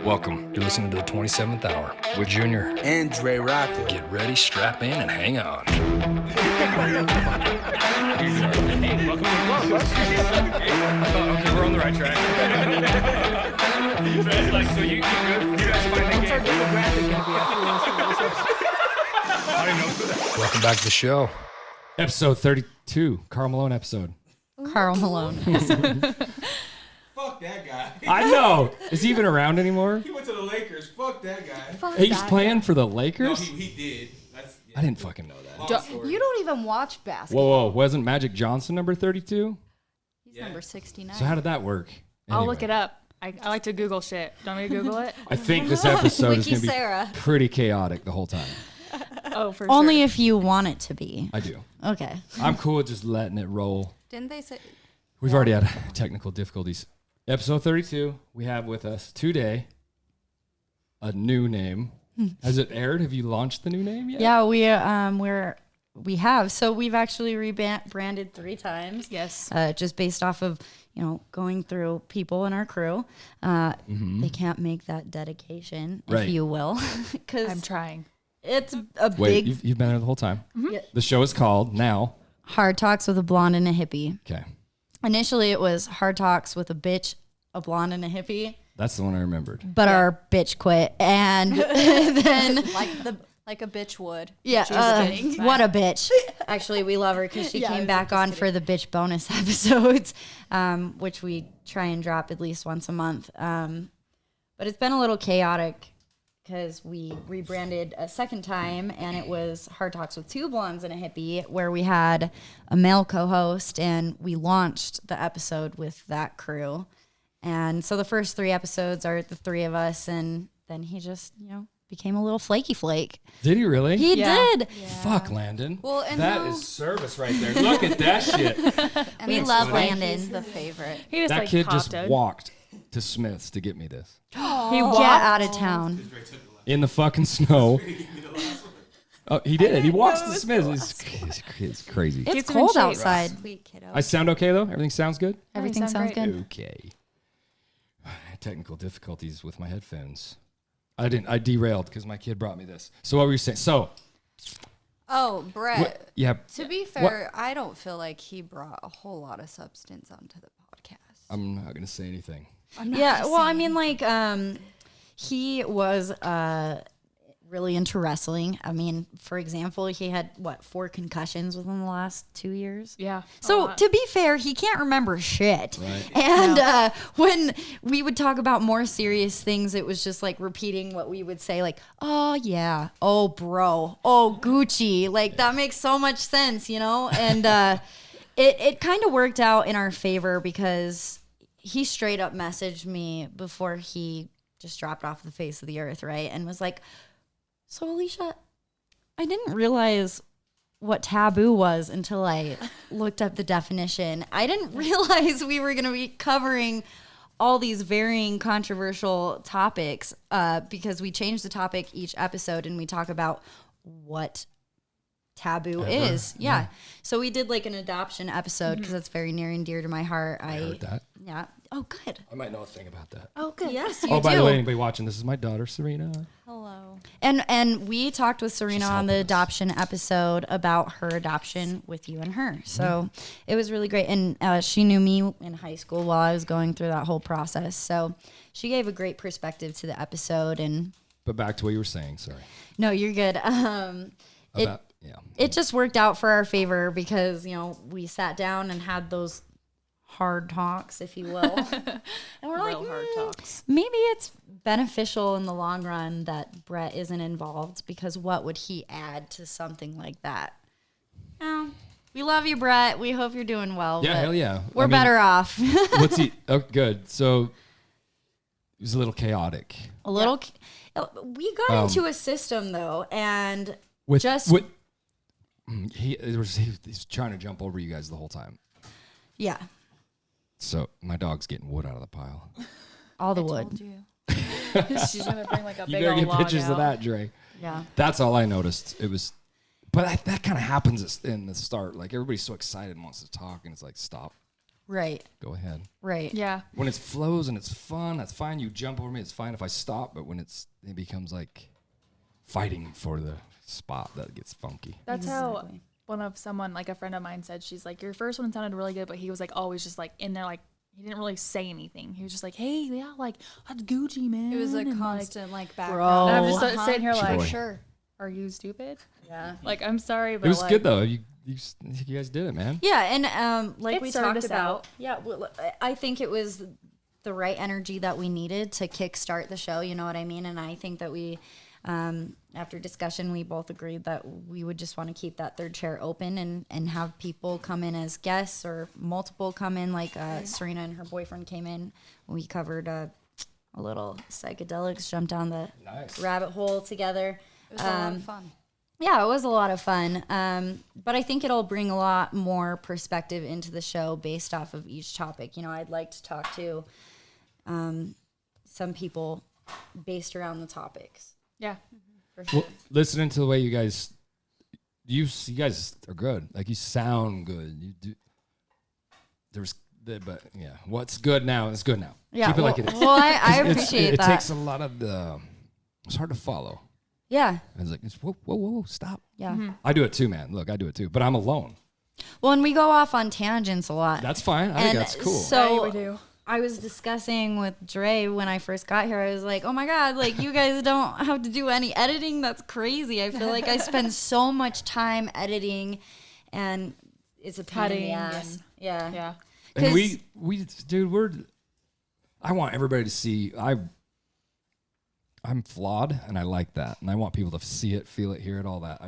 Welcome. You're listening to the 27th Hour with Junior and Dre Rocker. Get ready, strap in, and hang on. Hey, welcome to the club. Okay, we're on the right track. Like, so you good? You guys find the game. I didn't know that. Welcome back to the show. Episode 32, Karl Malone episode. Karl Malone. Fuck that guy. I know. Is he even around anymore? He went to the Lakers. Fuck that guy. He's playing for the Lakers? No, he did. I didn't fucking know that. You don't even watch basketball. Whoa. Wasn't Magic Johnson number 32? He's number 69. So how did that work? I'll Anyway, look it up. I like to Google shit. Do you want me to Google it? I think this episode is Wiki going to be Sarah. pretty chaotic the whole time. Oh, for Only sure. if you want it to be. I do. Okay. I'm cool with just letting it roll. Didn't they say? We've already had technical difficulties. Episode 32, we have with us today a new name. Has it aired? Have you launched the new name yet? Yeah, we have. So we've actually rebranded 3 times. Yes. Just based off of going through people in our crew. They can't make that dedication, Right. if you will, because I'm trying. it's a Wait, big you've been there the whole time? Yeah. The show is called Now. Hard Talks with a Blonde and a Hippie. Okay. Initially, it was Hard Talks with a Bitch, a Blonde, and a Hippie. That's the one I remembered. But our bitch quit, and then like a bitch would. yeah, She's kidding. what a bitch. Actually, we love her because she came back on for the bitch bonus episodes, which we try and drop at least once a month. But it's been a little chaotic because we rebranded a second time, and it was Hard Talks with 2 Blondes and a Hippie, where we had a male co-host, and we launched the episode with that crew. And so the first 3 episodes are the 3 of us, and then he just, became a little flaky flake. Did he really? He did. Fuck, Landon. Well, and that now- is service right there. Look at that shit. And We it's love like Landon. He's the favorite. He just That like kid popped just out. walked to Smith's to get me this. He Get walked. out of town. In the fucking snow. Oh, he did. He walks to Smith's. It's crazy. It's Keeps him in cold shape. outside. Sweet kiddo. I sound okay, though? Everything sounds good? Everything sound sounds great. good. Okay. Technical difficulties with my headphones. I derailed because my kid brought me this. So what were you saying? So, Oh, Brett. yeah. To be fair, I don't feel like he brought a whole lot of substance onto the podcast. I'm not going to say anything. I'm not Yeah, gonna well, say I mean, like, he was really into wrestling. I mean, for example, he had, 4 concussions within the last 2 years? Yeah. So to be fair, he can't remember shit. Right. And when we would talk about more serious things, it was just like repeating what we would say, like, oh yeah, oh bro, oh Gucci. Like that makes so much sense, And it kind of worked out in our favor because he straight up messaged me before he just dropped off the face of the earth, right? And was like, so Alicia, I didn't realize what taboo was until I looked up the definition. I didn't realize we were going to be covering all these varying controversial topics because we change the topic each episode and we talk about what taboo is. Yeah. So we did like an adoption episode because that's very near and dear to my heart. I heard that. Yeah. Oh, good. I might know a thing about that. Oh, good. Yes, you Oh, do. by the way, anybody watching, this is my daughter, Serina. Hello. And we talked with Serina She's on the helping us. adoption episode about her adoption with you and her. So it was really great. And she knew me in high school while I was going through that whole process. So she gave a great perspective to the episode. And But back to what you were saying, sorry. no, you're good. It just worked out for our favor because, we sat down and had those hard talks, if you will. And we're Real like, hard talks. maybe it's beneficial in the long run that Brett isn't involved because what would he add to something like that? We love you, Brett. We hope you're doing well. Yeah, but hell yeah. We're better off. What's he? Oh, good. So it was a little chaotic. A little. We got into a system though, and With just he's trying to jump over you guys the whole time. yeah, So my dog's getting wood out of the pile. all the I wood. told you. She's gonna bring like a You big better old get log pictures out. of that, Dre. Yeah. That's all I noticed. It was, but that kind of happens in the start. Like everybody's so excited and wants to talk, and it's like, stop. Right. go ahead. Right. Yeah. When it flows and it's fun, that's fine. You jump over me, it's fine if I stop. But when it becomes like fighting for the spot, that gets funky. That's how Exactly. someone, like a friend of mine said, she's like, your first one sounded really good, but he was like always just like in there, like he didn't really say anything. He was just like, hey, yeah, like that's Gucci, man. It was a and, constant like Bro. background. And I'm just sitting here like, Boy. Sure. are you stupid? Yeah. Like, I'm sorry, but It was like, good though. You guys did it, man. Yeah, and like It we started talked us about, out. yeah, well, I think it was the right energy that we needed to kickstart the show. You know what I mean? And I think that we, after discussion, we both agreed that we would just want to keep that third chair open and have people come in as guests or multiple come in. Like Serina and her boyfriend came in. We covered a little psychedelics, jumped down the rabbit hole together. It was a lot of fun. Yeah, it was a lot of fun. But I think it'll bring a lot more perspective into the show based off of each topic. You know, I'd like to talk to some people based around the topics. yeah. For sure. Well, listening to the way you guys are good. Like you sound good. You do. But yeah, what's good now is good now. Yeah, Keep it well, like it is. well, I 'Cause appreciate it that. takes a lot of the. It's hard to follow. Yeah, It's like whoa, stop. yeah. Mm-hmm. I do it too, man. Look, I do it too, but I'm alone. Well, and we go off on tangents a lot. That's fine. I think that's cool. So Yeah, we do. I was discussing with Dre when I first got here. I was like, oh my God, like you guys don't have to do any editing. That's crazy. I feel like I spend so much time editing and it's a pain in the Cutting ass. and- Yeah. Yeah. And 'Cause- dude, I want everybody to see I'm flawed and I like that. And I want people to see it, feel it, hear it, all that.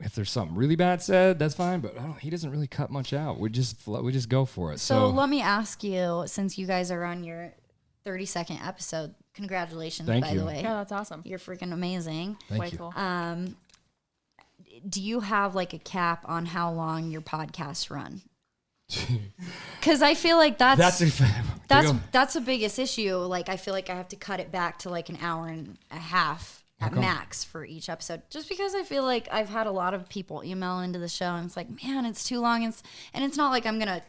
If there's something really bad said, that's fine, but he doesn't really cut much out. We just go for it. So let me ask you, since you guys are on your 32nd episode, congratulations, Thank by you. the way. Yeah, that's awesome. You're freaking amazing. thank Way you. cool. Do you have like a cap on how long your podcasts run? Because I feel like that's the biggest issue. Like I feel like I have to cut it back to like an hour and a half at max for each episode, just because I feel like I've had a lot of people email into the show and it's like, man, it's too long. And it's not like I'm gonna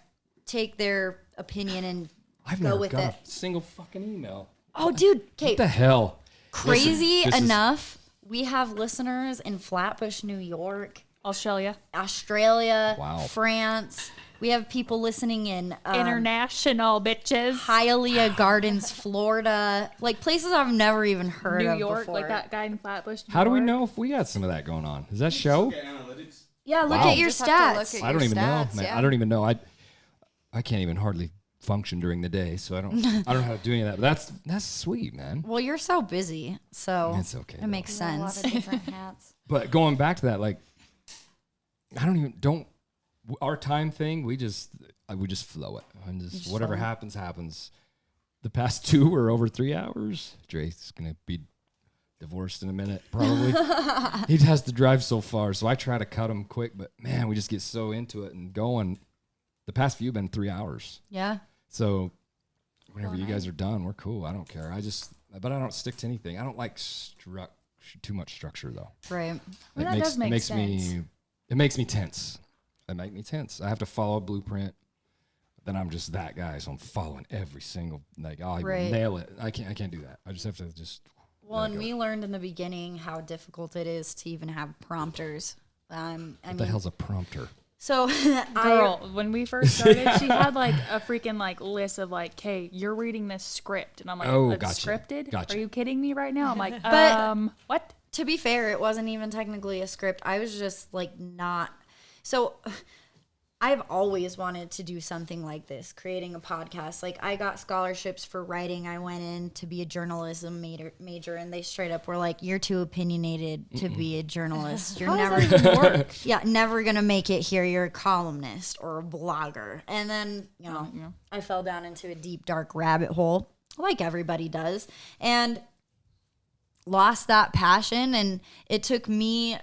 take their opinion and I've go never with got it. a single fucking email. Oh, dude, What Kate, the hell? crazy Listen, this is- enough. We have listeners in Flatbush, New York, Australia. Australia, Wow. France. We have people listening in International bitches. Hialeah Gardens, Florida, like places I've never even heard New of York, before. like that guy in Flatbush. New How do we York. know if we got some of that going on? Does that show? Yeah, analytics. Yeah, look Wow. at your Just have to look stats. at I don't your even stats, know, man. yeah. I don't even know. I can't even hardly function during the day, so I don't know how to do any of that. But that's sweet, man. Well, you're so busy, so It's okay, It though. makes A lot sense. of different hats. But going back to that, like, our time thing. We just flow it, and just whatever flow it. happens. The past 2 were over 3 hours. Dre's gonna be divorced in a minute, probably. He has to drive so far, so I try to cut him quick. But man, we just get so into it and going. The past few have been 3 hours. Yeah. So whenever you guys are done, we're cool. I don't care. But I don't stick to anything. I don't like too much structure though. Right. Well, that does make sense. It makes me tense. It makes me tense. I have to follow a blueprint. Then I'm just that guy, so I'm following every single I Right. nail it. I can't do that. I just have to just. Well, let it and go. we learned in the beginning how difficult it is to even have prompters. What the hell's a prompter? So Girl, when we first started, she had like a freaking like list of like, "Hey, you're reading this script," and I'm like, Oh, "It's gotcha. scripted? Gotcha. Are you kidding me right now?" I'm like, But- what?" To be fair, it wasn't even technically a script. I was just like not. So I've always wanted to do something like this, creating a podcast. Like I got scholarships for writing. I went in to be a journalism major, and they straight up were like, "You're too opinionated to be a journalist. You're never never gonna make it here. You're a columnist or a blogger." And then I fell down into a deep dark rabbit hole, like everybody does, and lost that passion. And it took me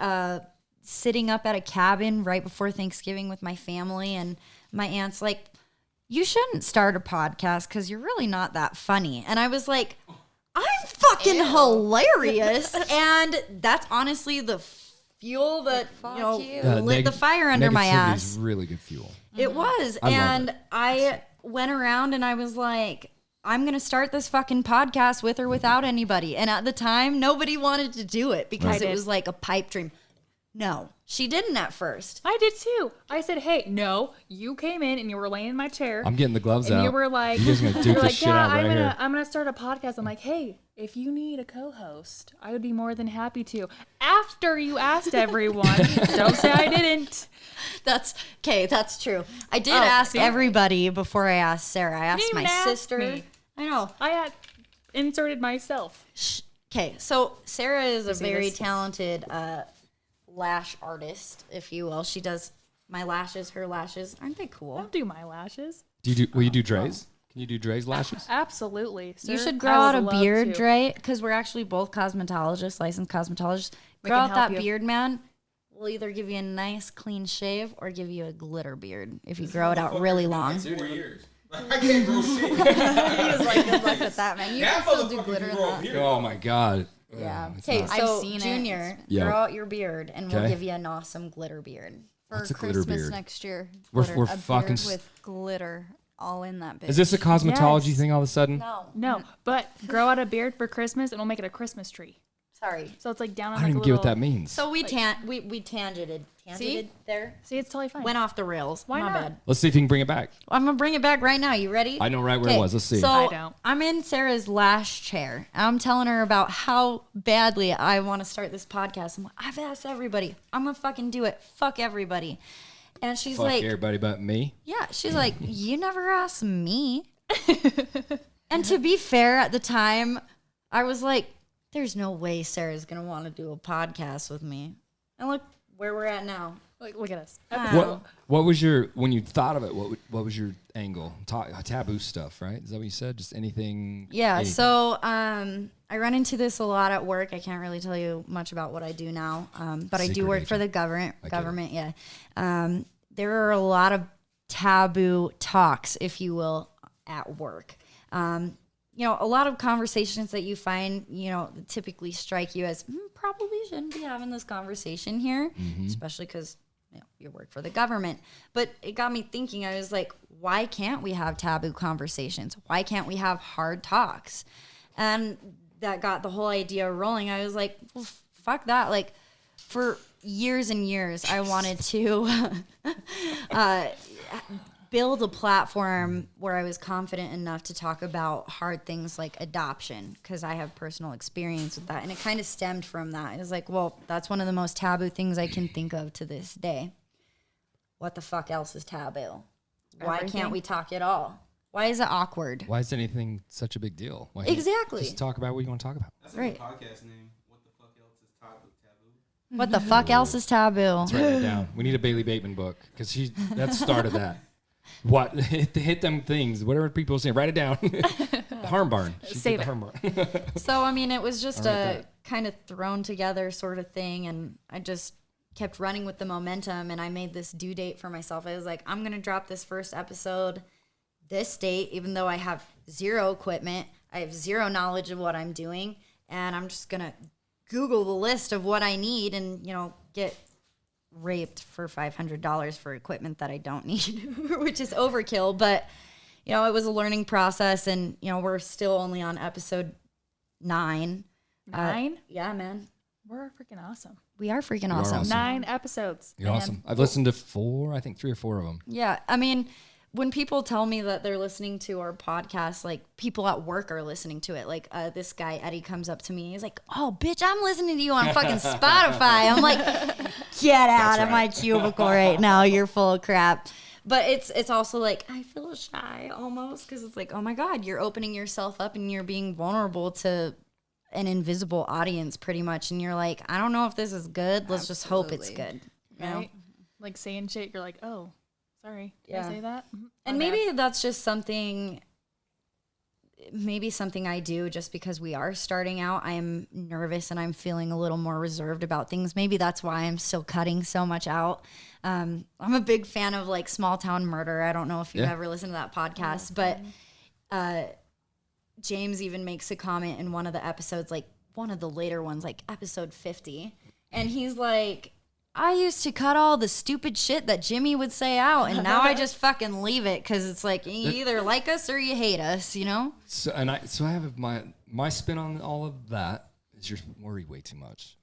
sitting up at a cabin right before Thanksgiving with my family, and my aunt's like, "You shouldn't start a podcast because you're really not that funny." And I was like, "I'm fucking hilarious." And that's honestly the fuel that you. lit the fire under my Negativity ass. is really good fuel. It was. I love And it. I went around and I was like, I'm going to start this fucking podcast with or without anybody. And at the time, nobody wanted to do it because I it did. was like a pipe dream. No, she didn't at first. I did too. I said, "Hey, no." You came in and you were laying in my chair. I'm getting the gloves and out. you were like, you guys are gonna duke you're this like, shit yeah, out right here. I'm gonna start a podcast. I'm like, hey, if you need a co-host, I would be more than happy to. After you asked everyone, don't say I didn't. That's okay. That's true. I did Oh, ask see? everybody before I asked Sarah. I asked didn't my even ask sister. me. I know. I had inserted myself. Okay, so Sarah is a see very this? talented lash artist, if you will. She does my lashes, her lashes. Aren't they cool? Don't do my lashes. Will you do Dre's? Can you do Dre's lashes? Absolutely. You sir. should grow I out would a love beard, to. Dre, because we're actually both cosmetologists, licensed cosmetologists. We Grow can out help that you. beard, man. We'll either give you a nice clean shave or give you a glitter beard if you grow it out really long. 4 years. I can't grow shit. He was like, good luck with that, man. You That can still do motherfucker glitter in grow that. here. Oh my god. Yeah. It's Okay, not- I've so seen it. Junior, Yeah. grow out your beard, and we'll Okay. give you an awesome glitter beard. For What's a glitter Christmas beard? next year. We're Glitter. A fucking beard s- with glitter all in that bitch. Is this a cosmetology Yes. thing all of a sudden? No, No, but grow out a beard for Christmas and we'll make it a Christmas tree. sorry. So it's like down on I don't like even a get what little- that means. So we tangented See? there. See, it's totally fine. Went off the rails. Why My not? bad. Let's see if you can bring it back. I'm gonna bring it back right now. You ready? I know right where it was. Let's see. So I don't. I'm in Sarah's lash chair. I'm telling her about how badly I want to start this podcast. I'm like, I've asked everybody. I'm gonna fucking do it. Fuck everybody. And she's Fuck like, everybody but me. yeah. She's like, you never asked me. And to be fair, at the time, I was like, there's no way Sarah's gonna want to do a podcast with me. And look where we're at now. Like, look at us. What was your when you thought of it? What was your angle? Taboo stuff, right? Is that what you said? Just anything? Yeah, anything. so I run into this a lot at work. I can't really tell you much about what I do now, but I do Secret work for agent. the government. I get it. Yeah. There are a lot of taboo talks, if you will, at work. You know, a lot of conversations that you find, you know, typically strike you as probably shouldn't be having this conversation here, especially because you work for the government. But it got me thinking. I was like, why can't we have taboo conversations? Why can't we have hard talks? And that got the whole idea rolling. I was like, well, fuck that. Like, for years and years, I wanted to build a platform where I was confident enough to talk about hard things like adoption, because I have personal experience with that. And it kind of stemmed from that. It was like, well, that's one of the most taboo things I can think of to this day. What the fuck else is taboo? Why Everything. can't we talk at all? Why is it awkward? Why is anything such a big deal? Why can't you Exactly. Just talk about what you want to talk about. That's Right. a good podcast name. What the fuck else is taboo? What the fuck else is taboo? Let's write that down. We need a Bailey Bateman book because that started that. What hit them things? Whatever people say, write it down. The Harm Barn. She Save did the it. Harm Barn. So, I mean, it was just I'll write a that. kind of thrown together sort of thing. And I just kept running with the momentum. And I made this due date for myself. I was like, I'm going to drop this first episode this date, even though I have zero equipment. I have zero knowledge of what I'm doing. And I'm just going to Google the list of what I need and, you know, get raped for $500 for equipment that I don't need, which is overkill. But, you know, it was a learning process. And, you know, we're still only on episode 9. 9? Yeah, man. We're freaking awesome. We are freaking are awesome. awesome. 9 episodes. You're man. awesome. I've listened to 4, I think 3 or 4 of them. Yeah. I mean, when people tell me that they're listening to our podcast, like people at work are listening to it. Like this guy, Eddie, comes up to me. He's like, oh, bitch, I'm listening to you on fucking Spotify. I'm like, get out of my cubicle right now. You're full of crap. But it's also like, I feel shy almost because it's like, oh my God, you're opening yourself up and you're being vulnerable to an invisible audience pretty much. And you're like, I don't know if this is good. Let's just hope it's Absolutely. good. You know? Right? Like saying shit, you're like, oh, sorry. Did Yeah. I say that? And My bad. maybe that's just something I do just because we are starting out. I am nervous and I'm feeling a little more reserved about things. Maybe that's why I'm still cutting so much out. I'm a big fan of like Small Town Murder. I don't know if you've Yeah. ever listened to that podcast, but James even makes a comment in one of the episodes, like one of the later ones, like episode 50. And he's like, I used to cut all the stupid shit that Jimmy would say out, and now I just fucking leave it because it's like you either like us or you hate us, you know? So I have my spin on all of that is you're worried way too much.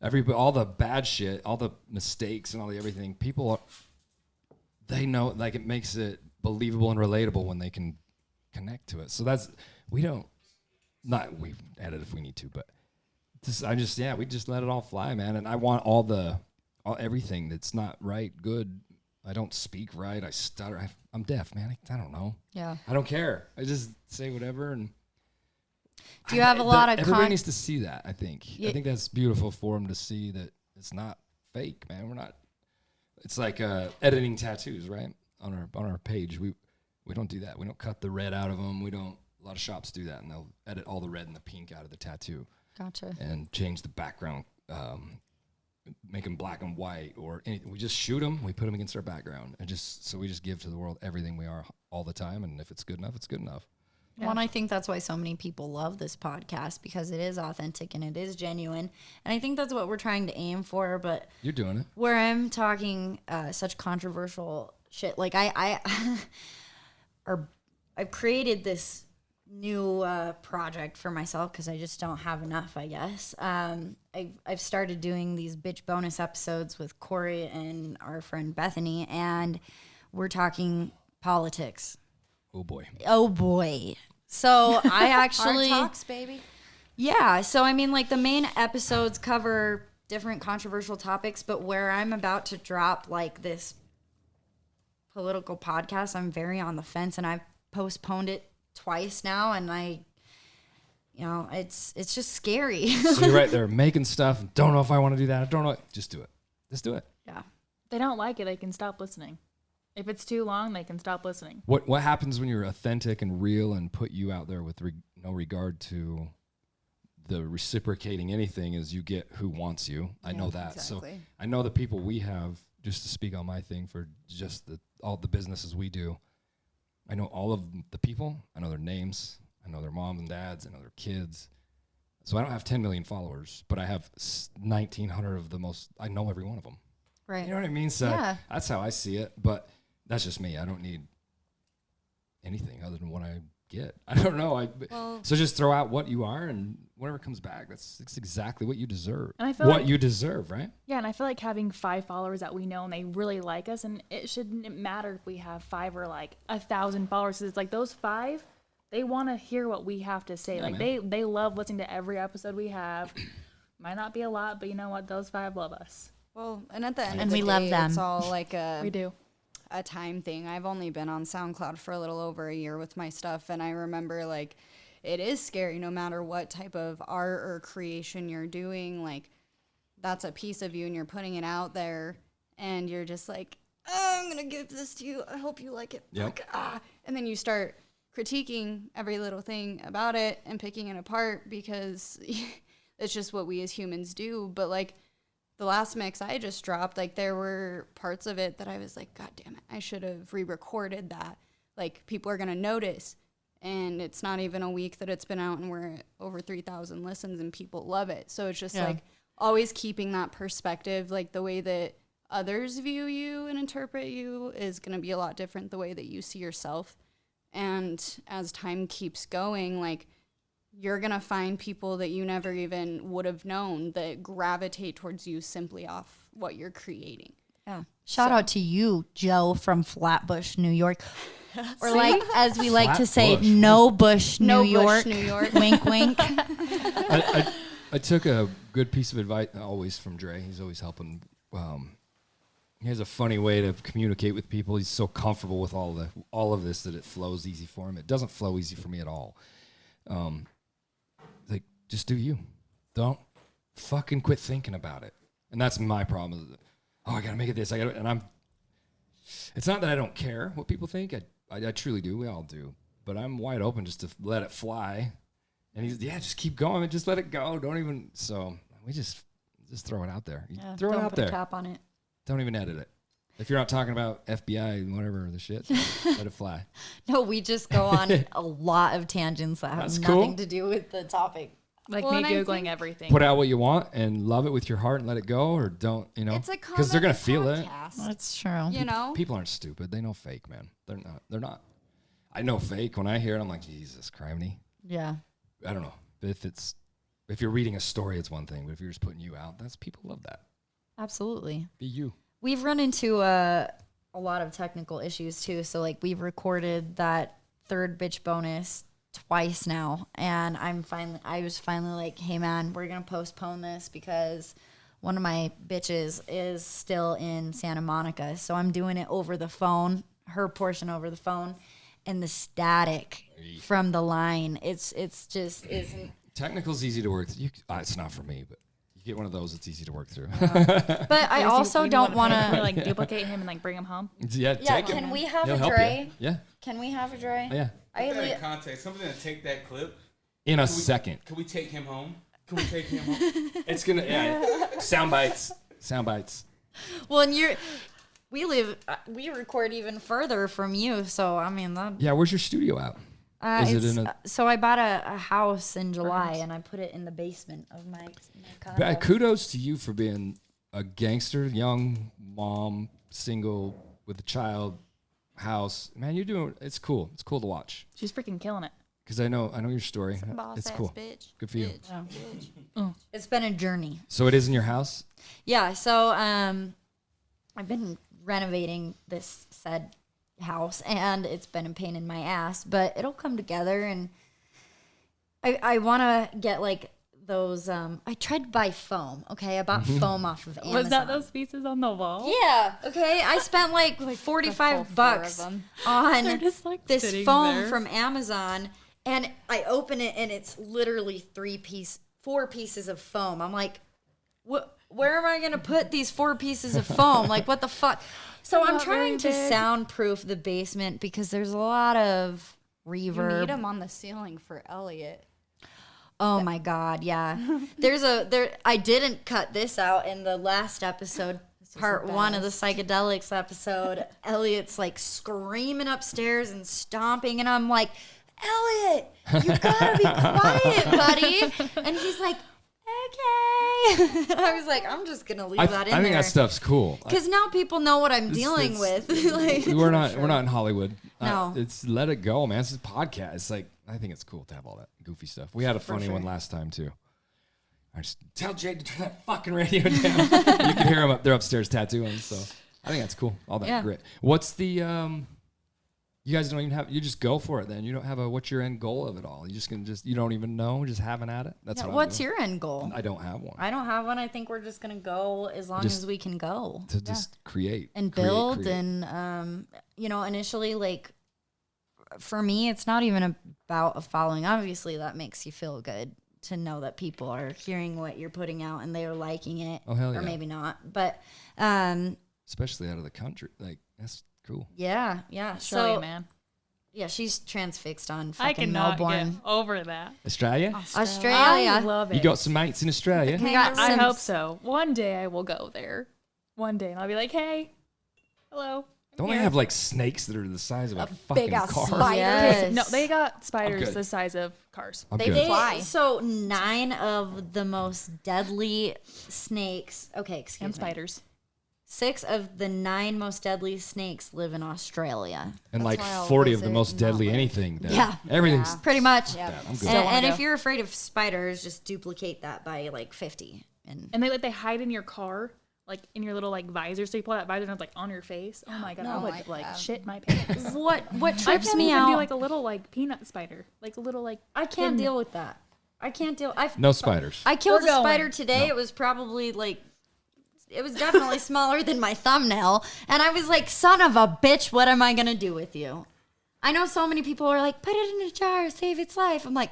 All the bad shit, all the mistakes and all the everything, they know, like, it makes it believable and relatable when they can connect to it. So we edit if we need to, but we just let it all fly, man. And I want everything that's not right, good. I don't speak right. I stutter. I'm deaf, man. I don't know. Yeah. I don't care. I just say whatever. And do you have a lot of everybody needs to see that, I think. I think that's beautiful for them to see that it's not fake, man. We're not. It's like editing tattoos, right? On our page, we don't do that. We don't cut the red out of them. A lot of shops do that, and they'll edit all the red and the pink out of the tattoo. Gotcha. And change the background, make them black and white or anything. We just shoot them. We put them against our background, and we just give to the world everything we are all the time. And if it's good enough, it's good enough. Yeah. Well, and I think that's why so many people love this podcast, because it is authentic and it is genuine. And I think that's what we're trying to aim for. But you're doing it. Where I'm talking such controversial shit, like I've created this new project for myself because I just don't have enough, I guess. I've started doing these bitch bonus episodes with Corey and our friend Bethany, and we're talking politics. Oh boy. So I actually Hard talks, baby. Yeah. So I mean, like, the main episodes cover different controversial topics, but where I'm about to drop like this political podcast, I'm very on the fence, and I've postponed it twice now, and it's just scary. So you're right there making stuff. Don't know if I want to do that. I don't know. Just do it. Just do it. Yeah. If they don't like it, they can stop listening. If it's too long, they can stop listening. What happens when you're authentic and real and put you out there with no regard to the reciprocating anything is you get who wants you. I know that. Exactly. So I know the people we have, just to speak on my thing for just all the businesses we do. I know all of the people. I know their names. I know their moms and dads. I know their kids. So I don't have 10 million followers, but I have 1,900 of the most. I know every one of them. Right. You know what I mean? So that's how I see it. But that's just me. I don't need anything other than what I get. I don't know. So just throw out what you are, and whatever comes back, that's exactly what you deserve. And I feel you deserve, right? Yeah, and I feel like having 5 followers that we know and they really like us, and it shouldn't matter if we have 5 or like 1,000 followers. It's like those 5, they want to hear what we have to say. Yeah, they love listening to every episode we have. Might not be a lot, but you know what? Those 5 love us. Well, and at the end And of the we day, love them. it's all like We do. a time thing. I've only been on SoundCloud for a little over a year with my stuff, and I remember, like, it is scary no matter what type of art or creation you're doing. Like, that's a piece of you, and you're putting it out there, and you're just like, oh, I'm gonna give this to you. I hope you like it. Yep. And then you start critiquing every little thing about it and picking it apart because it's just what we as humans do. But, like, the last mix I just dropped, like, there were parts of it that I was like, God damn it, I should have re-recorded that. Like, people are going to notice. And it's not even a week that it's been out, and we're at over 3,000 listens, and people love it. So it's just, like, always keeping that perspective. Like, the way that others view you and interpret you is going to be a lot different the way that you see yourself. And as time keeps going, like, you're going to find people that you never even would have known that gravitate towards you simply off what you're creating. Yeah. Shout out to you, Joe from Flatbush, New York. Or, like, as we like to say, Flatbush. No Bush, New No York. Bush, New York. Wink, wink. I took a good piece of advice always from Dre. He's always helping. He has a funny way to communicate with people. He's so comfortable with all of this that it flows easy for him. It doesn't flow easy for me at all. Like, just do you. Don't fucking quit thinking about it. And that's my problem. I gotta make it this. It's not that I don't care what people think. I truly do. We all do. But I'm wide open just to let it fly. And he's, just keep going and just let it go. Don't even. So we just throw it out there. Yeah, throw it don't out put there. a cap on it. Don't even edit it. If you're not talking about FBI and whatever the shit, let it fly. No, we just go on a lot of tangents that have That's nothing cool. to do with the topic Like Well, me and I Googling think- everything. Put out what you want and love it with your heart and let it go, or don't, It's a because they're gonna feel it. That's true. You know? People aren't stupid. They know fake, man. They're not. I know fake. When I hear it, I'm like, Jesus, criminy. Yeah. I don't know. If you're reading a story, it's one thing, but if you're just putting you out, people love that. Absolutely. Be you. We've run into a lot of technical issues too. So like we've recorded that third bitch bonus twice now, and I was finally like, hey man, we're gonna postpone this because one of my bitches is still in Santa Monica, so I'm doing it over the phone, her portion over the phone, and the static from the line, it's just isn't. Technical's easy to work through. It's not for me, but you get one of those, it's easy to work through. But I also don't want Can we, to. like duplicate him and like bring him home. Yeah, Yeah, take can it. we have He'll a help Dre? you. Yeah. Can we have a Dre? Yeah. Put that in context. Something to take that clip. In a Can we- second. Can we take him home? Can we take him home? It's gonna sound bites. Sound bites. Well, and we record even further from you, so I mean that. Yeah, where's your studio at? Is it in a So I bought a house in July, and I put it in the basement of my condo. kudos to you for being a gangster, young mom, single with a child, house. Man, you're doing it's cool. It's cool to watch. She's freaking killing it. Because I know your story. Boss It's ass cool. bitch. Good for you. It's been a journey. So it is in your house? Yeah. So I've been renovating this said house, and it's been a pain in my ass, but it'll come together. And I want to get like those. I tried to buy foam. Okay, I bought foam off of Amazon. Was that those pieces on the wall? Yeah. Okay. I spent like full $45 floor of them. on They're just, like, this sitting foam there. from Amazon, and I open it, and it's literally 4 pieces of foam. I'm like, what? Where am I gonna put these 4 pieces of foam? Like, what the fuck? So I'm not very trying to big. soundproof the basement because there's a lot of You reverb. need them on the ceiling for Elliot. Oh my god, yeah. I didn't cut this out in the last episode, part 1 of the psychedelics episode. Elliot's like screaming upstairs and stomping, and I'm like, Elliot, you gotta be quiet, buddy. And he's like, okay. I was like, I'm just gonna leave that in I think there. that stuff's cool. Because now people know what I'm dealing with. Like, We're not in Hollywood. No. It's let it go, man. It's a podcast. It's like I think it's cool to have all that goofy stuff. We had a funny one last time too. I just tell Jade to turn that fucking radio down. You can hear them they're upstairs tattooing. So I think that's cool. All that Yeah. grit. What's the you guys don't even have you just go for it then. You don't have what's your end goal of it all? You just can you don't even know, just having at it. That's yeah, what what's I'm doing. your end goal? I don't have one. I don't have one. I think we're just gonna go as long Just- as we can go. To just create And create, build create. and initially, like, for me, it's not even about a following. Obviously that makes you feel good to know that people are hearing what you're putting out and they're liking it. Oh, hell yeah. Or maybe not, but especially out of the country. Like that's cool. yeah Australia, so man. yeah, she's transfixed on I fucking cannot Melbourne, get over that. Australia? Australia. I love it. You got some mates in Australia? We got I some- hope so. One day I will go there. One day, and I'll be like, hey, hello. Don't they here. have like snakes that are the size of a fucking big-ass car? spider. Yes. No, they got spiders good. the size of cars. I'm They good. did. Fly. So 9 of the most deadly snakes. Okay, excuse And me. spiders. 6 of the 9 most deadly snakes live in Australia. And like why I'll 40 of the visit most and deadly not live. anything. There. Yeah. Everything's Pretty much. Yeah. I'm good. Still wanna And go. if you're afraid of spiders, just duplicate that by like 50. And And they hide in your car, like in your little like visor. So you pull that visor and it's like on your face. Oh my god, I No, would like like that. shit my pants. what I trips can't me even out? do like a little like peanut spider, like a little like. I can't thin- deal with that. I can't deal. No spiders. I killed We're a spider going. today. No. It was probably like, it was definitely smaller than my thumbnail. And I was like, son of a bitch, what am I going to do with you? I know so many people are like, put it in a jar, save its life. I'm like,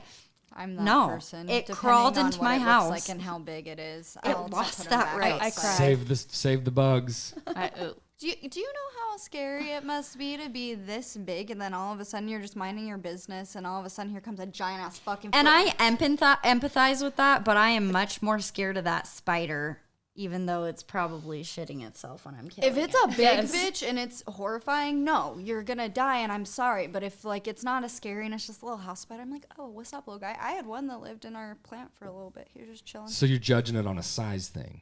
I'm that No, person. it Depending crawled on into what my it looks house. like and how big it is. It I'll lost put 'em that back right. I outside. cried. Save the bugs. Do you know how scary it must be to be this big and then all of a sudden you're just minding your business and all of a sudden here comes a giant ass fucking and foot. I empathize with that, but I am much more scared of that spider even though it's probably shitting itself when I'm killing If it's it. a big bitch and it's horrifying, no, you're gonna die, and I'm sorry. But if like it's not as scary and it's just a little house spider, I'm like, oh, what's up, little guy? I had one that lived in our plant for a little bit. He was just chilling. So you're judging it on a size thing.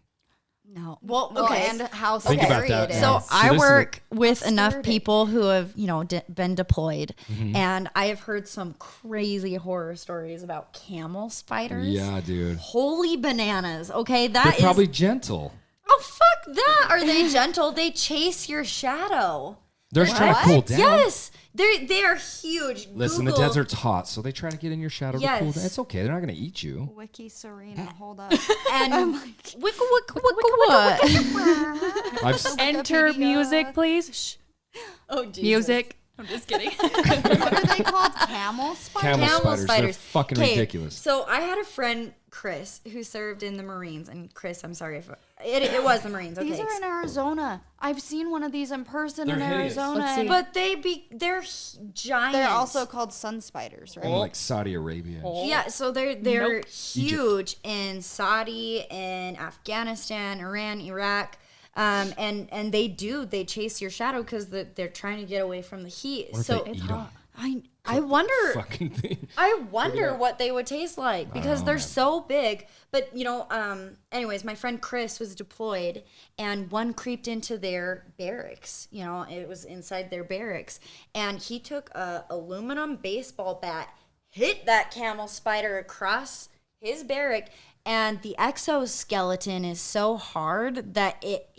No. Well, Well, okay. and how Think about scary that it is. now. So So I this is work with enough sturdy. people who have, been deployed, Mm-hmm. and I have heard some crazy horror stories about camel spiders. Yeah, dude. Holy bananas. Okay, They're that is. probably gentle. Oh, fuck that. Are they gentle? They chase your shadow. They're just trying to cool down. Yes. They are huge. Listen, Google. the desert's hot, so they try to get in your shadow to cool Yes. down. It's okay. They're not going to eat you. Wiki Serina, hold up. And wicka what? I've s- Enter music, please. Shh. Oh, Jesus. Music. I'm just kidding. What are they called? Camel spiders? camel spiders. They're fucking 'Kay, ridiculous. So I had a friend, Chris, who served in the Marines. And Chris, I'm sorry if it was the Marines. Okay. These are in Arizona. I've seen one of these in person in They're hideous. Arizona. Let's see. But they're giant. They're also called sun spiders, right? Like Saudi Arabia. Yeah, so they're huge in Saudi and Afghanistan, Iran, Iraq. And they chase your shadow because they're trying to get away from the heat. What if So they eat 'em? I wonder Fucking thing. I wonder what they would taste like because they're so big. But anyways, my friend Chris was deployed, and one creeped into their barracks. It was inside their barracks, and he took a aluminum baseball bat, hit that camel spider across his barrack. And the exoskeleton is so hard that it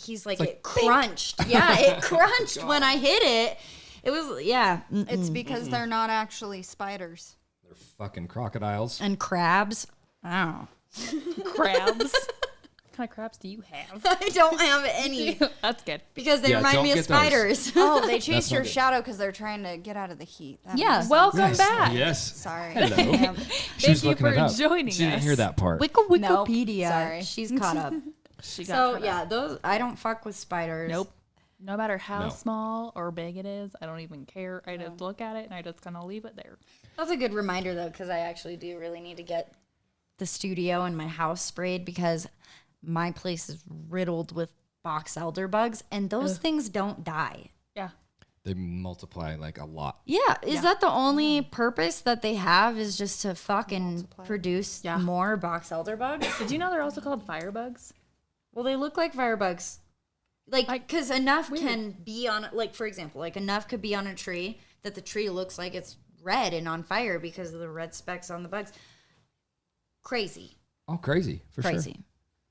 crunched. Yeah, it crunched when I hit it. It was, yeah. It's because they're not actually spiders. They're fucking crocodiles. And crabs. Oh. Crabs. What kind of crabs do you have? I don't have any That's good. because they Yeah, remind don't me of get those. spiders. Oh, they chase That's your not good. shadow because they're trying to get out of the heat. That Yeah. makes sense. Welcome back. Yes. Sorry. Hello. Damn. She was you looking for it up. joining She didn't us. hear that part. Wikipedia. Sorry. She's caught up. She got So caught yeah, up. those I don't fuck with spiders. Nope. No matter how No. small or big it is, I don't even care. I just look at it and I just kind of leave it there. That's a good reminder though, because I actually do really need to get the studio and my house sprayed because my place is riddled with box elder bugs, and those things don't die. Yeah. They multiply like a lot. Yeah, is that the only purpose that they have is just to fucking produce more box elder bugs? Did you know they're also called firebugs? Well, they look like firebugs. Like, because enough can be on, like, for example, like enough could be on a tree that the tree looks like it's red and on fire because of the red specks on the bugs. Crazy. Oh, crazy. For sure. Crazy.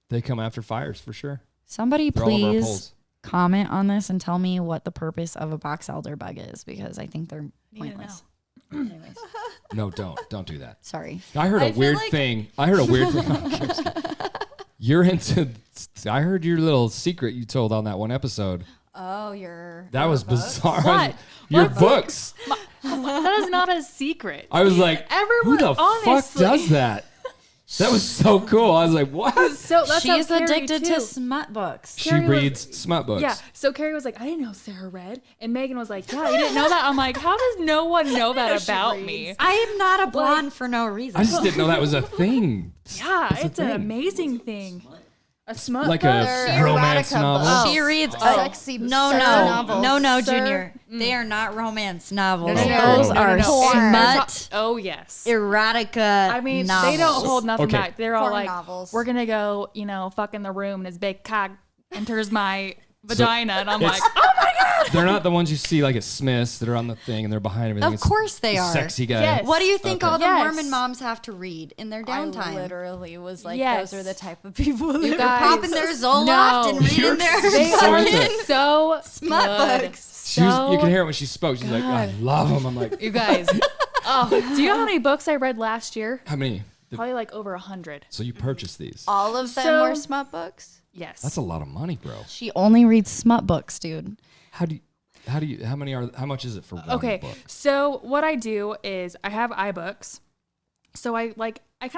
They come after fires for sure. Somebody They're all over our please poles. comment on this and tell me what the purpose of a box elder bug is because I think they're pointless. Anyways, No, don't do that. sorry. I heard a feel weird like- thing. I heard a weird thing. I'm just kidding. You're into. I heard your little secret you told on that one episode. Oh, your. That was bizarre. What? Your What books. That is not a secret. I was like, Everyone, who the fuck honestly. does that? That was so cool. I was like, what? So that's how She's Carrie, addicted too. to smut books. She Carrie was- reads smut books. Yeah. So Carrie was like, I didn't know Sarah read. And Megan was like, yeah, you didn't know that? I'm like, how does no one know that about me? I am not a blonde for no reason. I just didn't know that was a thing. Yeah, It's a it's an thing. amazing thing. A smut Like book? a They're romance erotica novel. books. She reads Sexy no, sex no, novels. no, Sir? Junior. They are not romance novels. No, no, no, Those no, no, are no. smut, Oh, yes. erotica. I mean, novels. they don't hold nothing Okay. back. They're all Porn like, novels. we're going to go, fuck in the room and his big cock enters my vagina. And I'm like, It's- oh my God. They're not the ones you see like at Smith's that are on the thing and they're behind everything. Of course they are. Sexy guy. Yes. What do you think Okay. all the Yes. Mormon moms have to read in their I downtime? literally was like, Yes. those are the type of people that You are guys- Popping their Zoloft No. and reading their They So are into it. so smut good. books. She was, So you can hear it when she spoke. She's like, I love them. I'm like, You guys. Oh, do you know how many books I read last year? how many? Probably like over 100. So you purchased these. all of them So- were smut books. Yes. That's a lot of money, bro. She only reads smut books, dude. How much is it for one Okay, book? so what I do is I have iBooks. So I kind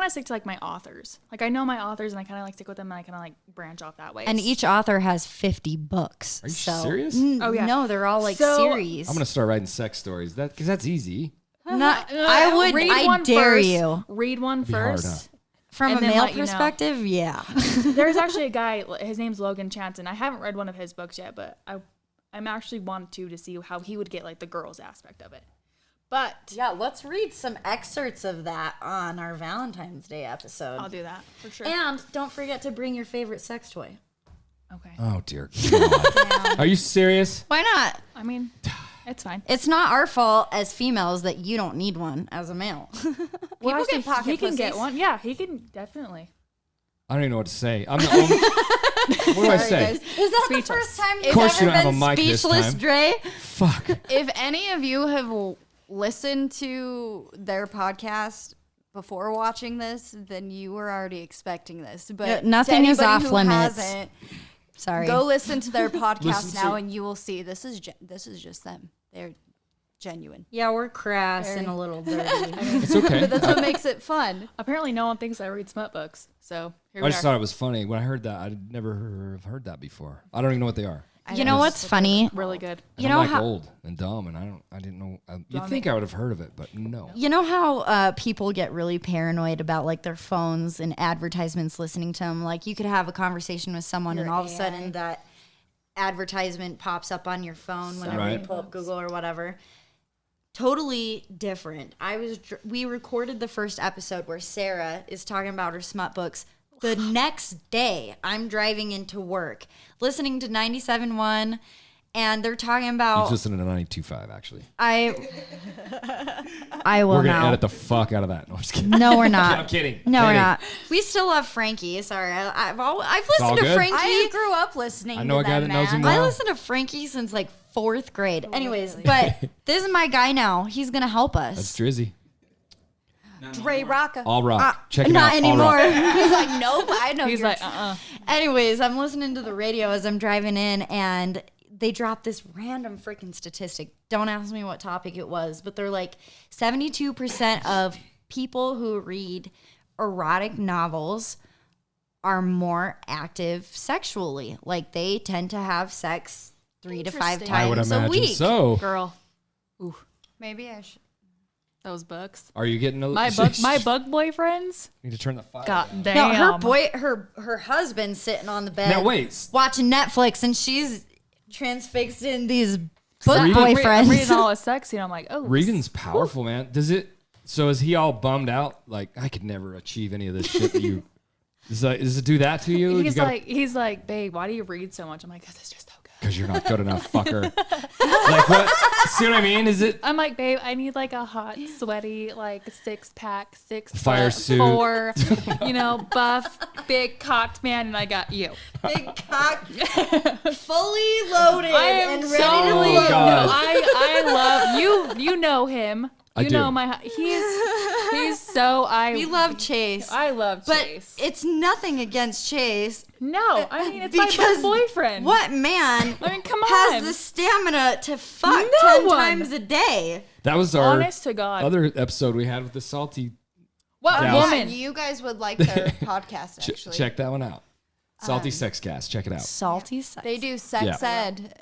of stick to like my authors. Like I know my authors and I kind of like stick with them and I kind of like branch off that way. And each author has 50 books. Are you so, serious? Oh, yeah. No, they're all like So- series. I'm gonna start writing sex stories. Because that's easy. I would. read I one dare first. you. Read one Be hard, first. From and a then male let you know. perspective, yeah. There's actually a guy, his name's Logan Chanson. I haven't read one of his books yet, but I'm actually want to see how he would get like the girls aspect of it. But Yeah, let's read some excerpts of that on our Valentine's Day episode. I'll do that for sure. And don't forget to bring your favorite sex toy. Okay. Oh dear God. Are you serious? Why not? I mean, it's fine. It's not our fault as females that you don't need one as a male. Well, People get pocket he can get pussies. one. Yeah, he can definitely. I don't even know what to say. I'm the only. What do I say? Is that Speechless. the first time Of you've course you ever don't have been a mic this speechless, time. Dre? Fuck. If any of you have listened to their podcast before watching this, then you were already expecting this. But Yeah, nothing to is anybody off who limits. hasn't, Sorry. go listen to their podcast Listen now, to- and you will see this is just them. They're genuine. Yeah, we're crass and a little dirty. It's okay. But that's what makes it fun. Apparently, no one thinks I read smut books. So here I we just are. thought it was funny when I heard that. I'd never have heard that before. I don't even know what they are. You know what's funny? Really good. You And know I'm like how old and dumb, and I didn't know. You'd think I would have heard of it, but no. you know how people get really paranoid about like their phones and advertisements listening to them. Like you could have a conversation with someone, and all of a sudden that advertisement pops up on your phone whenever you Right. pull up Google or whatever. Totally different. We recorded the first episode where Sarah is talking about her smut books. The next day, I'm driving into work, listening to 97.1, and they're talking He's about. listening to 92.5, actually. I will We're going to now. edit the fuck out of that. No, I'm just kidding. No, we're not. I'm kidding. No, we're Kidding. not. We still love Frankie. Sorry, I've all listened to good. Frankie. I grew up listening I know to a guy them, that knows him man. well. I listened to Frankie since like 4th grade. Anyways, but this is my guy now. He's gonna help us. That's Drizzy. Dre Rocca. All rock. Check him Not out. anymore. All rock. He's like, nope, I know He's you're like, Anyways, I'm listening to the radio as I'm driving in, and they dropped this random freaking statistic. Don't ask me what topic it was, but they're like 72% of people who read erotic novels are more active sexually. Like they tend to have sex 3 to 5 Interesting. I would times a imagine week. so. girl, Maybe I should. those books. Are you getting a My bug boyfriends. Need to turn the fire. God down. damn. No, her husband's sitting on the bed Now wait. watching Netflix, and she's transfixed in these book Reading- I'm boyfriends. reading all his sex, and I'm like, oh, Reading's powerful, man. Does it? So is he all bummed out? Like I could never achieve any of this shit that you. Does it do that to you? He's like, babe, why do you read so much? I'm like, 'cause it's just so good. because you're not good enough, fucker. Like what? See what I mean? Is it? I'm like, babe, I need like a hot, sweaty, like 6-pack, Fire suit. 4, buff, big cocked man, and I got you. Big cock, fully loaded I am and so ready to Oh, leave. God. I love you. You know him. I You do. know he's so We love Chase, I love but Chase. it's nothing against Chase. No, I mean it's my Because boyfriend. What man I mean, come has on. the stamina to fuck No 10 one. times a day? That was our Honest to God. other episode we had with the salty. What Yeah. woman? You guys would like their podcast, actually. Check that one out. Salty Sex Cast. Check it out. Salty sex. They do sex ed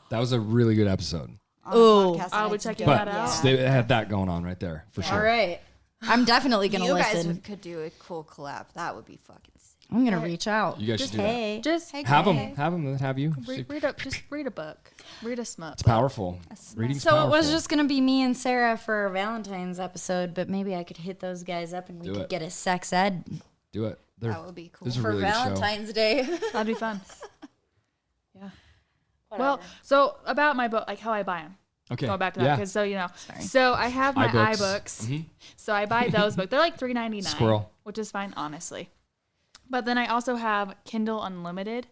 That was a really good episode. on Ooh. the podcast. I'll and be it's checking dope. that out. They had that going on right there for sure. All right. I'm definitely going to You guys listen. could do a cool collab. That would be fucking sick. I'm going to reach out. You guys should do that. Hey. Just Have them. Have you. just read a book. Read a smut. It's powerful. Reading's So powerful. it was just going to be me and Sarah for our Valentine's episode, but maybe I could hit those guys up and we Do could it. get a sex ed Do it. That would be cool. This is a for really good show. Valentine's Day. That'd be fun. Yeah. Well, so about my book, like how I buy them. Okay. Going back to that, Yeah. because so I have my iBooks. iBooks. So I buy those books. They're like $3.99, Squirrel. which is fine, honestly. But then I also have Kindle Unlimited,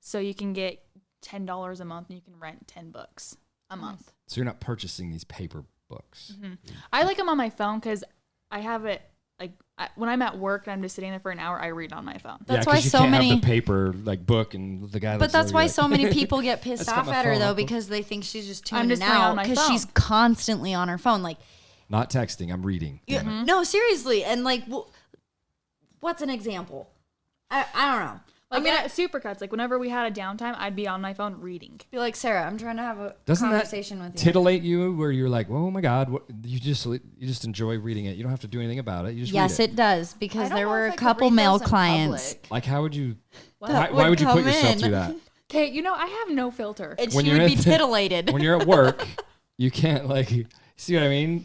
so you can get $10 a month and you can rent 10 books a month. So you're not purchasing these paper books. I like them on my phone because I have it like when I'm at work and I'm just sitting there for an hour, I read on my phone. That's yeah, why 'cause you so can't many- have the paper like book and the guy. But that's why like, so many people get pissed Let's get off my at her phone though, up. because they think she's just tuning I'm just playing out on my because phone. she's constantly on her phone. Like, not texting. I'm reading. Damn it. no, seriously. And like, what's an example? I don't know. Like at Supercuts, like whenever we had a downtime, I'd be on my phone reading. Be like, Sarah, I'm trying to have a Doesn't conversation that with you. titillate you where you're like, oh my God, what, you just enjoy reading it. You don't have to do anything about it. You just Yes, read it does, I because don't there know were if a I could couple read male those in clients. public. Like, how would you, That why would would you put come yourself in. through that? Okay, you know, I have no filter. And When she you're would be at- titillated. When you're at work, you can't like, see what I mean?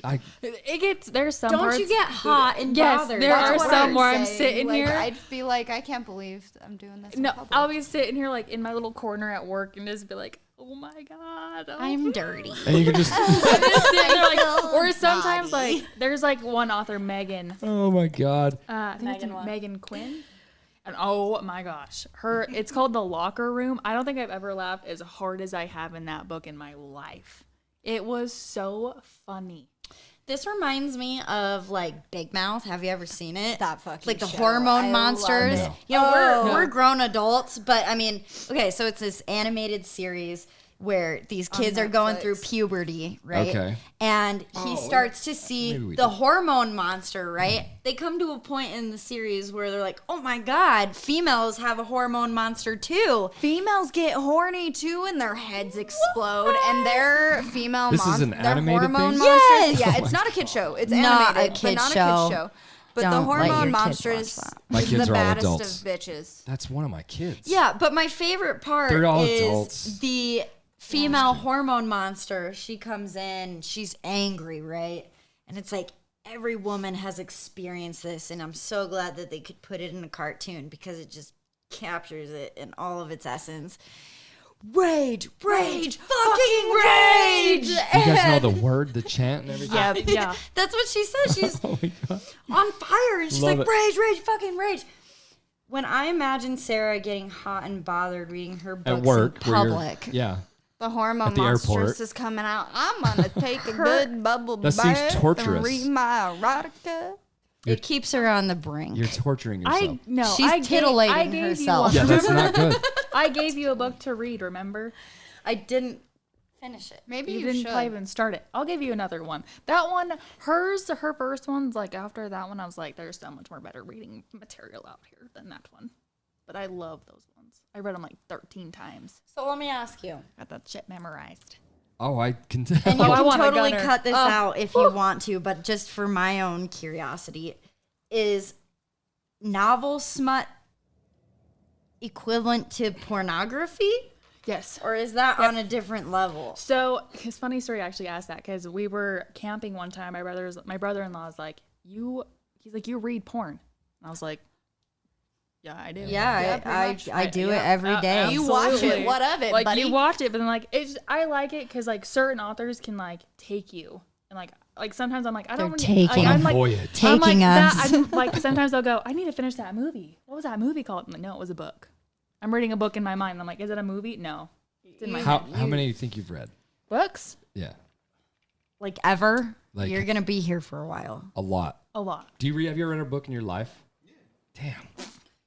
There's some Don't parts. you get hot and Yes, bothered? there That's are what some I'm where I'm saying. sitting Like, here. I'd be like, I can't believe I'm doing this. In No, public. I'll be sitting here like in my little corner at work and just be like, oh my God. Oh I'm dirty. And you can just, I'm just sitting there like, or feel sometimes naughty. like, there's like one author, Megan. oh my God. I think Megan it's what? Megan Quinn. And oh my gosh, it's called The Locker Room. I don't think I've ever laughed as hard as I have in that book in my life. It was so funny. This reminds me of like Big Mouth. Have you ever seen it? That fucking like the show. hormone I monsters. love it. You know, Oh. we're grown adults, but I mean, okay, so it's this animated series where these kids are going through Netflix. puberty, right? Okay. And he starts to see maybe we the hormone monster, right? They come to a point in the series where they're like, "Oh my God, females have a hormone monster too." Females get horny too, and their heads explode, and their female This is an their animated hormone thing? monsters. Yes! Yeah, it's not a kid show. It's Not a animated, kid but not show. a kid show. But the Don't let your hormone kids watch monsters that. My is kids the are all baddest adults. of bitches. That's one of my kids. Yeah, but my favorite part They're all is adults. the female hormone monster. She comes in, she's angry, right? And it's like every woman has experienced this, and I'm so glad that they could put it in a cartoon because it just captures it in all of its essence. Rage, rage, fucking rage! You guys know the word, the chant, and everything? Yeah, yeah. That's what she says. She's Oh my God. on fire, and she's Love like, it. rage, rage, fucking rage. When I imagine Sarah getting hot and bothered reading her books At work. in where you're- public, Yeah. The hormone At the monstress airport. is coming out. I'm gonna take a good bubble That bath seems torturous. and read my erotica. it keeps her on the brink. You're torturing yourself. She's titillating I gave herself. You Yeah, one. that's not good. I gave you a book to read, remember? I didn't finish it. Maybe You you, didn't should. probably even start it. I'll give you another one. That one, her first one's like after that one, I was like, there's so much more better reading material out here than that one. But I love those ones. I read them like 13 times. So let me ask you. Got that shit memorized. Oh, I can tell. And you I can want a totally gunner. cut this out if you want to, but just for my own curiosity, is novel smut equivalent to pornography? Yes. Or is that on a different level? So his funny story actually asked that because we were camping one time. My brother-in-law was like, he's like, you read porn. And I was like, yeah, I do. Yeah, pretty much. I do Yeah, it every day. You watch absolutely. it. What of it, Like buddy? you watch it, but then like I like it because like certain authors can like take you and like sometimes I'm like I don't They're really, taking- like, I'm like Voyage. I'm like Taking that. us. I'm like sometimes they'll go, I need to finish that movie. What was that movie called? I'm like, no, it was a book. I'm reading a book in my mind. I'm like, is it a movie? No, it's in my How head. many do you think you've read? Books? Yeah. Like ever? Like- You're going to be here for a while. A lot. A lot. Have you ever read a book in your life? Damn.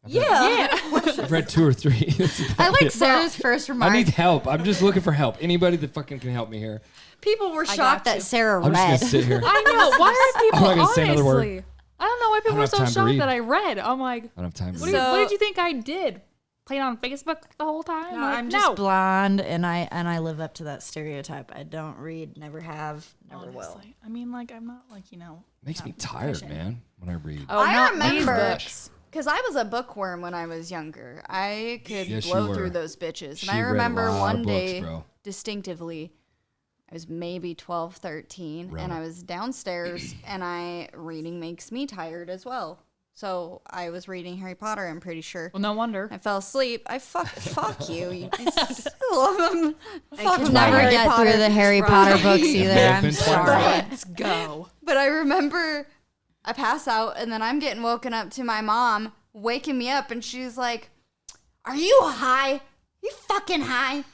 Yeah. I've read 2 or 3. That's about I like it. Sarah's first I remark. need help. I'm just looking for help. Anybody that fucking can help me here. People were got shocked you. that Sarah I'm read. just gonna sit here. I know. Why are people I'm not gonna say another word. honestly? I don't know why people don't were have so time to shocked read. that I read. I'm like, I don't have time to what, read. what did you think I did? Playing on Facebook the whole time? No, Like, I'm just no. blonde, and I live up to that stereotype. I don't read, never have, never will. Honestly. I mean, like, I'm not like, Makes me not tired, depression. man, when I read. Oh, I not these remember books. because I was a bookworm when I was younger. I could Yes, you blow were. through those bitches. She And I read a remember lot one of books, day bro. distinctively, I was maybe 12, 13, Right. and I was downstairs, and reading makes me tired as well. So I was reading Harry Potter, I'm pretty sure. Well, no wonder. I fell asleep. Fuck you. You love them. I could never get through the Harry Potter books either. may have I'm been sorry. Let's go. But I remember I pass out, and then I'm getting woken up to my mom waking me up, and she's like, "Are you high? You fucking high?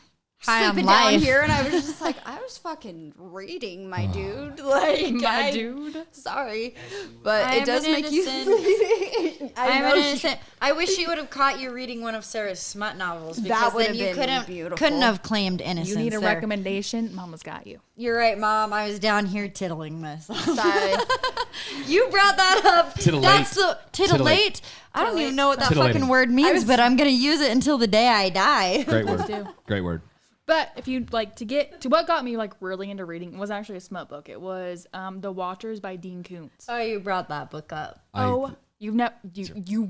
High on sleeping down life. here, and I was just like, I was fucking reading, my dude. Like, My dude. Sorry, but I it am does an make you. innocent- I'm know an she- innocent. I wish you would have caught you reading one of Sarah's smut novels because That would then have you been beautiful. couldn't have claimed innocence. You need a there. recommendation? Mama's got you. You're right, Mom. I was down here tittling myself. Sorry. You brought that up. Titillate. That's the titillate. I don't even know what that fucking word means, but I'm gonna use it until the day I die. Great word. do. Great word. But if you'd like to get to what got me like really into reading, it was actually a smut book. It was The Watchers by Dean Koontz. Oh, you brought that book up. You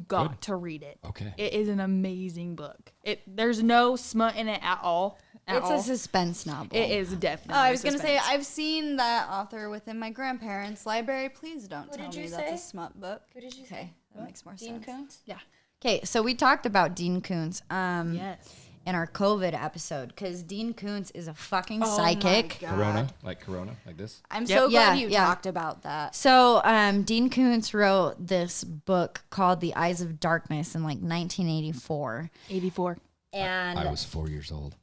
got to read it. Okay. It is an amazing book. There's no smut in it at all. It's a suspense novel. It is definitely. Oh, I was gonna say suspense. I've seen that author within my grandparents' library. Please don't tell did me you that's say? a smut book. What did you Okay, say? that makes more Dean sense. Koontz? Yeah. Okay, so we talked about Dean Koontz Yes. in our COVID episode because Dean Koontz is a fucking Oh psychic. my God. Corona, like this. I'm Yep. so glad Yeah, you yeah. talked about that. So Dean Koontz wrote this book called The Eyes of Darkness in like 1984. 84. And I was 4 years old.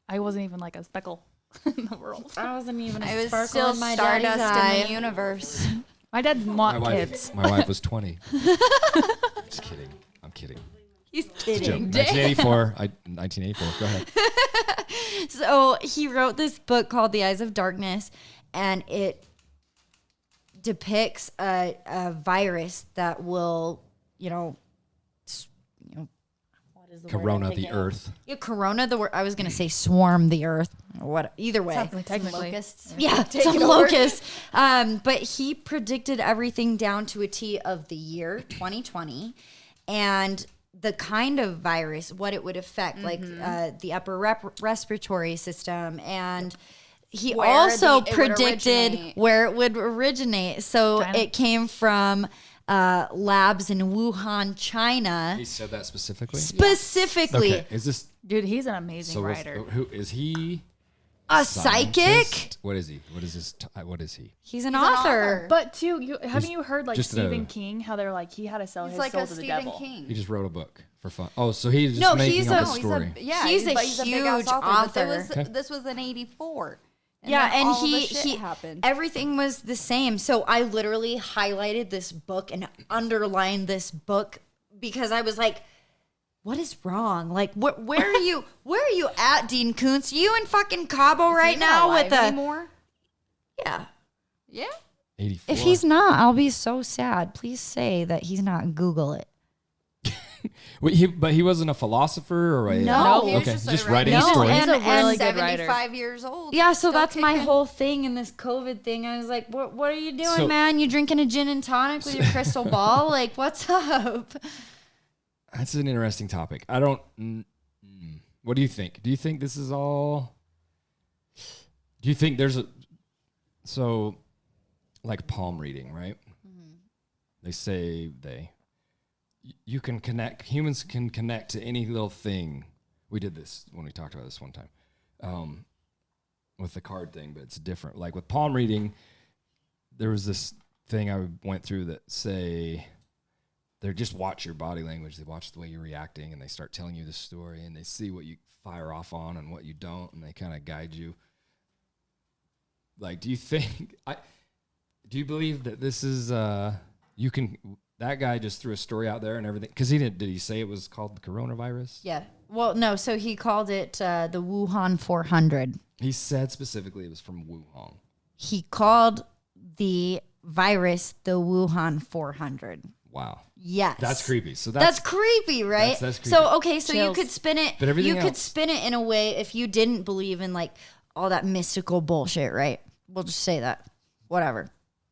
I wasn't even like a speckle in the world. I wasn't even a I was sparkle still in my daddy's stardust eye. in the universe. My dad didn't want kids. My wife was 20. Just kidding. I'm kidding. He's It's a kidding. joke. 1984. Go ahead. So he wrote this book called The Eyes of Darkness, and it depicts a virus that will, what is the word I'm Corona, the thinking of? earth. Yeah, Corona, the word. I was going to say swarm the earth. What? Either way. Technically. Locusts. Yeah, some locusts. But he predicted everything down to a T of the year 2020 and the kind of virus, what it would affect, like the upper respiratory system. And he Where also it would predicted originate. where it would originate. So China? it came from labs in Wuhan, China. He said that specifically. Specifically, Okay. Is this Dude, he's an amazing so? writer. Who is he? a psychic. Scientist? What is he? What is his? What is he? He's an author. But too, haven't you heard like just Stephen a- King? How they're like he had to sell He's his like soul a to the Stephen devil. King. He just wrote a book for fun. Oh, so he's just No, making he's up a- a story. He's a but he's a big ass huge author. But author. this was in '84. Yeah, then and all the he shit happened. everything was the same. So I literally highlighted this book and underlined this book because I was like, "What is wrong? Like, where are you? Where are you at, Dean Koontz? You in fucking Cabo Is he right even now alive with a anymore? yeah." Yeah. 84. If he's not, I'll be so sad. Please say that he's not. Google it. Wait, but he wasn't a philosopher or a No. He was okay, just a just writer. writing No, a story. and- He's a really good 75 writer. years old. Yeah, so Still that's my kicking. whole thing in this COVID thing. I was like, what are you doing, So- man? You drinking a gin and tonic with your crystal ball? Like, what's up? That's an interesting topic. I don't. What do you think? Do you think this is all? Do you think there's a like palm reading, right? They say you can connect. Humans can connect to any little thing. We did this when we talked about this one time, with the card thing, but it's different. Like with palm reading, there was this thing I went through that say. They just watch your body language. They watch the way you're reacting, and they start telling you the story, and they see what you fire off on and what you don't, and they kind of guide you. Like, do you think do you believe that this is you can? That guy just threw a story out there and everything because did he say it was called the coronavirus? Yeah. Well, no. So he called it the Wuhan 400. He said specifically it was from Wuhan. He called the virus the Wuhan 400. Wow. Yes. That's creepy. So That's creepy, right? that's creepy. So okay, so Chills. you could spin it. But everything you could else- spin it in a way if you didn't believe in like all that mystical bullshit, right? We'll just say that. Whatever.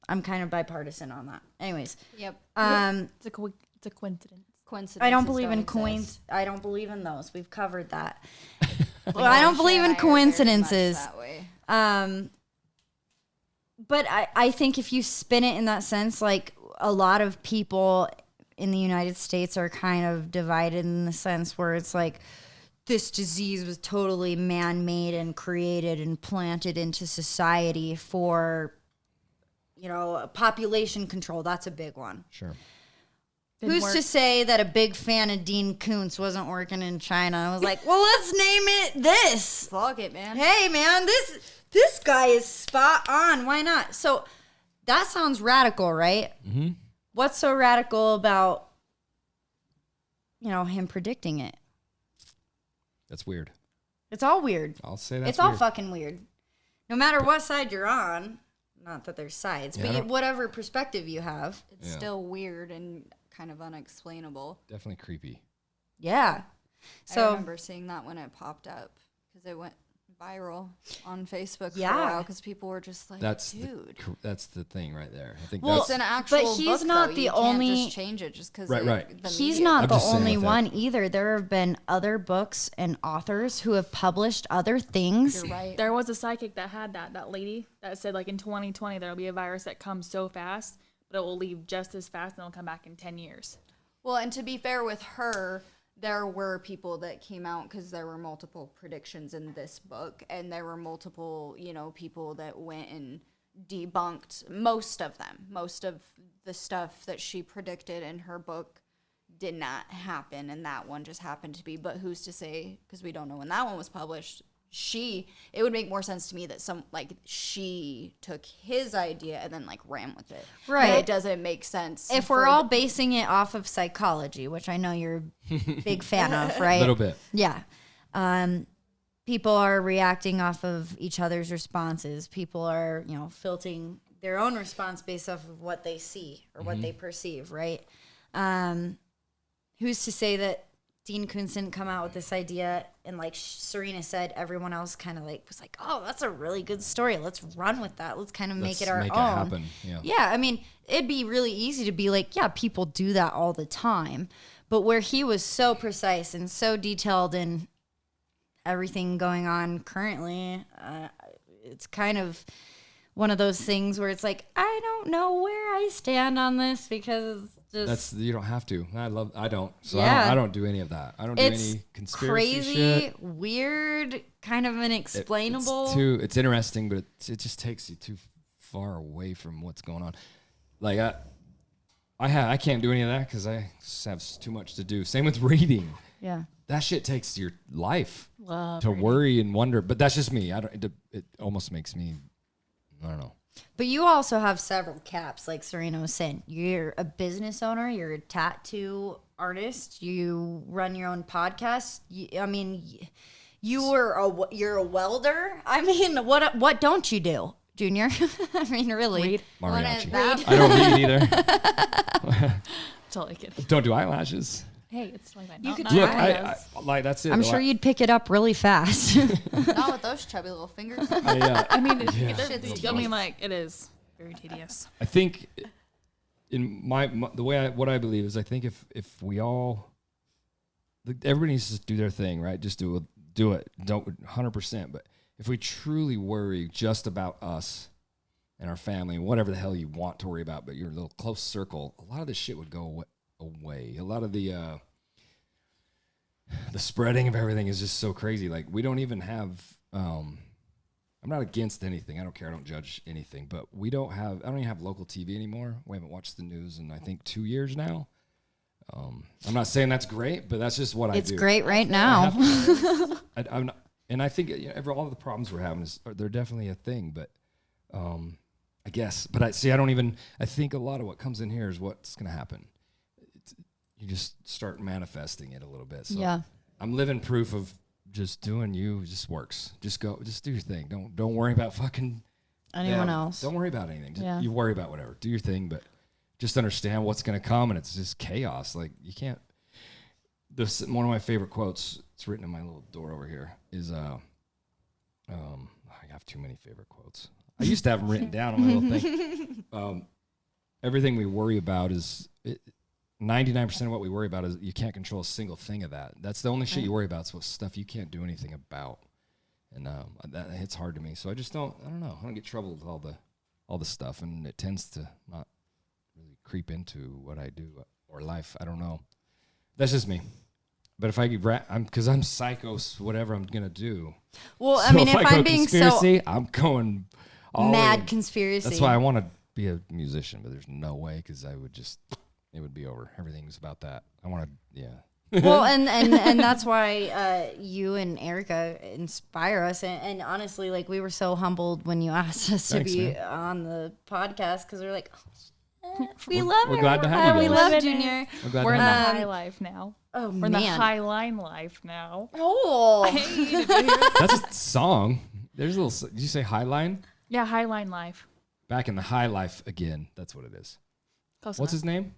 I'm kind of bipartisan on that. Anyways, Yep. It's a coincidence. Coincidence. I don't believe in coins. I don't believe in those. We've covered that. Well, I I'm don't sure believe I in are very much coincidences. that way. But I think if you spin it in that sense, like a lot of people in the United States are kind of divided in the sense where it's like this disease was totally man-made and created and planted into society for, population control. That's a big one. Sure. Didn't Who's work. to say that a big fan of Dean Koontz wasn't working in China? I was like, well, let's name it this. Fuck it, man. Hey, man, this guy is spot on. Why not? So that sounds radical, right? Mm-hmm. What's so radical about, him predicting it? That's weird. It's all weird. I'll say that's It's all weird. fucking weird. No matter what side you're on, not that there's sides, Yeah, I but don't- whatever perspective you have. It's Yeah. still weird and kind of unexplainable. Definitely creepy. Yeah. I So remember seeing that when it popped up because it went viral on Facebook for Yeah. a while because people were just like, That's dude. that's the thing right there. I think Well, It's that's an actual he's book, not though. the You can't only- just change it just because Right. he's media. not I'm the just saying only with that. one either. There have been other books and authors who have published other things. You're right. There was a psychic that had that lady that said like in 2020 there'll be a virus that comes so fast, but it will leave just as fast and it'll come back in 10 years. Well, and to be fair with her, there were people that came out because there were multiple predictions in this book, and there were multiple, people that went and debunked most of them. Most of the stuff that she predicted in her book did not happen, and that one just happened to be. But who's to say? Because we don't know when that one was published. It would make more sense to me that she took his idea and then ran with it. Right. But it doesn't make sense. If we're all basing it off of psychology, which I know you're a big fan of, right? a little bit. Yeah. People are reacting off of each other's responses. People are, filtering their own response based off of what they see or what they perceive, right? Who's to say that Dean Koontz didn't come out with this idea and like Serina said, everyone else kind of was like, oh, that's a really good story. Let's run with that. Let's kind of make Let's it our make own. it happen. Yeah. Yeah, I mean, it'd be really easy to be like, yeah, people do that all the time. But where he was so precise and so detailed in everything going on currently, it's kind of one of those things where it's like, I don't know where I stand on this because just You don't have to. I don't. So Yeah. I don't do any of that. I don't do it's any conspiracy crazy, shit. weird, kind of unexplainable. It's interesting, but it just takes you too far away from what's going on. Like I can't do any of that because I just have too much to do. Same with reading. Yeah. That shit takes your life Love to reading. worry and wonder. But that's just me. It almost makes me, I don't know. But you also have several caps, like Serena was saying. You're a business owner. You're a tattoo artist. You run your own podcast. You're a welder. I mean, what don't you do, Junior? I mean, really. Read. Mariachi. that- I don't read either. Totally kidding. Don't do eyelashes. Hey, it's like You could Look, try. like that's it. I'm sure you'd pick it up really fast. Not with those chubby little fingers. I mean, Yeah. it is very tedious. I think in the way what I believe is I think if we all everybody needs to do their thing, right? Just do it. Don't 100%. But if we truly worry just about us and our family and whatever the hell you want to worry about, but your little close circle, a lot of this shit would go away. A lot of the spreading of everything is just so crazy. Like we don't even have. I'm not against anything. I don't care. I don't judge anything. But I don't even have local TV anymore. We haven't watched the news in I think 2 years now. I'm not saying that's great, but that's just what I do. It's great right now. I'm not, and I think all of the problems we're having they're definitely a thing. But I guess. But I think a lot of what comes in here is what's going to happen. You just start manifesting it a little bit. So Yeah. I'm living proof of just doing you just works. Just do your thing. Don't worry about fucking Anyone them. else? Don't worry about anything. Yeah. You worry about whatever. Do your thing, but just understand what's going to come, and it's just chaos. Like you can't. One of my favorite quotes. It's written in my little door over here. Is I have too many favorite quotes. I used to have them written down on my little thing. Everything we worry about is 99% of what we worry about is you can't control a single thing of that. That's the only shit you worry about. Is what stuff you can't do anything about, and that hits hard to me. So I just don't. I don't know. I don't get troubled with all the stuff, and it tends to not really creep into what I do or life. I don't know. That's just me. But if I could, because I'm psycho, whatever I'm gonna do. Well, I So mean, if I go I'm being so conspiracy, I'm going all mad in. conspiracy. That's why I want to be a musician, but there's no way because I would just it would be over. Everything's about that. I want to, yeah. Well, and that's why you and Erica inspire us. And honestly, like, we were so humbled when you asked us Thanks, to be man. on the podcast because we're like, we love we're her. glad to have you We guys. love Junior. We're glad We're to in the have high life now. Oh, We're in the man. high line life now. Oh. you. That's a song. There's a little, did you say Highline? Yeah, high line life. Back in the high life again. That's what it is. Close What's enough. his name?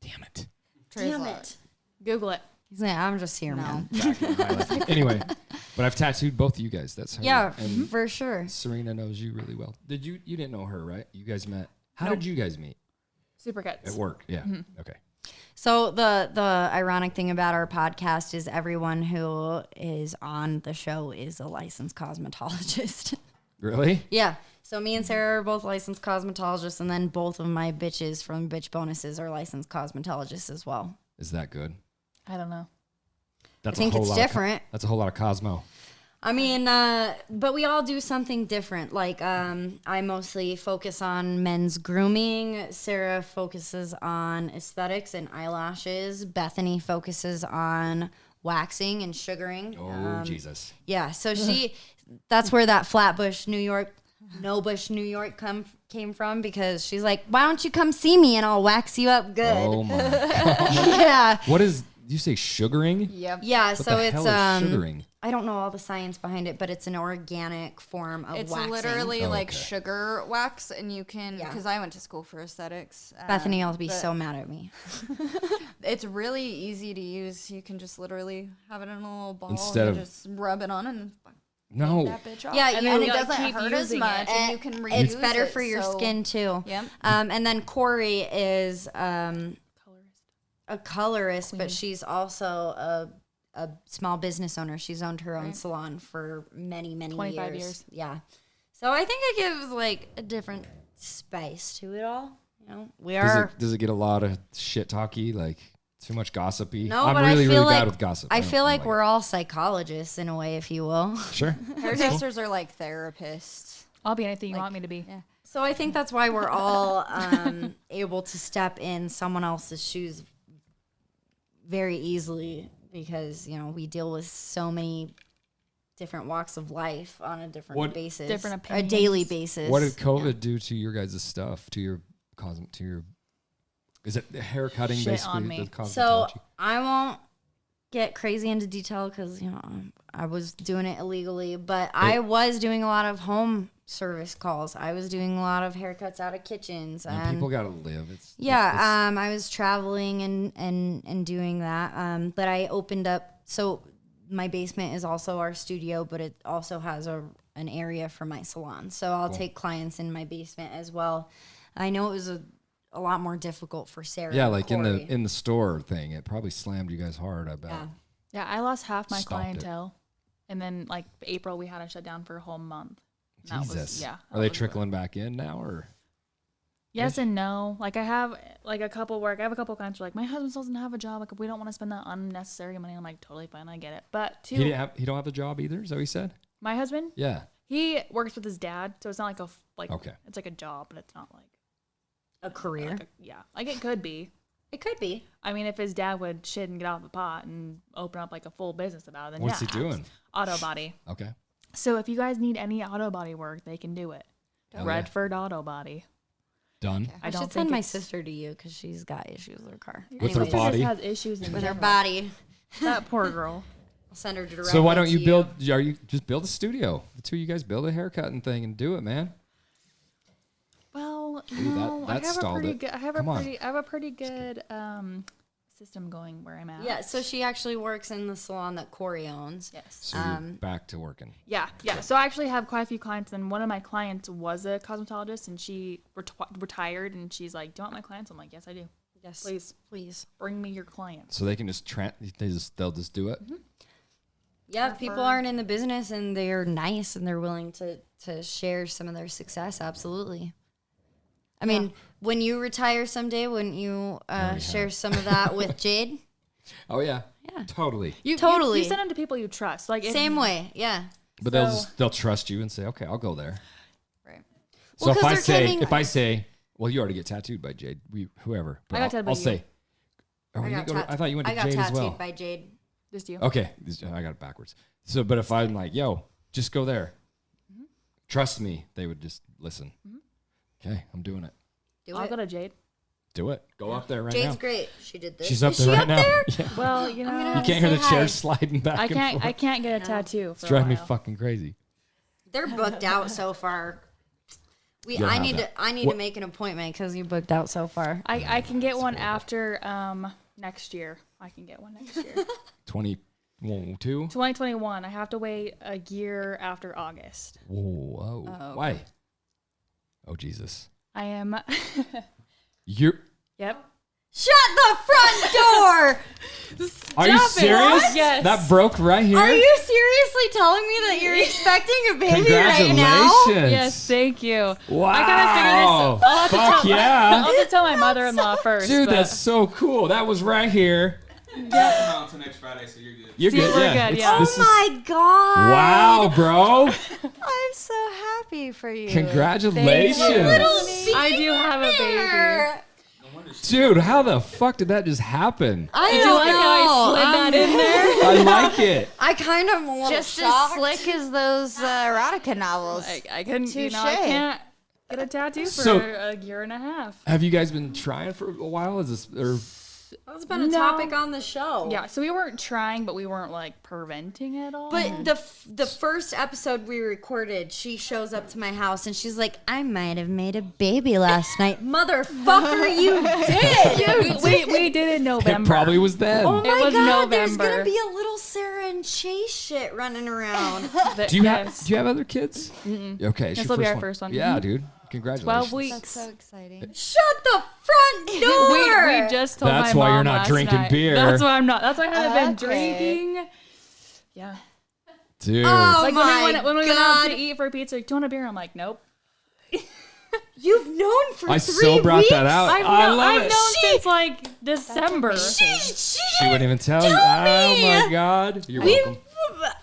Damn it. Damn it. Google it. He's like, I'm just here, man. Back in the high life. Anyway, but I've tattooed both of you guys. That's how Yeah, and for sure. Serena knows you really well. Did you didn't know her, right? You guys met. How Nope. did you guys meet? Supercuts. At work. Yeah. Okay. So the ironic thing about our podcast is everyone who is on the show is a licensed cosmetologist. Really? Yeah. So me and Sarah are both licensed cosmetologists, and then both of my bitches from Bitch Bonuses are licensed cosmetologists as well. Is that good? I don't know. That's I think a whole it's lot of different. that's a whole lot of Cosmo. I mean, but we all do something different. Like, I mostly focus on men's grooming. Sarah focuses on aesthetics and eyelashes. Bethany focuses on waxing and sugaring. Oh Jesus. Yeah, so that's where that Flatbush, New York, No Bush, New York came from, because she's like, why don't you come see me and I'll wax you up good. Oh my. Yeah. What is you say sugaring? Yep. Yeah, What so the it's hell is sugaring? I don't know all the science behind it, but it's an organic form of It's waxing. literally like Okay. sugar wax, and you can, Yeah. because I went to school for aesthetics. Bethany will be but so mad at me. It's really easy to use. You can just literally have it in a little ball Instead and of- just rub it on and No. that bitch off. Yeah, and you- then it you, like, doesn't keep hurt as using much, it. and you can reuse It's better it, for your so- skin too. Yep. And then Corey is Colorist. a colorist, but she's also a small business owner. She's owned her own salon for many 25 years. Yeah. So I think it gives like a different space to it all. You know, we are. Does it get a lot of shit talky, like too much gossipy? No, I'm but really, I feel really like bad with gossip. I don't feel like it. we're all psychologists in a way, if you will. Sure. Hairdressers are like therapists. I'll be anything you want me to be. Yeah. So I think that's why we're all able to step in someone else's shoes very easily, because you know we deal with so many different walks of life on a different basis, Different a daily opinions. basis. What did COVID do to your guys' stuff? To your is it hair cutting Shit basically? on me. The cosmetology? So I won't get crazy into detail because you know I was doing it illegally, but I was doing a lot of home service calls. I was doing a lot of haircuts out of kitchens, And and people gotta live. It's I was traveling and doing that. But I opened up. So my basement is also our studio, but it also has an area for my salon. So I'll take clients in my basement as well. I know it was a lot more difficult for Sarah. yeah, and like Corey. in the store thing. It probably slammed you guys hard. I bet. Yeah. Yeah, I lost half my Stopped it. clientele. And then like April we had to shut down for a whole month. And that was- Jesus. yeah. Are they trickling back in now, or? Yes and no. Like I have like a couple clients who are like, my husband doesn't have a job. Like we don't want to spend that unnecessary money. I'm like, totally fine, I get it. But He don't have a job either. Is that what he said? my husband, Yeah. he works with his dad, so it's not like Okay. it's like a job, but it's not like a career. like it could be. It could be. I mean, if his dad would shit and get off the pot and open up like a full business about it, then What's yeah, he doing? Auto body. Okay. So if you guys need any auto body work, they can do it. Hell yeah. Redford Auto Body. Done. I don't should think send my it's- sister to you because she's got issues with her car. With her Anyways, She body? just has issues in With her general. body. That poor girl. I'll send her directly. So why don't you to build? Are you just build a studio? The two of you guys build a haircutting thing and do it, man. Well, Ooh, no, that I have a stalled pretty it. good. I have a pretty good system going where I'm at. Yeah, so she actually works in the salon that Corey owns. Yes. So you're back to working. Yeah. So I actually have quite a few clients, and one of my clients was a cosmetologist, and she retired, and she's like, "Do you want my clients?" I'm like, "Yes, I do. Yes, Please bring me your clients." So they can just they'll just do it. Yeah, if people aren't in the business and they're nice and they're willing to share some of their success, absolutely. I mean, when you retire someday, wouldn't you share some of that with Jade? Oh yeah. Yeah. Totally. Totally. You send them to people you trust. Like Same way, yeah. But they'll trust you and say, okay, I'll go there. Right. So Well, if 'cause I they're say getting- if I say Well, you already get tattooed by Jade. Whoever. But I got tattooed by I'll you. say. Oh, I thought you went to Jade as well. by Jade. Just you. Okay, I got it backwards. So, but if I'm like, yo, just go there. Trust me, they would just listen. Okay, I'm doing it. I'll go to Jade. Do it. Go up there right Jade's now. great. She did this. She's up Is there she right up now. there? Yeah. Well, you know, You can't hear the Say chair hi. sliding back I and can't. forth. I can't get a tattoo. It's For driving me a while. fucking crazy. They're booked out so far. You'll I have need that. to. I need to make an appointment because you booked out so far. I can get one after next year. I can get one next year. 22? 2021. I have to wait a year after August. Whoa. Oh, Why? Oh, Jesus. I am. You're. Yep. Shut the front door! Are you serious? Yes. That broke right here? Are you seriously telling me that you're expecting a baby right now? Congratulations. Yes, thank you. Wow. I gotta figure this. I'll have to Fuck tell, yeah. I'll have to tell my mother-in-law first. Dude, but that's so cool. That was right here. Come out until next Friday, so you're good. You're See, good. we're Yeah. good, It's- yeah. this Oh my god! Wow, bro. I'm so happy for you. Congratulations. I do have a baby. Dude, how the fuck did that just happen? I Did you don't like how I know. slid that in there? I like it. I kind of am a little Just shocked. as slick as those erotica novels. I couldn't. You know, I Touche. can't get a tattoo for So- a year and a half. Have you guys been trying for a while? Is this or That's been a No. topic on the show. Yeah, so we weren't trying, but we weren't like preventing it all. But the first episode we recorded, she shows up to my house and she's like, "I might have made a baby last night, motherfucker. You did. we did it in November. it probably was then? Oh my was god, there's November. gonna be a little Sarah and Chase shit running around. Do you have other kids? Okay, it's This your will be first our first one. Yeah, Mhm. dude. Congratulations. 12 weeks. That's so exciting. Shut the front door. We just told That's my why mom you're not last drinking night. beer. That's why I'm not. That's why I haven't been Okay. drinking. Yeah. Dude. Oh Like my when we went out god, to eat for pizza, do you want a beer? I'm like, nope. you've known for I 3 so brought weeks. that out. I love I've it. known since like December. She She wouldn't even tell you. Tell Oh me. my god. You're welcome.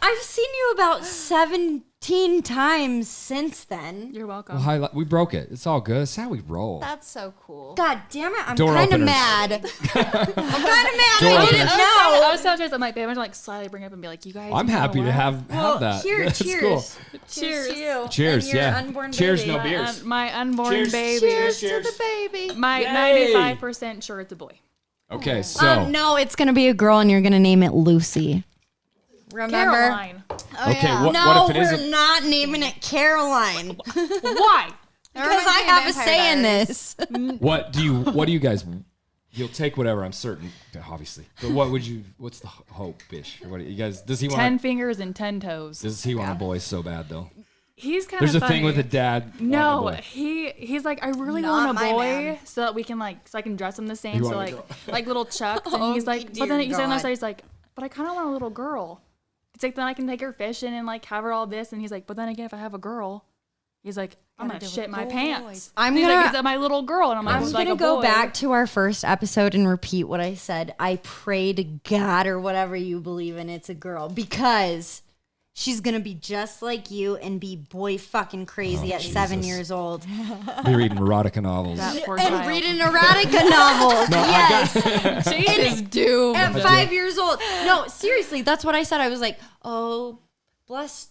I've seen you about 17 times since then. You're welcome. Well, we broke it. It's all good. It's how we roll. That's so cool. God damn it, I'm Door kind of openers. mad. I'm kind of mad Door I openers. didn't I know. was telling Jason, I'm like, babe, I'm gonna like slightly bring it up and be like, you guys. I'm you know happy to what? have Well, that. here, That's cheers. cool. Cheers to you. Cheers, and your yeah. Unborn Cheers, baby. no beers. My unborn Cheers. baby. Cheers to the baby. My Yay. 95% sure it's a boy. Okay, so No, it's gonna be a girl, and you're gonna name it Lucy. Remember? Caroline. okay, what No, if it is we're not naming it Caroline Why? because I have a say in this. what do you guys you'll take whatever, I'm certain, obviously. But what's the hope, Bish? What you guys does he 10 want fingers and 10 toes. does he want a boy so bad though? He's kind There's of a thing with a dad. wanting a No, boy. he's like, I really Not want a my boy man. so that we can like, so I can dress him the same. You So want a like, girl. like little chucks. And he's like, dear but then he said on the God. side, he's like, but I kind of want a little girl. It's like, then I can take her fishing and like have her all this. And he's like, but then again, if I have a girl, he's like, I'm Gotta gonna do shit it my boys. pants. I'm He's gonna- like, is that my little girl? And I'm like, I'm well, like gonna a go boy. back to our first episode and repeat what I said. I pray to God or whatever you believe in, it's a girl because she's gonna be just like you and be boy fucking crazy at 7 Jesus. years old Be reading erotica novels. That poor and child. reading erotica novels. yes, Chase is doomed. at 5 years old. No, seriously, that's what I said. I was like, oh, bless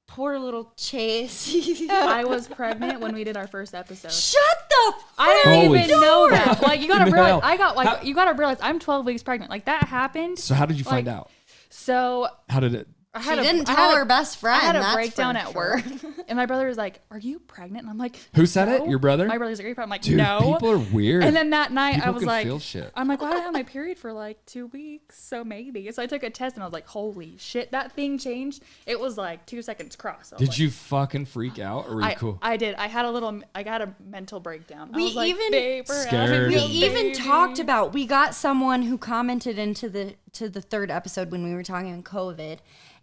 poor little Chase. I was pregnant when we did our first episode. Shut the I didn't Holy even know that. Like you gotta In realize, hell. I got like How- you gotta realize I'm 12 weeks pregnant. Like that happened. So how did you find Like, out? So How did it I She had didn't I tell had her best friend. I had a that's breakdown for at sure. work, and my brother was like, "Are you pregnant?" And I'm like, Who said it? "No." Your brother? My brother's like, "Are you pregnant?" I'm like, Dude, "No." people are weird. And then that night, People I was can like, feel shit. I'm like, well, I had my period for like 2 weeks, so maybe. So I took a test, and I was like, holy shit, that thing changed. It was like 2 seconds cross. I was Did like, you fucking freak out or were you cool? I did. I had a mental breakdown. I We was like, even- babe, we're Scared. having We a even baby. talked about we got someone who commented into the third episode when we were talking on COVID,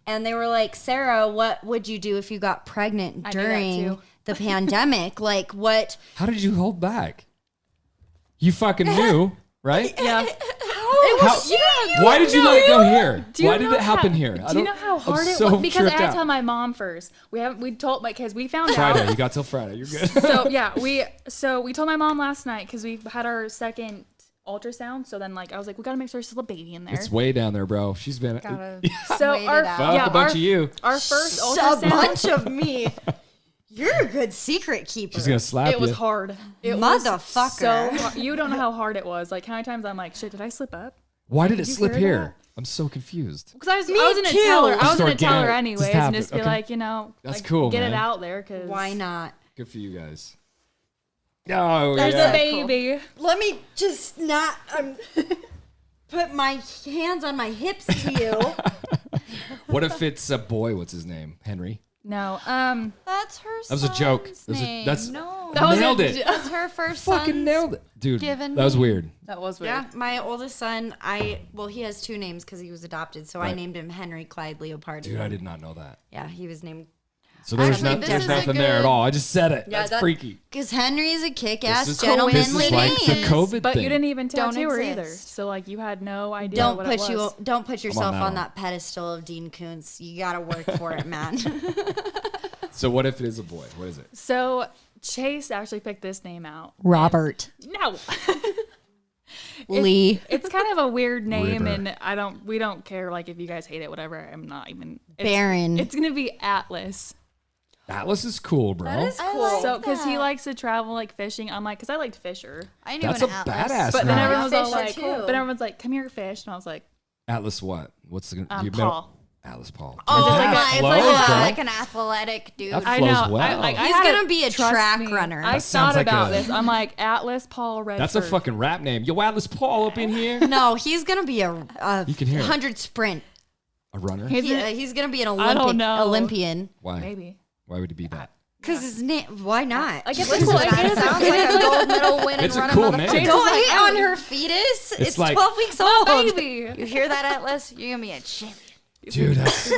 and they were like, Sarah, what would you do if you got pregnant I knew that during too. the pandemic? Like what? How did you hold back? You fucking knew, right? Yeah. How Why did you let it go here? Do you Why did know it happen how- here? Do you know how hard it so was? Because I tripped had to out. tell my mom first. We told because we found Friday. out. You got till Friday. You're good. So yeah, we told my mom last night because we had our second ultrasound. So then I was like, we gotta make sure there's still a baby in there. It's way down there, bro. She's been So wait our it out. fuck a bunch of you. Our first A ultrasound. bunch of me. You're a good secret keeper. She's gonna slap It was you. hard. It was Motherfucker. so hard. You don't know how hard it was. Like how many times I'm like, shit, did I slip up? Why did it Did you slip hear here? I'm so confused. Because I was gonna too. tell her. I was Just gonna tell her organic. anyways, Just and happened. just be Okay. like, That's like, cool, get man. it out there. Cause Why not? Good for you guys. Oh, there's yeah. a baby. Let me just not put my hands on my hips to you. What if it's a boy? What's his name? Henry. No. That's her. That was a joke. son's name. That's no. That was nailed a it. That's her first. Fucking son's nailed it, dude. given That was name. weird. That was weird. Yeah, my oldest son, he has two names because he was adopted. So I Right. named him Henry Clyde Leopardi. Dude, I did not know that. Yeah, he was named So there's, Actually, this there's is a nothing there at good- all. I just said it. Yeah, That's that- freaky. because Henry's a kick-ass This is gentlemanly this is like the name. COVID But thing. you didn't even Don't tattoo her either. exist. So you had no idea Don't what put it was. don't put yourself that on one. that pedestal of Dean Koontz. You gotta work for it, man. So what if it is a boy? What is it? So Chase actually picked this name out. Robert No. Lee. It's kind of a weird name, River. and we don't care if you guys hate it, whatever. I'm not even. Baron. It's gonna be Atlas. Atlas is cool, bro. I like So because he that. likes to travel fishing, I'm like, because I liked Fisher. I knew That's an a atlas. badass But then name. everyone was all Fisher like, too. but everyone's like, come here, fish, and I was like, Atlas what? What's the your Paul. Atlas Paul. Oh, Dude, that it's flows, like a- bro. like an athletic dude. That I flows know. well. I He's had gonna be a trust track me. runner. I That sounds thought like about a- this. I'm like Atlas Paul Redford. That's a fucking rap name. Yo, Atlas Paul up in here. No, he's gonna be a You can hear it. 100 sprint. A runner? He's gonna be an I don't know. Olympian. Why? Maybe. Why would he be that? Because his name. Why not? I guess Listen it's cool. to I that. guess Sounds like a gold medal winning It's a running cool motherfucker. name. James Don't is like, hate on her fetus. It's like- 12 weeks old. baby. You hear that, Atlas? You're gonna be a champion. Dude, that's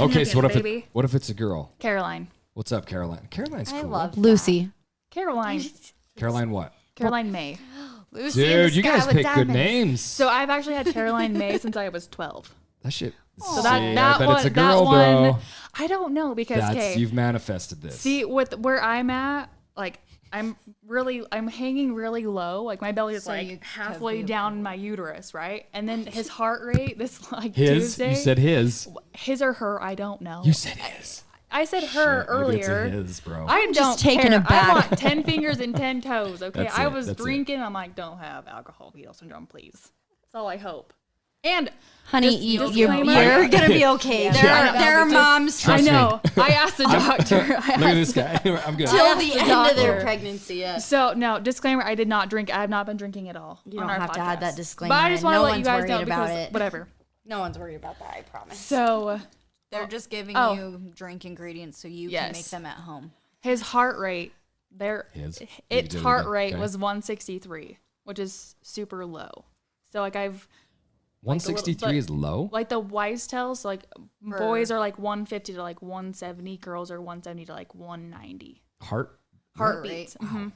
okay. So baby. what if it's a girl? Caroline. What's up, Caroline? Caroline's cool. I love Lucy. Caroline. Caroline what? Caroline May. Lucy in the Dude, you sky guys with pick good diamonds. names. So I've actually had Caroline May since I was 12. That shit. So See, I that bet one, it's a that girl, one, bro. I don't know because That's you've manifested this. see with where I'm at, I'm hanging really low. Like my belly is So you could halfway be a down my uterus, right? And then his heart rate, this his. Tuesday. You said his. his or her, I don't know. You said his. I said her Shit, maybe earlier. It's a his, bro. I don't just taken care. aback. I want 10 fingers and 10 toes. Okay, That's I it, was that's it. drinking. I'm like, don't have alcohol fetal syndrome, please. That's all I hope. And Honey, Just- you're disclaimer. gonna be okay. There are moms Trust I me. know. I asked the doctor. Look at this guy. I'm good. till the end of their doctor. pregnancy. Yeah. So no, disclaimer: I did not drink. I have not been drinking at all. You on don't our have to add podcast. that disclaimer. But I just in. want to No let you one's guys worried know about because it. whatever. No one's worried about that. I promise. So They're just giving Oh. you drink ingredients so you Yes. can make them at home. his heart rate, His? You its did it heart again. rate Okay. was 163, which is super low. So I've 163 is low. the wise tells boys are 150 to 170, girls are 170 to 190 Heart. Heartbeat. Mhm.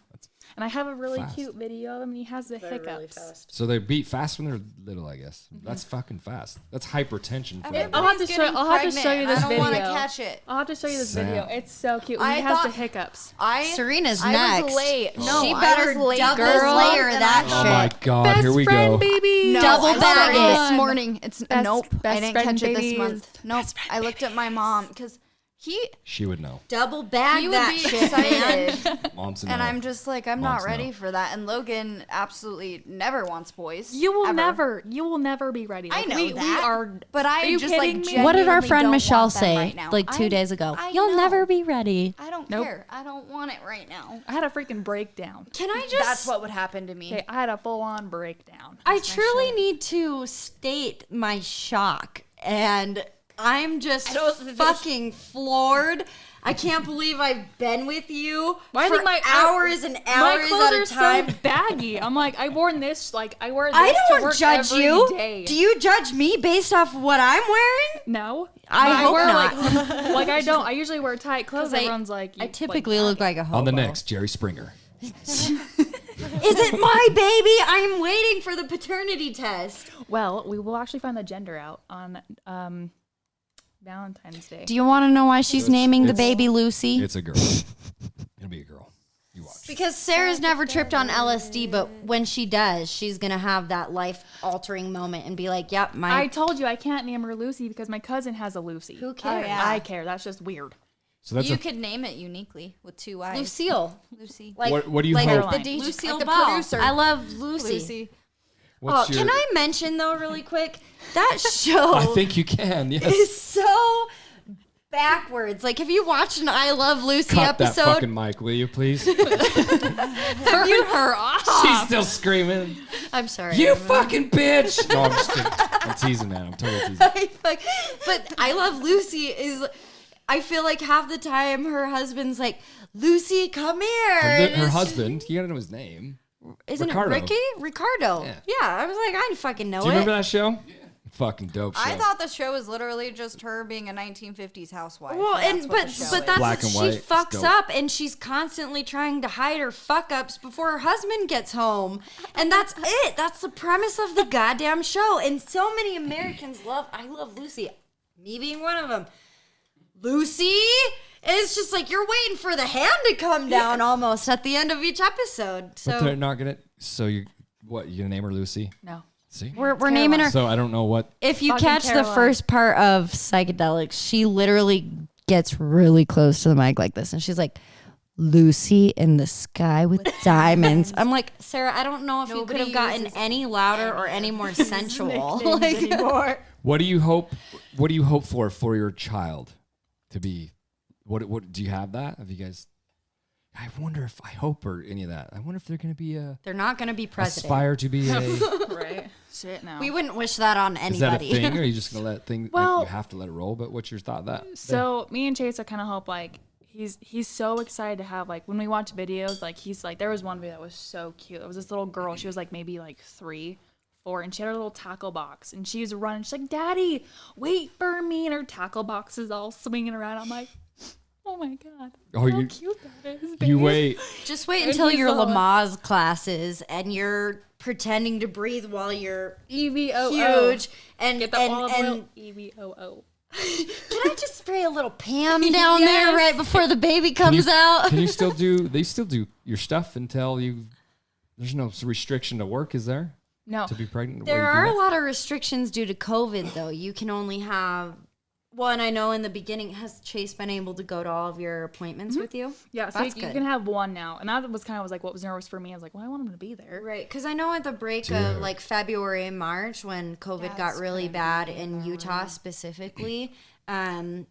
And I have a really Fast. cute video of him. And he has the hiccups. So they beat fast when they're little, I guess. That's fucking fast. That's hypertension. For that. I'll have to show. Getting I'll have to show you pregnant. this I don't video. want to catch it. I'll have to show you this Sam. video. It's so cute. I He has the thought- hiccups. Serena's I next. was late. No, she I better was late, double girl. layer And that Oh shit. my God! Best Here we friend, go. baby. No, Double I bag started it. this morning. It's nope. I best didn't friend catch it this babies. month. Nope. I looked at my mom because She would know. Double bag he would that be shit, man. excited. Mom's a And no. I'm just like, I'm Moms not ready know. for that. And Logan absolutely never wants boys. You will ever. never be ready. I Like, know we that. are. But Are I you just kidding like me? What did our genuinely friend don't Michelle want them say right now. like 2 I- days ago? I You'll know. never be ready. I don't Nope. care. I don't want it right now. I had a freaking breakdown. Can I just? That's what would happen to me. Okay, I had a full-on breakdown. I truly need to state my shock, and I'm just fucking floored. I can't believe I've been with you Why I for think my hours and my hours clothes at a are time. so baggy. I'm like, I wore this. I wear this I to don't work judge every you. day. Do you judge me based off what I'm wearing? No. I But hope wear, not. Like I don't. I usually wear tight clothes. I- Everyone's like, I you- typically look like a hobo. On the next, Jerry Springer. Is it my baby? I am waiting for the paternity test. Well, we will actually find the gender out on Valentine's Day. Do you want to know why she's naming the baby Lucy? It's a girl. It'll be a girl. You watch. Because Sarah's never tripped on LSD, but when she does, she's going to have that life-altering moment and be like, yep, I told you I can't name her Lucy because my cousin has a Lucy. Who cares? yeah. I care. That's just weird. So that's You could name it uniquely with 2 Y's. Lucille. Lucy. Like, what do you like hope? The DJ, Lucille like the Ball. producer. I love Lucy. Lucy. What's Can I mention, though, really quick, that show I think you can. Yes. is so backwards. Like, have you watched an I Love Lucy Cut that episode? fucking mic, will you, please? Have you her off? She's still screaming. I'm sorry. You fucking bitch! No, I'm just kidding. I'm teasing, man. I'm totally teasing. But I Love Lucy is, I feel like half the time her husband's like, Lucy, come here. And Her it's husband, you gotta know his name. just- Isn't Ricardo. it Ricky? Ricardo. Yeah. Yeah. I was like, I didn't fucking know Do you it. remember that show? Yeah. Fucking dope show. I thought the show was literally just her being a 1950s housewife. Well, That's and what but the show but is. that's Black what and she white. It's fucks dope. up, and she's constantly trying to hide her fuck ups before her husband gets home, and that's it. That's the premise of the goddamn show. And so many Americans I Love Lucy, me being one of them. Lucy, it's just like you're waiting for the hand to come down almost at the end of each episode. But So they're not gonna. So you gonna name her Lucy? No. See. we're naming her. So I don't know what. If you Fucking catch the Caroline. first part of psychedelics, she literally gets really close to the mic like this, and she's like, "Lucy in the sky with diamonds." I'm like, Sarah, I don't know if you could Nobody have gotten uses any louder or any more sensual. Names Like, anymore. What do you hope? What do you hope for your child to be? What do you have that? Have you guys? I wonder if I hope or any of that. I wonder if they're gonna be they're not going to be president. aspire to be a. Right. Shit, no. We wouldn't wish that on Is that a anybody. thing, or are you just gonna let things? Well- like you have to let it roll. But what's your thought that? So me and Chase are kind of hope like he's so excited to have like when we watch videos like he's like there was one video that was so cute. It was this little girl. She was like maybe like 3, 4, and she had her little tackle box and she was running. She's like, "Daddy, wait for me!" And her tackle box is all swinging around. I'm like, oh my god, Oh, how you- cute that is. You baby." wait. Just wait And until he's your all- Lamaze classes and you're pretending to breathe while you're EVOO. huge and Get the and, olive and oil. EVOO. Can I just spray a little Pam down there Yes. right before the baby comes out? Can you still do? They still do your stuff until you. There's no restriction to work, is there? No. To be pregnant. There while you are do a that? lot of restrictions due to COVID, though. You can only have one. I know in the beginning, has Chase been able to go to all of your appointments with you? Yeah, so That's you good. can have one now, and that was kind of was like what was nervous for me. I was like, well, I want him to be there. Right, because I know at the break of like February and March when COVID got really bad in Utah specifically, not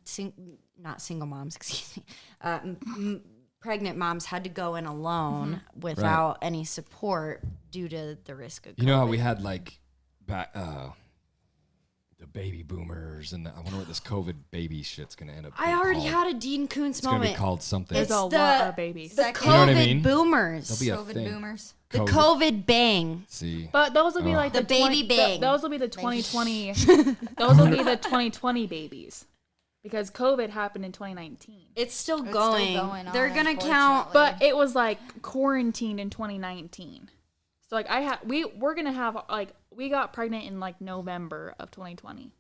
single moms, excuse me, pregnant moms had to go in alone without any support due to the risk of COVID. You know how we had like back the baby boomers, and I wonder what this COVID baby shit's gonna end up. I being already called. had a Dean Koontz It's gonna be moment. called something. There's a lot of babies. The You COVID know what I mean? boomers. There'll be a COVID thing. boomers. The COVID bang. See, But those will be like The baby bang. Those will be the 2020. Those will be the 2020 babies, because COVID happened in 2019. It's still It's going. still going They're on, gonna count. But it was like quarantined in 2019. So like we're gonna have like we got pregnant in like November of 2020.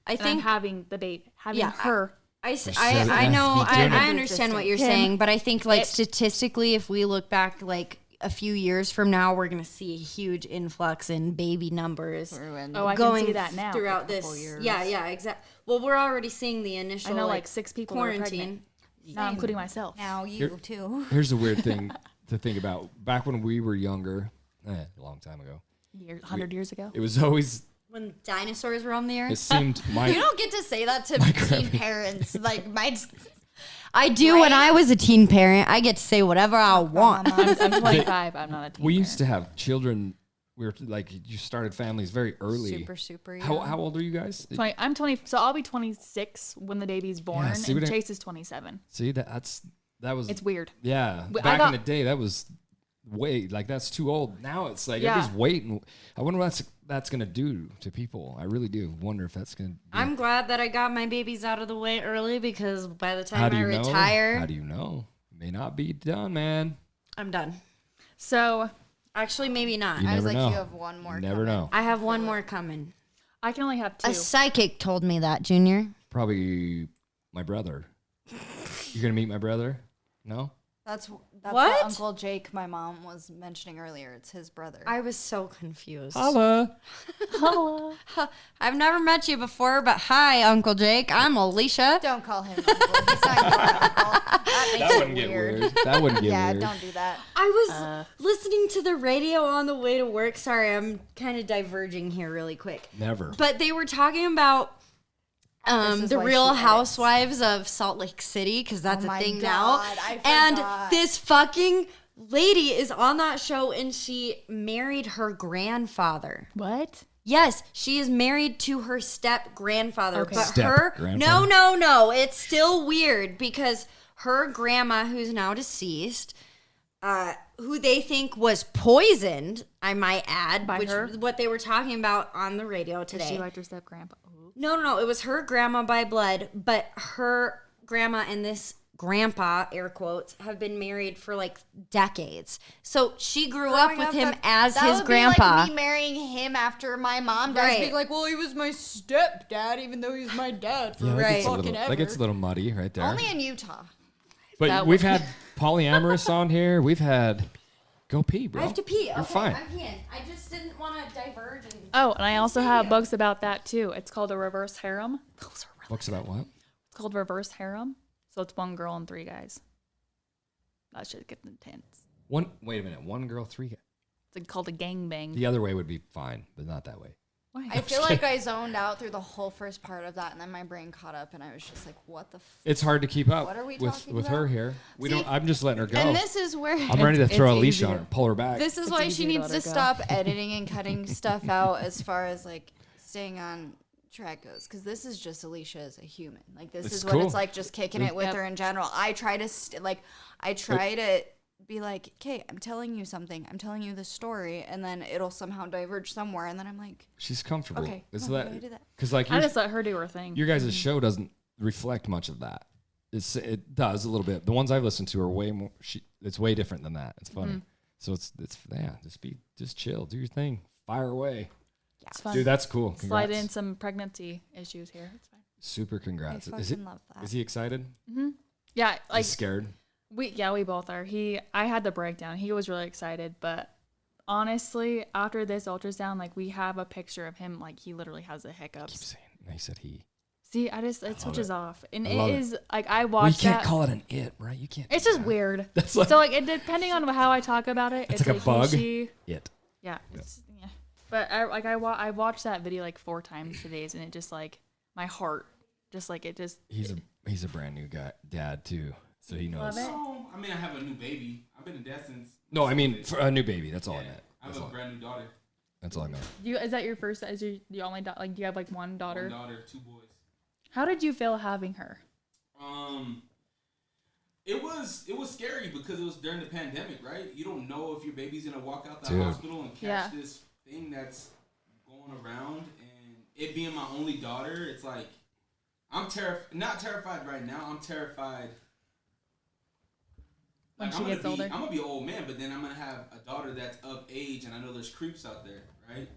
I And I'm think having the baby, having Yeah, her. I Yeah, know, speak to it. I understand what you're Him. saying, but I think like It- statistically, if we look back like a few years from now, we're gonna see a huge influx in baby numbers Oh, I going can see that now. throughout this. Yeah, exactly. Well, we're already seeing the initial. I know like 6 people that are quarantine. pregnant. Not including myself. Now you Here- too. here's a weird thing to think about. Back when we were younger, a long time ago, 100 years ago. it was always. When dinosaurs roamed the It earth. seemed You my. don't get to say that to teen parents. Like my. I do when I was a teen parent. I get to say whatever I want. I'm 25. I'm not a teen. We used to have children. We were like, you started families very early. Super. How old are you guys? 20, I'm 20, so I'll be 26 when the baby's born, see and what I- Chase is 27. See that was. It's weird. Yeah, I back got- in the day, that was that's too old. Now it's like Yeah. everybody's waiting. I wonder what that's gonna do to people. I really do wonder if that's gonna. I'm glad that I got my babies out of the way early because by the How time do I you know? retire, How do you know? May not be done, man. I'm done. So Actually, maybe not. You I was never like, know. you have one more. You never coming. know. I have one more coming. I can only have 2. A psychic told me that, Junior. Probably my brother. You're gonna meet my brother? No? That's What? what Uncle Jake, my mom, was mentioning earlier. It's his brother. I was so confused. Holla. Hello. I've never met you before, but hi, Uncle Jake. I'm Alicia. Don't call him Uncle. He's not your uncle. That makes it weird. That wouldn't get Yeah, weird. don't do that. I was listening to the radio on the way to work. Sorry, I'm kind of diverging here really quick. Never. But they were talking about This is the why Real she edits. Housewives of Salt Lake City, because that's Oh a my thing God, now. I And forgot. this fucking lady is on that show, and she married her grandfather. What? Yes, she is married to her step grandfather, Okay. but Step-grandfather? no, it's still weird because her grandma, who's now deceased, who they think was poisoned, I might add, By which her? is what they were talking about on the radio today. She liked her step grandpa. Ooh. No, it was her grandma by blood, but her grandma and this grandpa, air quotes, have been married for like decades. So she grew up with him as that his would grandpa. Be like me marrying him after my mom dies. Right. Being like, well, he was my stepdad, even though he's my dad for Yeah, that, Right. gets a fucking little, ever. that gets a little muddy right there. Only in Utah. But That we've would- had polyamorous on here. We've had go pee, bro. I have to pee. You're Okay, fine. I'm peeing. I just didn't want to diverge. And Oh, and I also have books about that too. It's called a reverse harem. Those are really Books about what? It's called reverse harem. So it's 1 girl and 3 guys. That shit gets intense. Wait a minute. 1 girl, 3 guys. It's like called a gangbang. The other way would be fine, but not that way. Why? I feel like I zoned out through the whole first part of that, and then my brain caught up, and I was just like, what the It's hard to keep up What are we with talking her about? here. We See, don't. I'm just letting her go. And this is where I'm ready to throw it's Alicia on easier. her, pull her back. this is It's why she easier to needs let to her go. stop editing and cutting stuff out as far as like staying on track goes, because this is just Alicia as a human. Like this It's is what cool. it's like, just kicking it with Yep. her in general. I try to to be like, okay, I'm telling you something, I'm telling you this story, and then it'll somehow diverge somewhere, and then I'm like, She's comfortable. Okay, It's come on, that why do that? because like I your, just let her do her thing. your guys' show doesn't reflect much of that. It does a little bit. The ones I've listened to are way more. It's way different than that. It's funny. So it's yeah. Just chill. Do your thing. Fire away. It's fun. Dude, that's cool. Slide Congrats. in some pregnancy issues here. It's fine. Super congrats. I Is it? fucking love that. Is he excited? Yeah, like He's scared. we both are. I had the breakdown. He was really excited, but honestly, after this ultrasound, like we have a picture of him, like he literally has the Keep hiccups. saying. He said he. See, it switches off, and I it love it. is like I We watched can't that. call it an it, right? You can't. It's do just that. weird. That's like So like it depending on how I talk about it, It's it's like a bug. He, she, it. yeah, yeah. But I watched that video like 4 times today, and it just like my heart, just like it just. He's a brand new guy, dad too, so he knows. Love it. Oh, I mean, I have a new baby. I've been a dad since. No, I mean for a new baby. That's all I Yeah, meant. I have That's a all, brand new daughter. that's all I meant. Is that your first? Is your only like? Do you have like one daughter? One daughter, 2 boys. How did you feel having her? It was scary because it was during the pandemic, right? You don't know if your baby's gonna walk out the Dude. hospital and catch Yeah. this thing that's going around, and it being my only daughter, it's like I'm not terrified right now. I'm terrified When like, she gets older? I'm gonna be an old man, but then I'm gonna have a daughter that's of age, and I know there's creeps out there, right?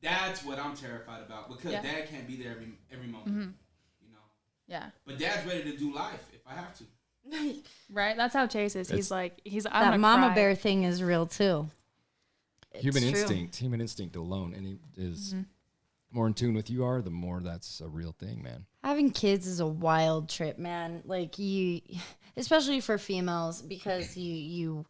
That's what I'm terrified about because Yeah. Dad can't be there every moment, you know. Yeah. But Dad's ready to do life if I have to. Right? That's how Chase is. He's I'm that gonna mama cry. bear thing is real too. Human It's true. instinct alone, and it is more in tune with you are, the more that's a real thing, man. Having kids is a wild trip, man. Like you, especially for females, because you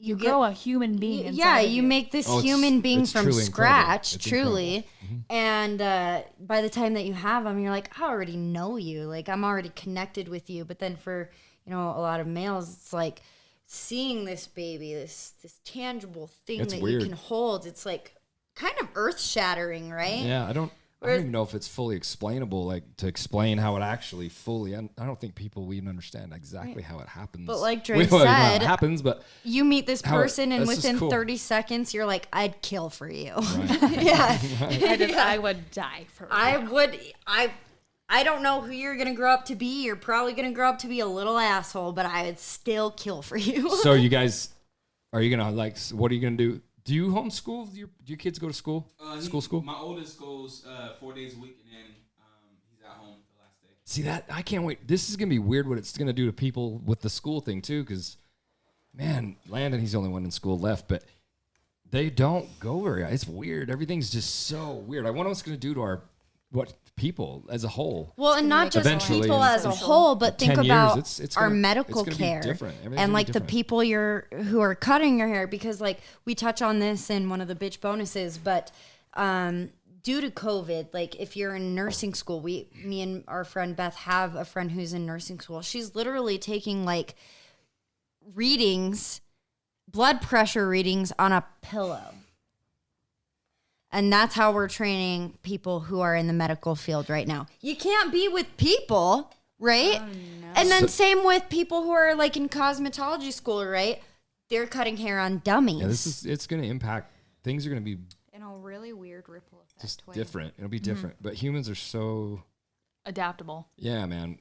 You get- grow a human being. inside yeah, of you make this Oh, it's- human being it's from truly incredible. scratch, It's truly. incredible. And by the time that you have them, you're like, I already know you. Like I'm already connected with you. But then for a lot of males, it's like seeing this baby, this tangible thing It's that weird. you can hold. It's like kind of earth shattering, right? Yeah, I don't even know if it's fully explainable, like to explain how it actually fully. I don't think people even understand exactly how it happens. But like Dre We know how said, it happens, but You meet this How it- person, and that's just within cool. 30 seconds, you're like, I'd kill for you. right. yeah. I would die for I you. would. I don't know who you're gonna grow up to be. You're probably gonna grow up to be a little asshole, but I would still kill for you. So you guys Are you gonna what are you gonna do? Do you homeschool? Do your kids go to school? School? My oldest goes 4 days a week, and then he's at home the last day. See that? I can't wait. This is gonna be weird what it's gonna do to people with the school thing too, because man, Landon, he's the only one in school left, but they don't go very. It's weird. Everything's just so weird. I wonder what's gonna do to our people as a whole. Well, and not just Eventually, people as a whole, but think 10 years, about it's our gonna- medical it's gonna be care different. Everything's and gonna be like the different. people who are cutting your hair, because like we touch on this in one of the bitch bonuses, but due to COVID, like if you're in nursing school, me and our friend Beth have a friend who's in nursing school. She's literally taking like readings, blood pressure readings on a pillow. And that's how we're training people who are in the medical field right now. You can't be with people, right? Oh, no. And then same with people who are like in cosmetology school, right? They're cutting hair on dummies. Yeah, it's going to impact. Things are going to be In a really weird ripple effect just way. different. It'll be different. But humans are so, Adaptable. yeah, man.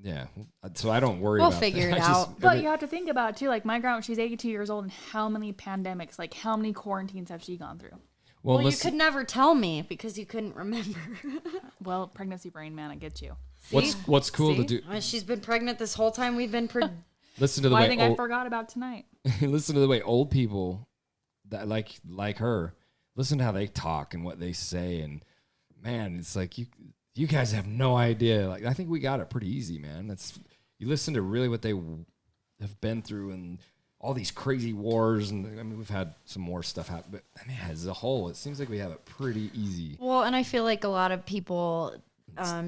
Yeah. So I don't worry We'll about figure that. it I just- out. But you have to think about it too. Like my grandma, she's 82 years old, and how many pandemics, like how many quarantines have she gone through? Well, you listen, could never tell me because you couldn't remember. Well, pregnancy brain, man, I get you. what's cool to See? do? She's been pregnant this whole time we've been Listen to the Why I way think old, I forgot about tonight. listen to the way old people that like her listen to how they talk and what they say, and man, it's like you guys have no idea. Like I think we got it pretty easy, man. You listen to really what they have been through and all these crazy wars, and I mean we've had some more stuff happen, but man, as a whole, it seems like we have it pretty easy. Well, and I feel like a lot of people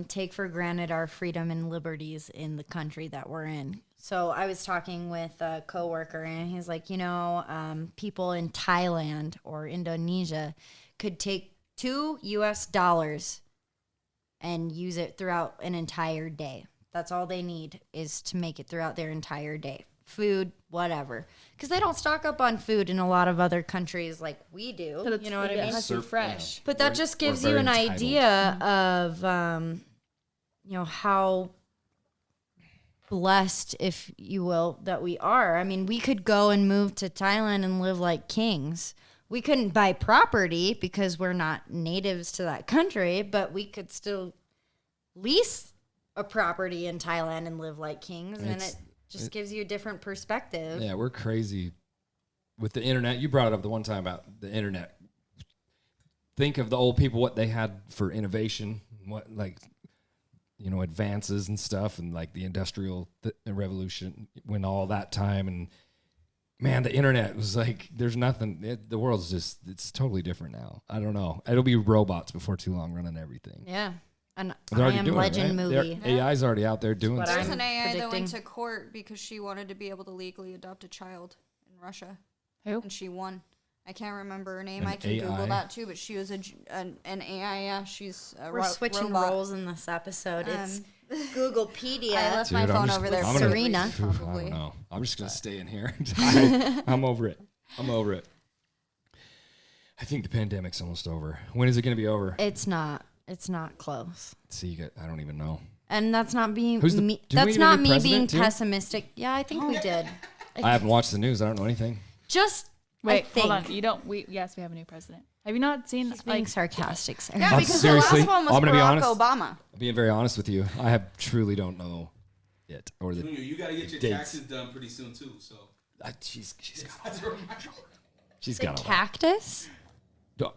take for granted our freedom and liberties in the country that we're in. So I was talking with a coworker, and he's like, people in Thailand or Indonesia could take $2 and use it throughout an entire day. That's all they need is to make it throughout their entire day. Food, whatever. Because they don't stock up on food in a lot of other countries like we do. You know what I mean? It has to be fresh. But that just gives we're you very an entitled. idea of, how blessed, if you will, that we are. I mean, we could go and move to Thailand and live like kings. We couldn't buy property because we're not natives to that country, but we could still lease a property in Thailand and live like kings. And it just gives you a different perspective. Yeah, we're crazy with the internet. You brought it up the one time about the internet. Think of the old people, what they had for innovation, what advances and stuff, and like the industrial revolution when all that time, and man, the internet was like, there's nothing. The world's it's totally different now. I don't know. It'll be robots before too long running everything. Yeah. An They're I already Am doing it, Legend right? movie. AI's already out there doing what stuff. There's I'm an AI that predicting. went to court because she wanted to be able to legally adopt a child in Russia. Who? And she won. I can't remember her name. An I can AI? Google that too, but she was an AI. Yeah, she's a We're switching robot. roles in this episode. It's I Googlepedia. left my Dude, I'm phone just- over there. I'm for gonna- Serina. reasons, Oof, I probably. don't know. I'm just gonna stay in here. I'm over it. I think the pandemic's almost over. When is it gonna be over? It's not. It's not close. See, I don't even know. And that's not being Who's the- me. do we That's even not do me being president, too? pessimistic. Yeah, I think we did. I haven't watched the news. I don't know anything. Just Wait, I think. hold on. You don't. Yes, we have a new president. Have you not seen He's being like? sarcastic, Sarah. Yeah, I'm because seriously- the last one was I'm gonna be Barack honest. Obama. I'm being very honest with you. I truly don't know it or the. Junior, you gotta get your dates. taxes done pretty soon too. So She's got. that's a reminder. She's The got. cactus?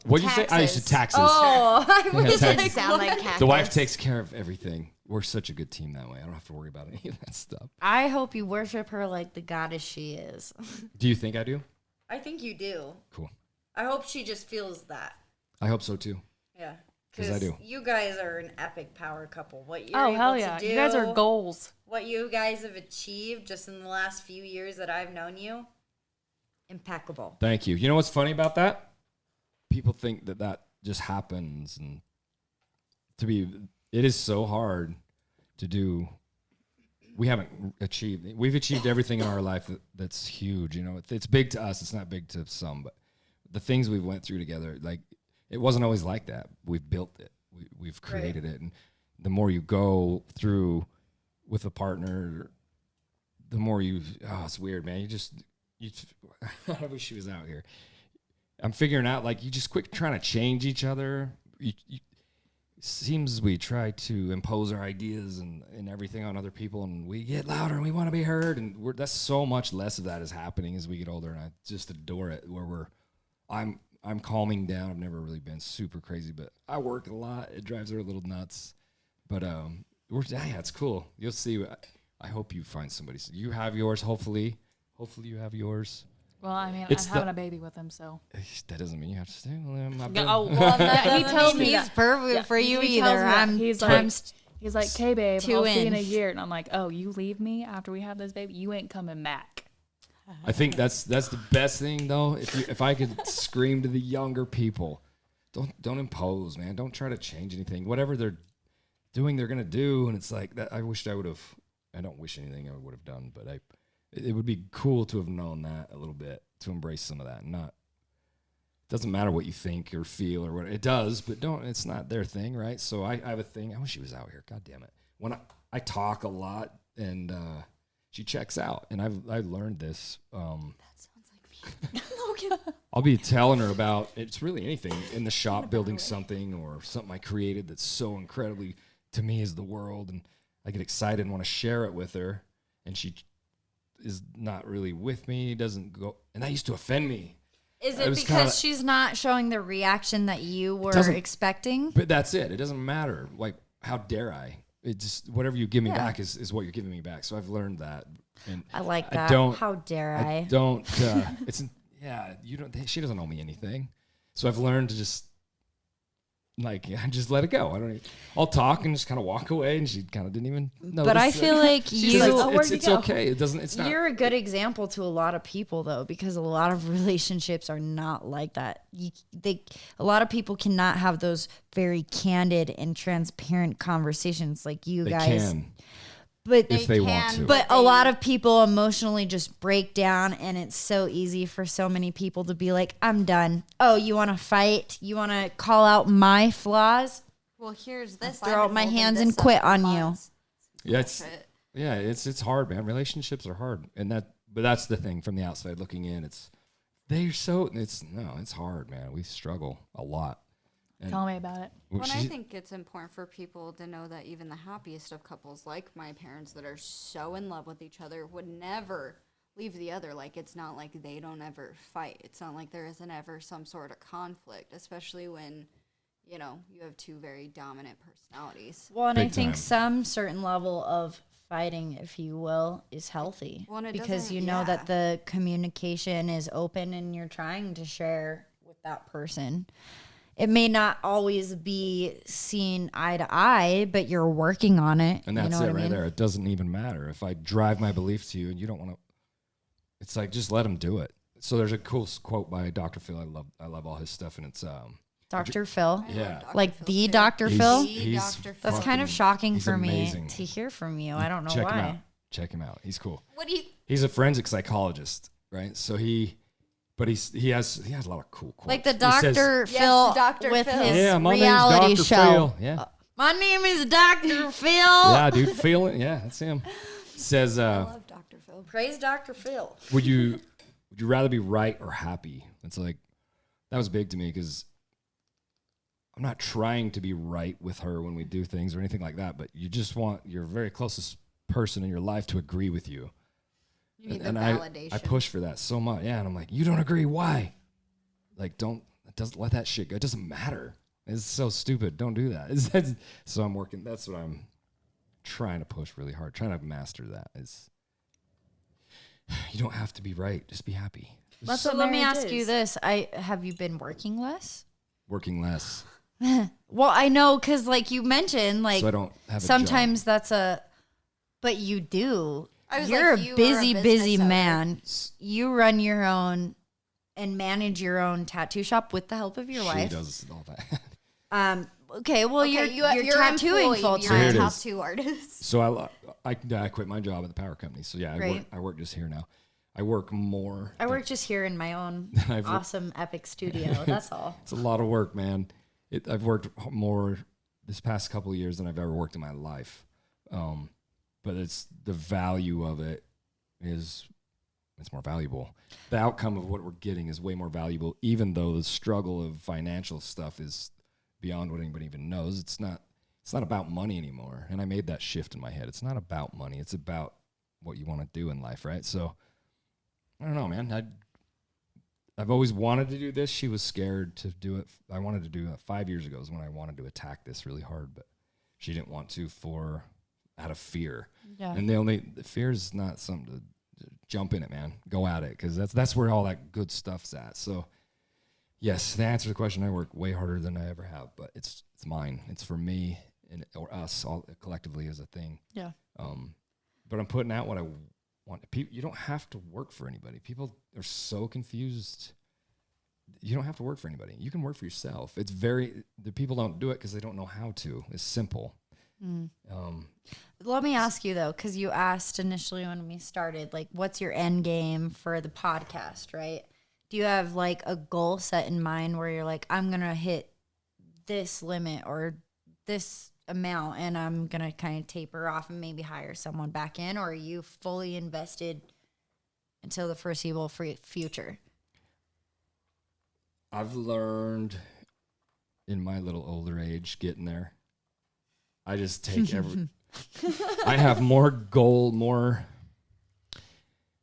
What'd you say? I used to taxes. Oh, I was taxes. like, Sound like cactus. The wife takes care of everything. We're such a good team that way. I don't have to worry about any of that stuff. I hope you worship her like the goddess she is. Do you think I do? I think you do. Cool. I hope she just feels that. I hope so too. Yeah. 'Cause I do. You guys are an epic power couple. What you're Oh able hell to yeah! do, You guys are goals. what you guys have achieved just in the last few years that I've known you, impeccable. Thank you. You know what's funny about that? People think that just happens, and it is so hard to do. We've achieved everything in our life that's huge. You know, it's big to us. It's not big to some, but the things we went through together, like it wasn't always like that. We've built it. We've created it, and the more you go through with a partner, the more it's weird, man. I wish she was out here. I'm figuring out, like, you just quit trying to change each other. Seems we try to impose our ideas and everything on other people, and we get louder and we want to be heard, and that's so much less of that is happening as we get older, and I just adore it. I'm calming down. I've never really been super crazy, but I work a lot. It drives her a little nuts, but yeah, it's cool. You'll see. I hope you find somebody. You have yours. Hopefully you have yours. Well, I mean, It's I'm having a baby with him, so. That doesn't mean you have to stay with him. Oh, well, he tells me he's that. perfect for you He tells either. me that. I'm He's times like, "Okay, babe, two I'll see you in in. a year." And I'm like, "Oh, you leave me after we have this baby? You ain't coming back." I think that's the best thing, though. If I could scream to the younger people, don't impose, man. Don't try to change anything. Whatever they're doing, they're gonna do. And it's like that. I wished I would have. I don't wish anything I would have done, but it would be cool to have known that a little bit, to embrace some of that. It doesn't matter what you think or feel or what it does, but it's not their thing, right? So I have a thing. I wish she was out here. God damn it. When I talk a lot and she checks out, and I've learned this. That sounds like me. I'll be telling her about, it's really anything in the shop, building something or something I created that's so incredibly to me is the world, and I get excited and want to share it with her, and she is not really with me, doesn't go, and that used to offend me. Is it because she's not showing the reaction that you were expecting? But that's it. It doesn't matter. Like, how dare I? It just, whatever you give me back is what you're giving me back. So I've learned that. And I like that. How dare I? Don't. You don't. She doesn't owe me anything. So I've learned to just just let it go. I'll talk and just kind of walk away, and she kind of didn't even notice. But I feel like it's okay. It's not. You're a good example to a lot of people, though, because a lot of relationships are not like that. A lot of people cannot have those very candid and transparent conversations like you guys. Can. But if they want to. But a lot of people emotionally just break down, and it's so easy for so many people to be like, I'm done. Oh, you want to fight? You want to call out my flaws? Well, here's this. Throw out my hands and quit on you. Yeah, it's hard, man. Relationships are hard, but that's the thing from the outside looking in. It's hard, man. We struggle a lot. Tell me about it. Well, I think it's important for people to know that even the happiest of couples, like my parents that are so in love with each other, would never leave the other. Like, it's not like they don't ever fight. It's not like there isn't ever some sort of conflict, especially when, you have two very dominant personalities. Well, and I think some certain level of fighting, if you will, is healthy. Well, because you know that the communication is open and you're trying to share with that person. It may not always be seen eye to eye, but you're working on it. And that's it right there. It doesn't even matter. If I drive my belief to you and you don't want to, it's like, just let them do it. So there's a cool quote by Dr. Phil. I love all his stuff. And it's, Dr. Phil? Yeah. Like the Dr. Phil? That's kind of shocking for amazing. me to hear from you. I don't know Check why. him out. Check him out. He's cool. What do you... He's a forensic psychologist, right? So he has a lot of cool quotes. Like the Dr. Yes, Phil Dr. with Phil. his my reality name's Dr. show. Phil. Yeah. My name is Dr. Phil. Yeah, dude. Phil. Yeah, that's him. Says, I love Dr. Phil. Praise Dr. Phil. would you rather be right or happy? It's like, that was big to me because I'm not trying to be right with her when we do things or anything like that, but you just want your very closest person in your life to agree with you. You need And the validation. I push for that so much. Yeah, and I'm like, you don't agree? Why? Like, let that shit go. It doesn't matter. It's so stupid. Don't do that. So I'm working. That's what I'm trying to push really hard. Trying to master that. You don't have to be right. Just be happy. That's So what let me marriage ask you is. this. Have you been working less? Working less. Well, I know because like you mentioned, like So I don't have a sometimes but you do. I was You're like, you a are busy, a busy business owner. man. You run your own and manage your own tattoo shop with the help of your She wife. does all that. Okay, well, Okay, you're tattooing employed, full You're here a it time. is. tattoo artist. So I quit my job at the power company. So yeah, Right. I work just here now. I work more. I work just here in my own I've- awesome epic studio. That's all. It's a lot of work, man. I've worked more this past couple of years than I've ever worked in my life. But it's the value of it is it's more valuable. The outcome of what we're getting is way more valuable, even though the struggle of financial stuff is beyond what anybody even knows. It's not about money anymore. And I made that shift in my head. It's not about money. It's about what you want to do in life, right? So I don't know, man. I've always wanted to do this. She was scared to do it. I wanted to do it 5 years ago is when I wanted to attack this really hard, but she didn't want to out of fear. Yeah. And the fear is not something to jump in it, man. Go at it, because that's where all that good stuff's at. So yes, to answer the question, I work way harder than I ever have, but it's mine. It's for me or us all collectively as a thing. Yeah. But I'm putting out what I want. You don't have to work for anybody. People are so confused. You don't have to work for anybody. You can work for yourself. The people don't do it because they don't know how to. It's simple. Let me ask you though, because you asked initially when we started, like, what's your end game for the podcast, right? Do you have like a goal set in mind where you're like, I'm gonna hit this limit or this amount and I'm gonna kind of taper off and maybe hire someone back in, or are you fully invested until the foreseeable future? I've learned in my little older age getting there. I just take I have more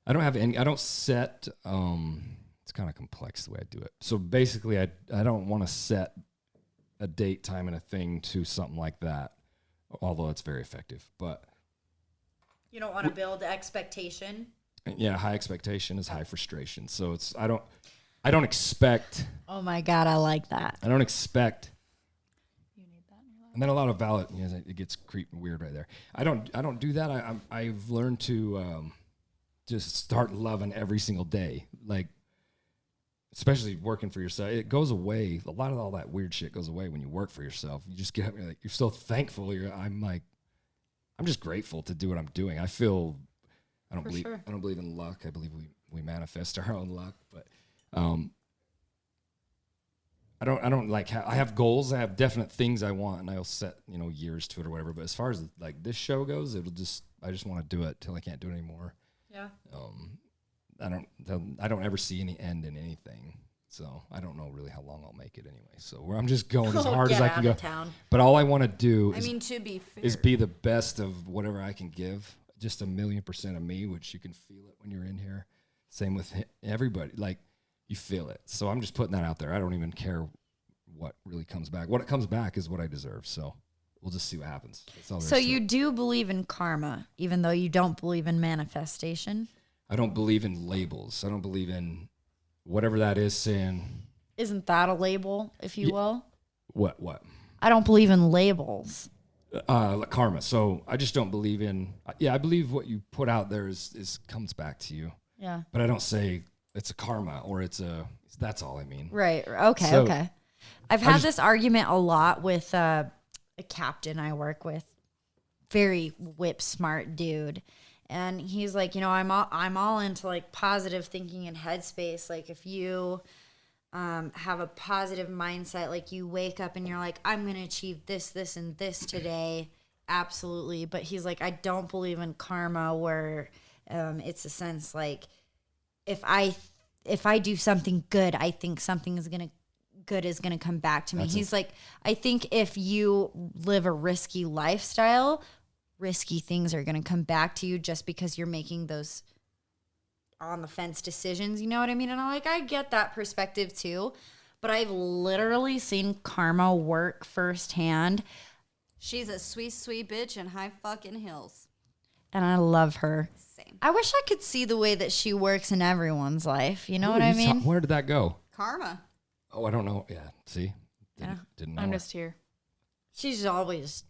I don't set, it's kind of complex the way I do it. So basically I don't want to set a date, time, and a thing to something like that, although it's very effective. But You don't want to build expectation. yeah, high expectation is high frustration. So I don't expect. Oh my God, I like that. I don't expect. And then a lot of valid, it gets weird right there. I don't do that. I've learned to just start loving every single day. Like, especially working for yourself, it goes away. A lot of all that weird shit goes away when you work for yourself. You just get up, you're so thankful. I'm just grateful to do what I'm doing. I don't believe in luck. I believe we manifest our own luck, but I don't like I have goals. I have definite things I want, and I'll set years to it or whatever. But as far as like this show goes, I just want to do it till I can't do it anymore. Yeah. I don't ever see any end in anything, so I don't know really how long I'll make it anyway. So I'm just going as hard as I can go. Town. But all I want to do to be fair, is be the best of whatever I can give. Just 1,000,000% of me, which you can feel it when you're in here. Same with everybody. Like, you feel it. So I'm just putting that out there. I don't even care what really comes back. What comes back is what I deserve. So we'll just see what happens. That's all there So is to you it. do believe in karma, even though you don't believe in manifestation? I don't believe in labels. I don't believe in whatever that is saying. Isn't that a label, if you will? What? I don't believe in labels. Like karma. So I just don't believe in. I believe what you put out there is comes back to you. Yeah. But I don't say it's a karma or that's all I mean. Right. Okay. So, okay. I've had this argument a lot with a captain I work with, very whip smart dude. And he's like, I'm all into like positive thinking and headspace. Like, if you have a positive mindset, like you wake up and you're like, I'm going to achieve this, this, and this today. Absolutely. But he's like, I don't believe in karma, where it's a sense like if I do something good, I think something good is going to come back to me. He's like, I think if you live a risky lifestyle, risky things are going to come back to you just because you're making those on the fence decisions. You know what I mean? And I'm like, I get that perspective too, but I've literally seen karma work firsthand. she's a sweet, sweet bitch in high fucking hills. And I love her. Same. I wish I could see the way that she works in everyone's life. You know what I mean? Where did that go? Karma. Oh, I don't know. Yeah. See? Didn't know. I'm just here. She's always,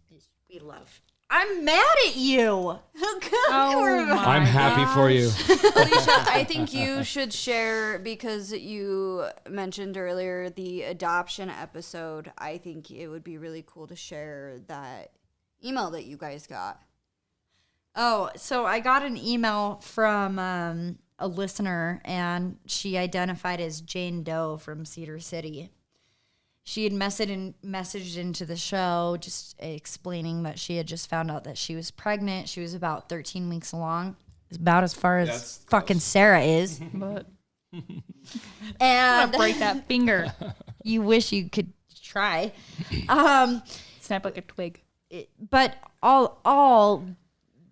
we love. I'm mad at you. Oh my I'm happy for you. Alicia, I think you should share, because you mentioned earlier the adoption episode. I think it would be really cool to share that email that you guys got. Oh, so I got an email from a listener, and she identified as Jane Doe from Cedar City. She had messaged into the show just explaining that she had just found out that she was pregnant. She was about 13 weeks along. about as far as That's fucking close. Sarah is. But And break that finger. you wish you could try. Snap like a twig. But all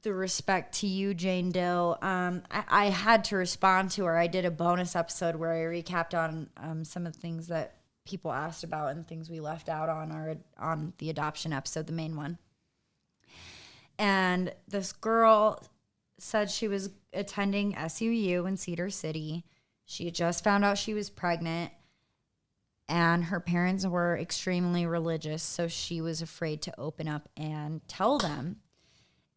the respect to you, Jane Doe. I had to respond to her. I did a bonus episode where I recapped on some of the things that people asked about and things we left out on the adoption episode, the main one. And this girl said she was attending SUU in Cedar City. She had just found out she was pregnant, and her parents were extremely religious, so she was afraid to open up and tell them.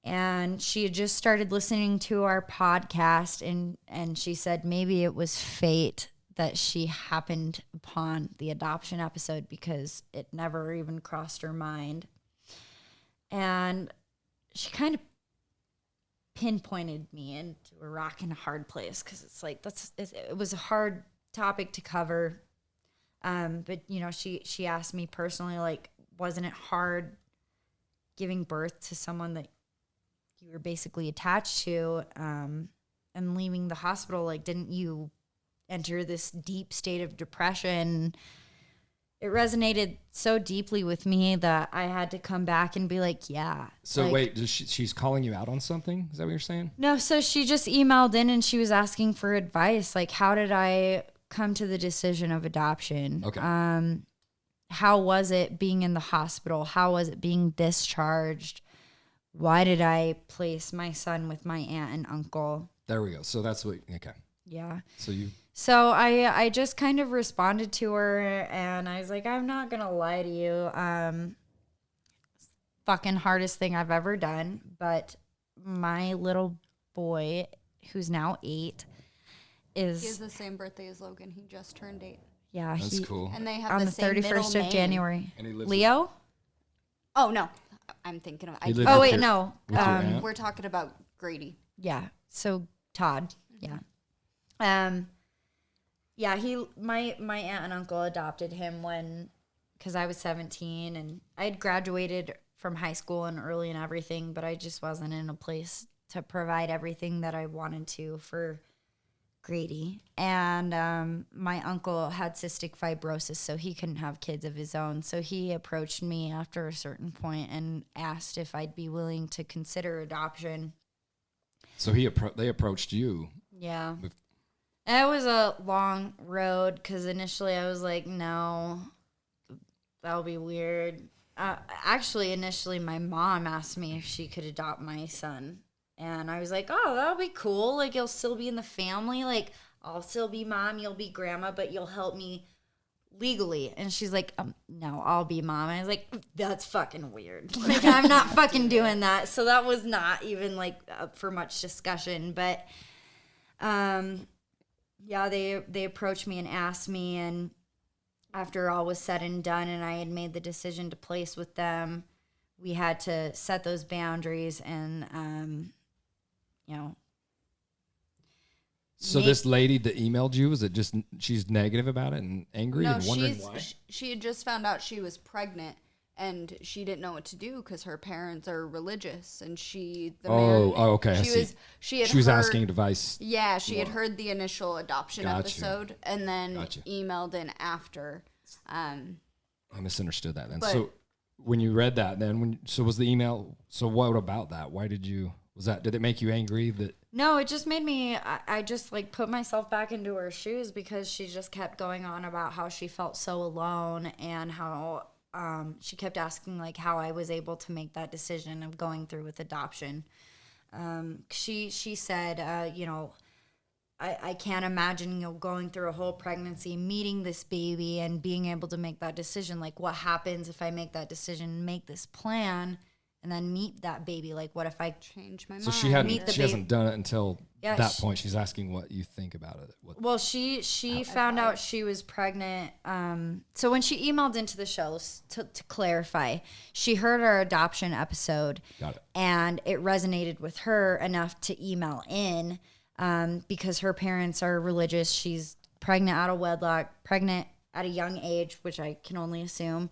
And she had just started listening to our podcast, and she said maybe it was fate that she happened upon the adoption episode because it never even crossed her mind. And she kind of pinpointed me into a rock and a hard place because it's like it was a hard topic to cover. But you know, she asked me personally, like, wasn't it hard giving birth to someone that you were basically attached to, and leaving the hospital? Like, didn't you enter this deep state of depression? It resonated so deeply with me that I had to come back and be like, yeah. So like, wait, she's calling you out on something? Is that what you're saying? No, so she just emailed in and she was asking for advice. Like, how did I come to the decision of adoption? Okay. How was it being in the hospital? How was it being discharged? Why did I place my son with my aunt and uncle? There we go. So that's what, okay. Yeah. So I just kind of responded to her and I was like, I'm not going to lie to you. Fucking hardest thing I've ever done. But my little boy, who's now 8, He has is, the same birthday as Logan. He just turned 8. yeah, that's cool. And they have on the the same 31st middle of January. And he lives Leo? Oh, no. I'm thinking of... He lives Oh, with wait, your- no. with your aunt? We're talking about Grady. Yeah. So Todd. Yeah. Yeah, my aunt and uncle adopted him because I was 17 and I had graduated from high school and early and everything, but I just wasn't in a place to provide everything that I wanted to for Grady. And my uncle had cystic fibrosis, so he couldn't have kids of his own. So he approached me after a certain point and asked if I'd be willing to consider adoption. So they approached you. Yeah. It was a long road because initially I was like, no, that'll be weird. Actually, initially my mom asked me if she could adopt my son. And I was like, oh, that'll be cool. Like, you'll still be in the family. Like, I'll still be mom, you'll be grandma, but you'll help me legally. And she's like, no, I'll be mom. And I was like, that's fucking weird. Like, I'm not fucking doing that. So that was not even like up for much discussion. But yeah, they approached me and asked me, and after all was said and done and I had made the decision to place with them, we had to set those boundaries and you know. So this lady that emailed you, is it just she's negative about it and angry No, and wondering why? she had just found out she was pregnant, and she didn't know what to do because her parents are religious, and okay, I see. She was heard, asking advice. Yeah, she had heard the initial adoption Gotcha. episode and then Gotcha. emailed in after. I misunderstood that then. But- So when you read that, then was the email? So what about that? Why did you? Did it make you angry that? No, it just made me, I just like put myself back into her shoes because she just kept going on about how she felt so alone and how she kept asking like how I was able to make that decision of going through with adoption. She said, you know, I can't imagine, you know, going through a whole pregnancy, meeting this baby and being able to make that decision. Like, what happens if I make that decision, make this plan, and then meet that baby? Like, what if I Change my mind. So she hasn't done it until that point. She's asking what you think about it. Well, she found out she was pregnant. So when she emailed into the show, to clarify, she heard our adoption episode. Got it. And it resonated with her enough to email in because her parents are religious. She's pregnant out of wedlock, pregnant at a young age, which I can only assume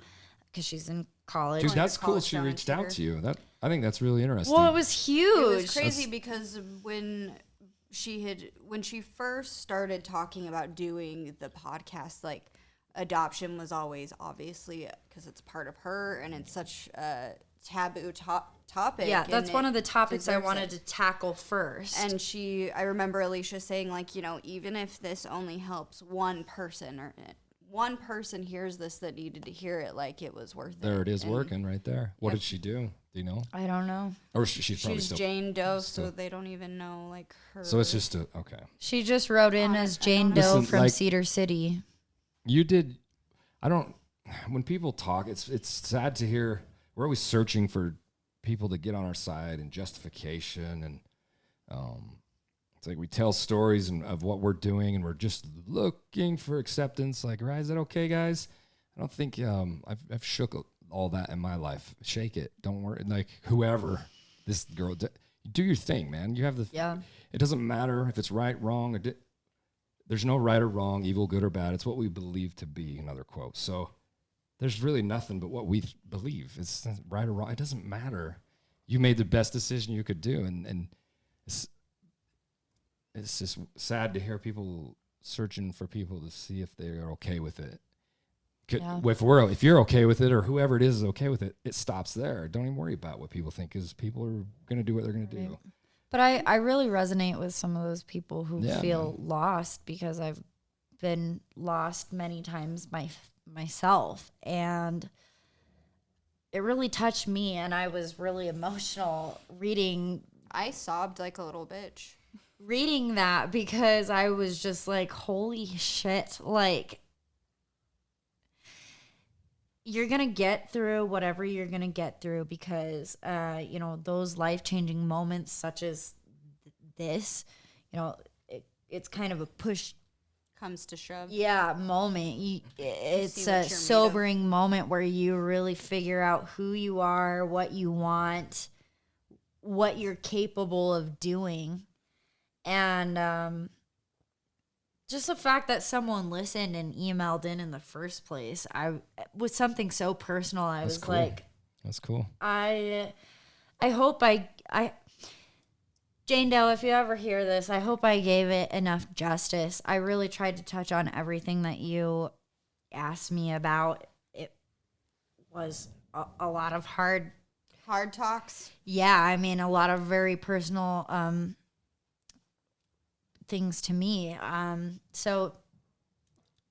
because she's in college. Dude, Going to that's cool. college She down in reached out Cedar. to you. I think that's really interesting. Well, it was huge. It was crazy because when she first started talking about doing the podcast, like adoption was always obviously because it's part of her and it's such a taboo topic. Yeah, that's and one it of the topics I deserves wanted it. to tackle first. And I remember Alicia saying, like, you know, even if this only helps one person or one person hears this that needed to hear it, like it was worth it. there it is And working right there. What did she do? Do you know? I don't know. Or she's probably she's still. Jane Doe, so still- they don't even know, like, her. So it's just okay. She just wrote in as I Jane don't Doe Listen, from like- Cedar City. You did. I don't. When people talk, it's sad to hear. We're always searching for people to get on our side and justification, and it's like we tell stories of what we're doing, and we're just looking for acceptance. Like, right? Is that okay, guys? I don't think I've shook all that in my life. Shake it. Don't worry. Like whoever this girl, do your thing, man. You have the. Yeah. It doesn't matter if it's right, wrong, or there's no right or wrong, evil, good or bad. It's what we believe to be. Another quote. So there's really nothing but what we believe. It's not right or wrong. It doesn't matter. You made the best decision you could do, and it's just sad to hear people searching for people to see if they are okay with it. Yeah. If you're okay with it, or whoever it is okay with it, it stops there. Don't even worry about what people think, because people are going to do what they're going to do. But I really resonate with some of those people who Yeah, feel lost, because I've been lost many times myself, and it really touched me, and I was really emotional reading I sobbed like a little bitch. that, because I was just like, holy shit, like, you're going to get through whatever you're going to get through, because, you know, those life-changing moments such as this, you know, it's kind of a push. Comes to shove. Yeah, moment. It's see a what you're made of. sobering moment where you really figure out who you are, what you want, what you're capable of doing. And just the fact that someone listened and emailed in the first place, was something so personal. I That's was cool. like, That's cool. I hope Jane Doe, if you ever hear this, I hope I gave it enough justice. I really tried to touch on everything that you asked me about. It was a lot of hard talks. Yeah, I mean, a lot of very personal things to me. So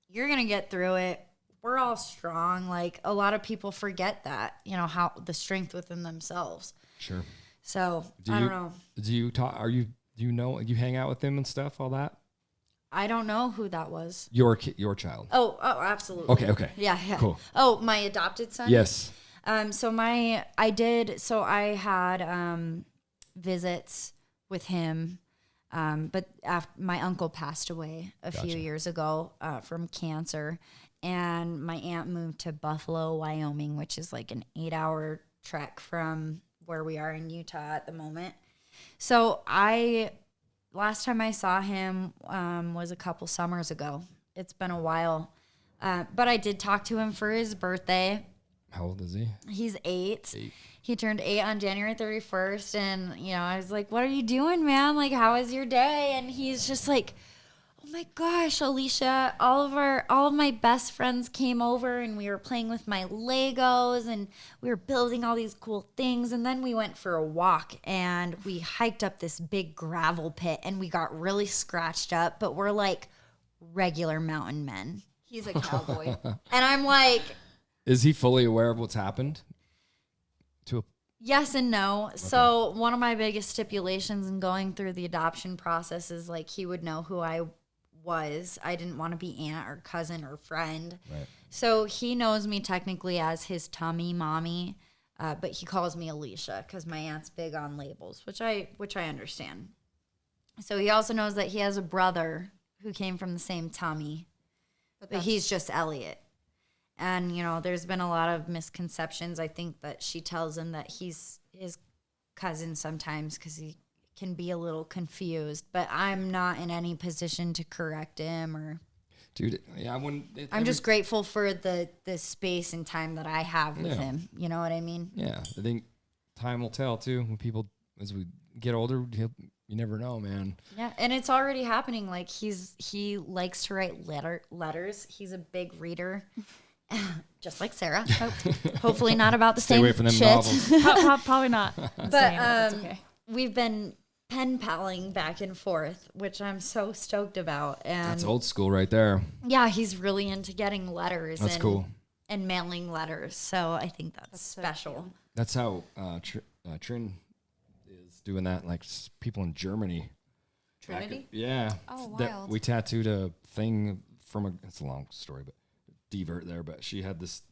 you're going to get through it. We're all strong. Like, a lot of people forget that, you know, how the strength within themselves. Sure. So I don't know. Do you talk? Do you know? You hang out with them and stuff, all that? I don't know who that was. Your child. Oh, absolutely. Okay. Yeah. Cool. Oh, my adopted son? Yes. So I had visits with him, but my uncle passed away a few years ago from cancer, and my aunt moved to Buffalo, Wyoming, which is like an 8-hour trek from where we are in Utah at the moment. So last time I saw him was a couple summers ago. It's been a while, but I did talk to him for his birthday. How old is he? He's 8. He turned 8 on January 31st. And, you know, I was like, what are you doing, man? Like, how was your day? And he's just like, oh my gosh, Alicia, all of my best friends came over and we were playing with my Legos and we were building all these cool things. And then we went for a walk and we hiked up this big gravel pit and we got really scratched up, but we're like regular mountain men. He's a cowboy. And I'm like, Is he fully aware of what's happened? yes and no. Okay. So one of my biggest stipulations in going through the adoption process is like he would know who I was. I didn't want to be aunt or cousin or friend. Right. So he knows me technically as his tummy mommy, but he calls me Alicia because my aunt's big on labels, which I understand. So he also knows that he has a brother who came from the same tummy, but he's just Elliot. And, you know, there's been a lot of misconceptions. I think that she tells him that he's his cousin sometimes because he can be a little confused. But I'm not in any position to correct him or... Dude, yeah, I'm just grateful for the space and time that I have with Yeah. him. You know what I mean? Yeah, I think time will tell too. When people, as we get older, you never know, man. Yeah, and it's already happening. Like he likes to write letters. He's a big reader, just like Sarah. Hopefully not about the Stay same away from them shit. novels. Probably not. But That's okay. we've been pen paling back and forth, which I'm so stoked about. And That's old school right there. yeah, he's really into getting letters. That's cool. And mailing letters. So I think that's so special. cute. That's how Trin is doing that. Like people in Germany. Trinity? Yeah. Oh, That wild. we tattooed a thing from it's a long story, but divert there. But she had this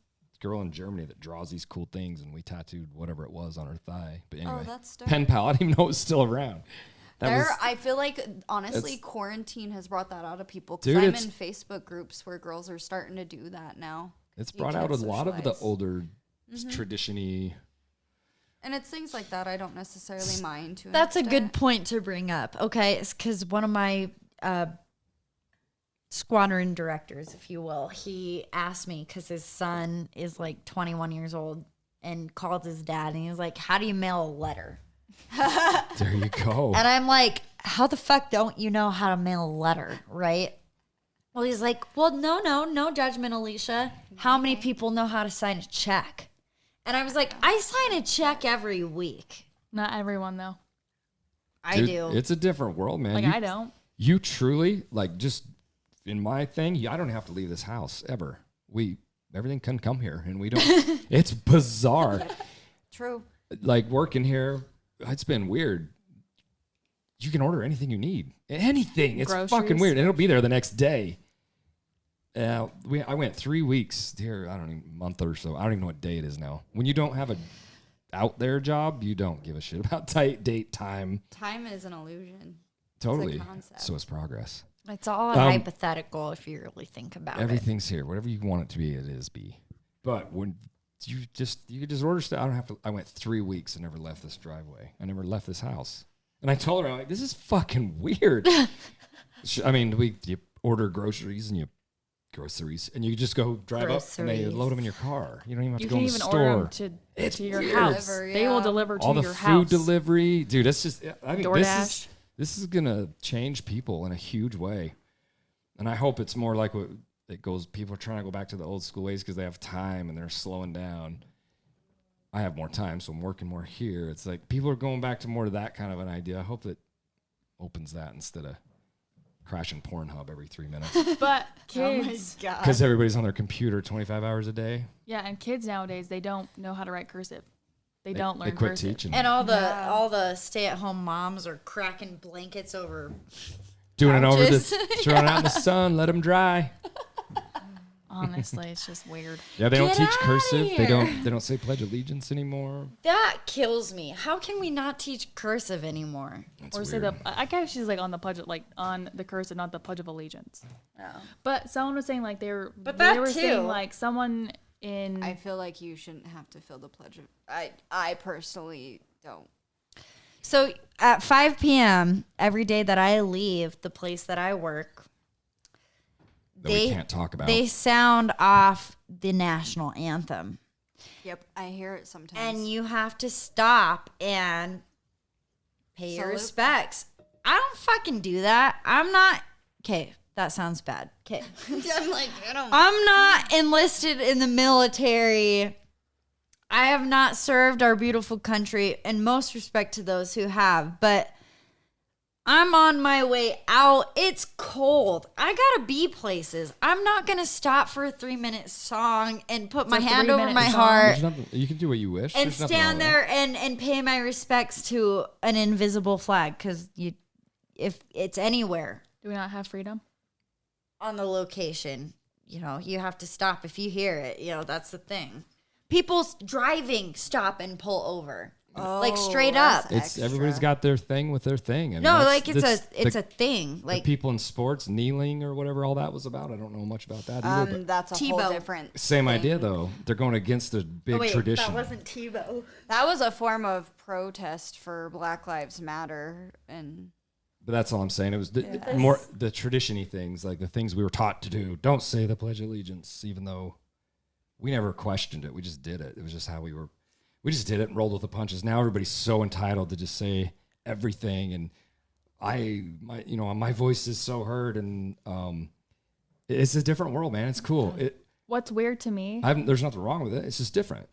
girl in Germany that draws these cool things, and we tattooed whatever it was on her thigh. But anyway, that's dope. pen pal. I didn't even know it was still around. I feel like honestly, It's- quarantine has brought that out of people. Dude, Because I'm it's- in Facebook groups where girls are starting to do that now. It's You brought can't out a lot of the socialize. older tradition-y. And it's things like that I don't necessarily mind. To an That's a good extent. point to bring up. Okay, it's because one of my squadron directors, if you will, he asked me because his son is like 21 years old and called his dad and he was like, "How do you mail a letter?" There you go. And I'm like, "How the fuck don't you know how to mail a letter, right?" Well, he's like, "Well, no judgment, Alicia. How many people know how to sign a check?" And I was like, "I sign a check every week. Not everyone though. I Dude, do." It's a different world, man. Like You- I don't. You truly, like, just in my thing, I don't have to leave this house ever. Everything can come here, and we don't. It's bizarre. True. Like, working here, it's been weird. You can order anything you need. Anything. It's fucking Groceries. weird. And it'll be there the next day. I went 3 weeks here, I don't even, month or so. I don't even know what day it is now. When you don't have a out there job, you don't give a shit about date, time. Time is an illusion. Totally. concept. So is progress. It's all hypothetical if you really think about it. Everything's here. Whatever you want it to be, it is be. But when you could just order stuff. I don't have to. I went 3 weeks and never left this driveway. I never left this house. And I told her, I'm like, this is fucking weird. I mean, you order groceries and you just go drive up and they Groceries. load them in your car. You don't even have You to go can in the even store. order them It's to your weird. house. Deliver, They will yeah. deliver to All the your food house. delivery, dude. That's just. I mean, DoorDash. this is gonna change people in a huge way, and I hope it's more like what it goes. People are trying to go back to the old school ways because they have time and they're slowing down. I have more time, so I'm working more here. It's like people are going back to more of that kind of an idea. I hope that opens that instead of crashing Pornhub every 3 minutes But Oh my kids, god. because everybody's on their computer 25 hours a day. yeah, and kids nowadays they don't know how to write cursive. They don't learn They quit cursive. teaching. And all the stay-at-home moms are cracking blankets over. Doing it over couches. throwing it out in the sun, let them dry. Honestly, it's just weird. Yeah, they don't Get teach outta cursive. here. They don't say Pledge Allegiance anymore. That kills me. How can we not teach cursive anymore? That's Or say weird. I guess she's like on the pledge, like on the cursive, not the Pledge of Allegiance. No. But someone was saying like they were that too. saying like someone in I feel like you shouldn't have to fill the pledge of. I personally don't. So at 5 p.m. every day that I leave the place that I work, that we can't talk about. they sound off the national anthem. Yep, I hear it sometimes. And you have to stop and pay your Salute. respects. I don't fucking do that. I'm not. Okay, that sounds bad. Okay. I'm like, I don't. I'm not enlisted in the military. I have not served our beautiful country, and most respect to those who have, but I'm on my way out. It's cold. I gotta be places. I'm not gonna stop for a 3-minute song and put my a hand over 3-minute my song. heart There's nothing, you can do what you wish. and There's nothing wrong stand with there and pay my respects to an invisible flag, because if it's anywhere do we not have freedom? on the location, you have to stop if you hear it. That's the thing. People driving stop and pull over, like straight up. that's It's everybody's got their thing with their thing. I mean, No, that's- like it's that's a thing. the Like people in sports kneeling or whatever all that was about. I don't know much about that either. but That's a Tebow. whole different. same thing. idea though. They're going against the big tradition. that wasn't Tebow. That was a form of protest for Black Lives Matter, and But that's all I'm saying. It was more the tradition-y things, like the things we were taught to do. Don't say the Pledge of Allegiance, even though we never questioned it. We just did it. It was just how we were. We just did it and rolled with the punches. Now everybody's so entitled to just say everything, and my voice is so heard, and it's a different world, man. It's cool. What's weird to me? There's nothing wrong with it. It's just different.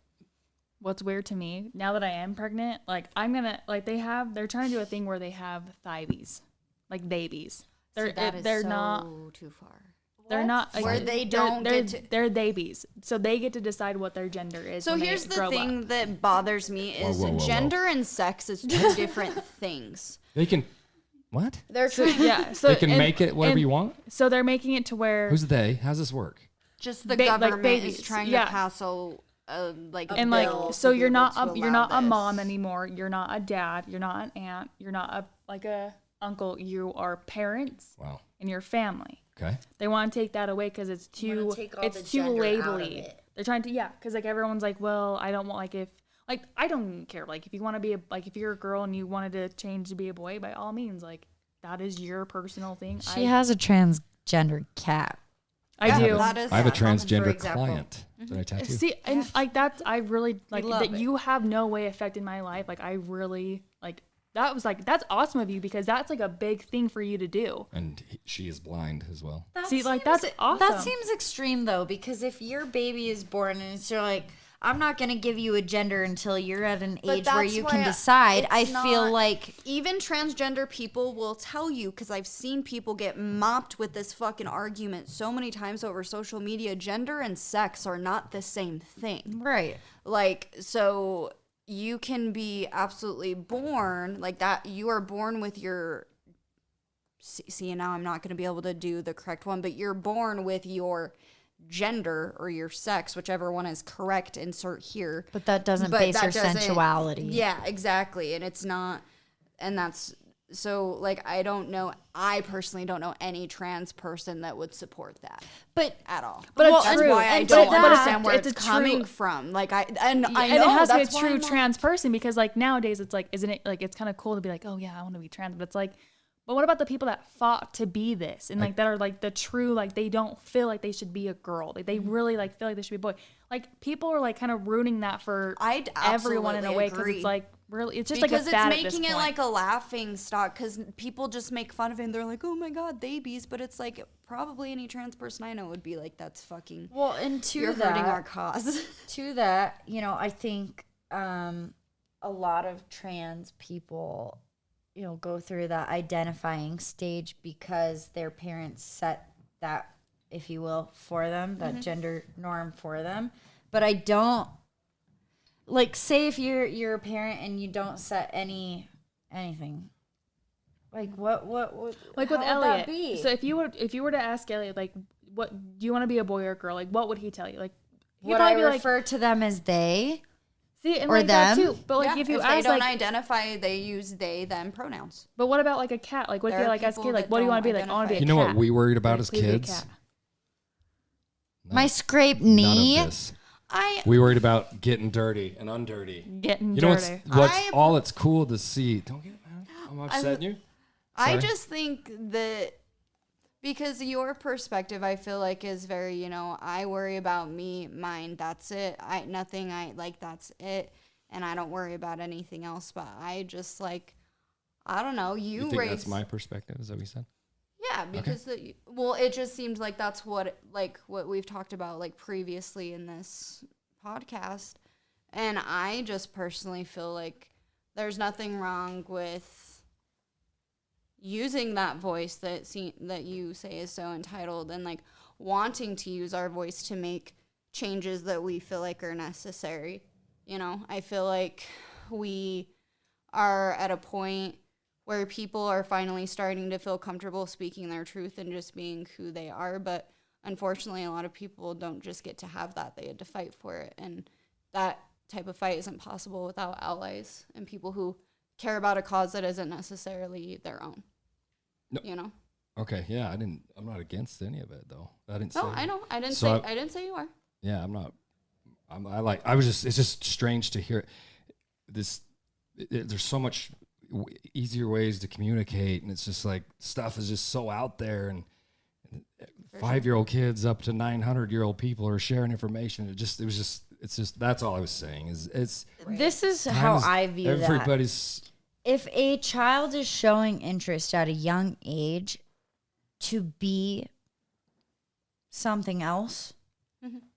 What's weird to me now that I am pregnant, like they're trying to do a thing where they have thighies, like babies. They're not too far. They're not like, Where they don't get to. They're babies, so they get to decide what their gender is. So when here's they the grow thing up. that bothers me is Whoa. gender and sex is two different things. They can what? They're So, trying yeah, so They can make it whatever you want. So they're making it to where Who's they? How's this work? just the like government babies, is trying yeah. to pass a and bill like so to be you're able not to you're allow not a this. mom anymore. You're not a dad. You're not an aunt. You're not a uncle. You are parents Wow. and your family. Okay. They want to take that away because it's too take all it's the too gender out of labely. it. They're trying to because like everyone's like, well, I don't want I don't care. Like if you want to be if you're a girl and you wanted to change to be a boy, by all means, like that is your personal thing. She has a transgender cat. I do. That is I have a common, for transgender example. client that I tattoo. See, and like that's I really like love that it. you have no way affected my life. Like I really like that was like that's awesome of you because that's like a big thing for you to do. And she is blind as well. See, like that's awesome. That seems extreme though, because if your baby is born and it's like, I'm not gonna give you a gender until you're at an But age where that's you why can decide. I it's feel not- like even transgender people will tell you, because I've seen people get mopped with this fucking argument so many times over social media. Gender and sex are not the same thing. right. Like, so you can be absolutely born like that. You are born with your. See, now I'm not going to be able to do the correct one, but you're born with your gender or your sex, whichever one is correct. Insert here. But that doesn't But base that your doesn't- sensuality. Yeah, exactly. And it's not, and that's so like I personally don't know any trans person that would support that But at all. But it's that's true. why I And don't but understand where it's it's a true- coming from. Like I know and it has to be a that's why true I'm like- trans person because like nowadays it's like isn't it like it's kind of cool to be like, oh yeah, I want to be trans, but it's like, but what about the people that fought to be this and like that are like the true, like they don't feel like they should be a girl, like they really like feel like they should be a boy. Like people are like kind of ruining that for I'd everyone in a absolutely way because agree. it's like really it's just because like a fad it's at this making it point. like a laughing stock because people just make fun of it and they're like, oh my god, babies, but it's like probably any trans person I know would be like, that's fucking well, and to you're that, hurting our cause. to that, I think a lot of trans people, go through that identifying stage because their parents set that, if you will, for them, that gender norm for them. But I don't like say if you're a parent and you don't set anything. Like what like how with would that Elliot. be? So if you were to ask Elliot like what do you want to be, a boy or a girl, like what would he tell you? Like he'd would I probably be like, refer to them as they? see, and or like that them? too. But like Yeah, if you they ask don't like identify, they use they them pronouns. but what about like a cat? Like what if There you are like as a people kid, like that what do you want to don't be? Like I want to be a identify. You know cat. what we worried about Like, as please be a kids? cat. My scraped None knee. of this. I We worried about getting dirty and undirty. Getting You know dirty. what's I- all it's cool to see. Don't get mad. I'm upsetting you. I Sorry. just think that because your perspective, I feel like is very, I worry about me, mine, that's it. That's it. And I don't worry about anything else. But I just like, I don't know. You think that's my perspective? Is that what you said? Yeah, because it just seems like that's what we've talked about like previously in this podcast, and I just personally feel like there's nothing wrong with using that voice that you say is so entitled and like wanting to use our voice to make changes that we feel like are necessary. I feel like we are at a point where people are finally starting to feel comfortable speaking their truth and just being who they are. But unfortunately, a lot of people don't just get to have that. They had to fight for it. And that type of fight isn't possible without allies and people who care about a cause that isn't necessarily their own. No. Okay, yeah, I'm not against any of it though. I didn't say. No, I know. I didn't say you are. Yeah, I'm not. It's just strange to hear this. There's so much. easier ways to communicate, and it's just like stuff is just so out there, and 5-year-old kids up to 900-year-old people are sharing information. It's just that's all I was saying is it's This is how I view that. everybody's If a child is showing interest at a young age to be something else,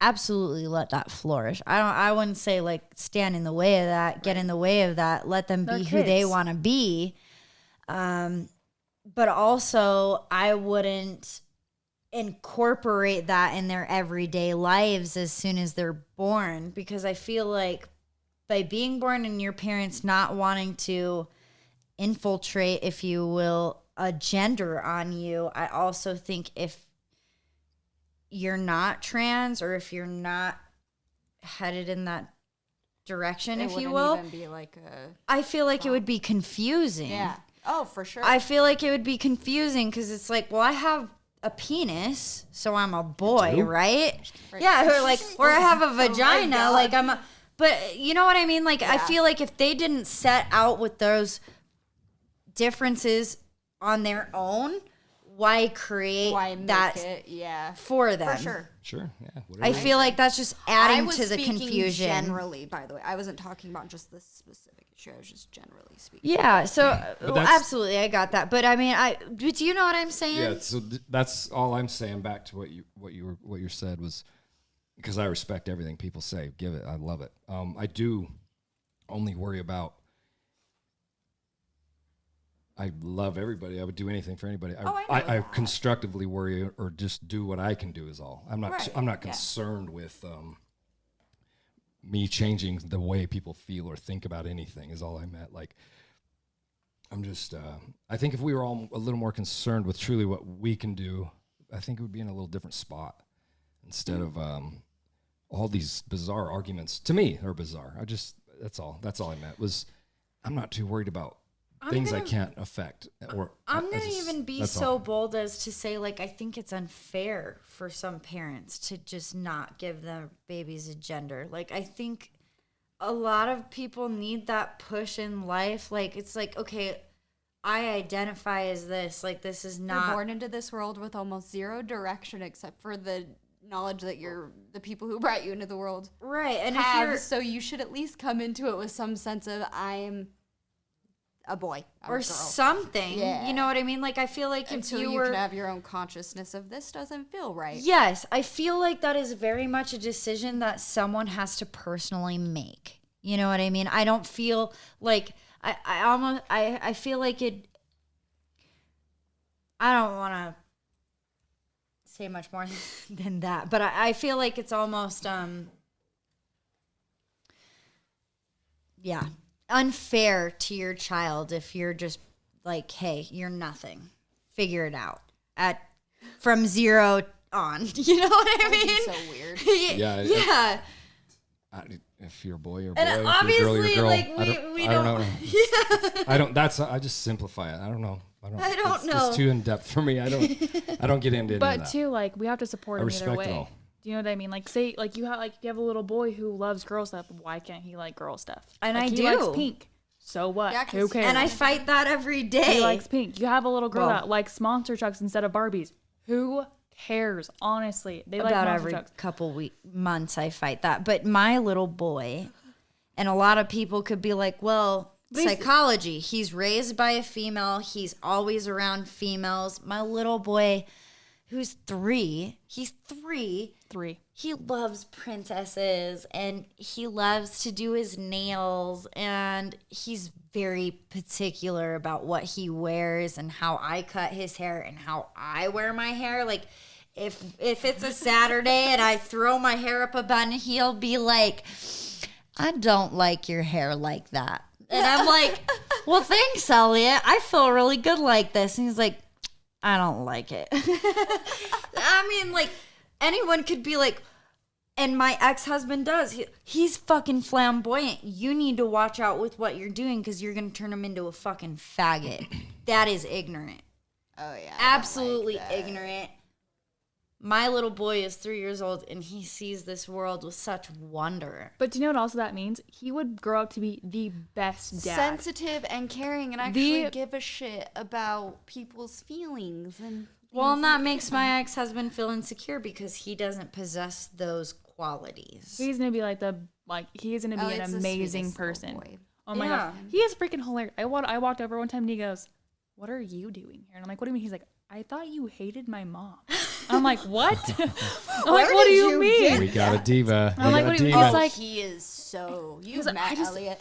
absolutely let that flourish. I wouldn't say like stand in the way of that, get in the way of that. Let them They're be who they kids. want to be. But also I wouldn't incorporate that in their everyday lives as soon as they're born, because I feel like by being born and your parents not wanting to infiltrate, if you will, a gender on you, I also think if you're not trans or if you're not headed in that direction, if you will, even be like a I feel like it would be confusing. yeah. Oh, for sure. I feel like it would be confusing because it's like, well, I have a penis, so I'm a boy, right? Yeah, or I have a vagina, God. like I'm a. But you know what I mean? Like I feel like if they didn't set out with those differences on their own, why create Why make that it? Yeah, for them? for sure. sure, yeah. I feel like that's just I adding was to the speaking confusion. generally, by the way. I wasn't talking about just this specific issue. I was just generally speaking. Yeah, so that's- absolutely, I got that. But I mean, do you know what I'm saying? Yeah, so that's all I'm saying. Back to what you said was, because I respect everything people say. Give it, I love it. I do only worry about. I love everybody. I would do anything for anybody. I constructively worry or just do what I can do is all. I'm not. Right, I'm not yeah. concerned with me changing the way people feel or think about anything. Is all I meant. Like, I'm just. I think if we were all a little more concerned with truly what we can do, I think it would be in a little different spot instead of all these bizarre arguments. To me, are bizarre. That's all. That's all I meant was. I'm not too worried about things I can't affect. Or I'm going to even be so bold as to say, like, I think it's unfair for some parents to just not give their babies a gender. Like, I think a lot of people need that push in life. Like, it's like, okay, I identify as this. Like, this is You're not. born into this world with almost zero direction except for the knowledge that you're the people who brought you into the world Right. And have. if you're. So you should at least come into it with some sense of I'm a boy I'm Or a girl. something. Yeah. You know what I mean? Like, I feel like Until if you you were. can have your own consciousness of this doesn't feel right. Yes, I feel like that is very much a decision that someone has to personally make. You know what I mean? I don't feel like I feel like it. I don't want to say much more than that, but I feel like it's almost yeah, unfair to your child if you're just like, hey, you're nothing. Figure it out from 0 on. You know what I That would be mean? so weird. Yeah, Yeah. if you're a boy, you're a boy. And if you're a girl, obviously, you're a girl. like, we I don't know. Yeah. I don't. I just simplify it. I don't know. I don't know. It's too in depth for me. I don't get into But that. too, like, we have to support I him either respect way. it all. Do you know what I mean? Like, say, like you have a little boy who loves girl stuff. Why can't he like girl stuff? And like, I he do. likes pink. So what? Yeah, 'cause- Who cares? And I fight that every day. he likes pink. You have a little girl Well- that likes monster trucks instead of Barbies. Who cares? Honestly, they like About monster every trucks. couple months I fight that. But my little boy, and a lot of people could be like, well, psychology. He's raised by a female. He's always around females. My little boy, who's 3, he's 3. 3. He loves princesses and he loves to do his nails, and he's very particular about what he wears and how I cut his hair and how I wear my hair. Like, if it's a Saturday and I throw my hair up a bun, he'll be like, I don't like your hair like that. And I'm like, well, thanks, Elliot. I feel really good like this. And he's like, I don't like it. I mean, like, anyone could be like, and my ex-husband does. He's fucking flamboyant. You need to watch out with what you're doing because you're going to turn him into a fucking faggot. That is ignorant. Oh yeah. I don't like Absolutely that. ignorant. My little boy is 3 years old, and he sees this world with such wonder. But do you know what also that means? He would grow up to be the best dad. Sensitive and caring and actually give a shit about people's feelings. Well, and that makes my ex-husband feel insecure because he doesn't possess those qualities. He's gonna be he's gonna be an amazing person. Oh my god, he is freaking hilarious. I walked over one time and he goes, "What are you doing here?" And I'm like, "What do you mean?" He's like, "I thought you hated my mom." I'm like, "What?" I'm like, "What do you mean?" We got a diva. I'm like, "What do you mean?" He's like, he is so. He was met like, Elliot.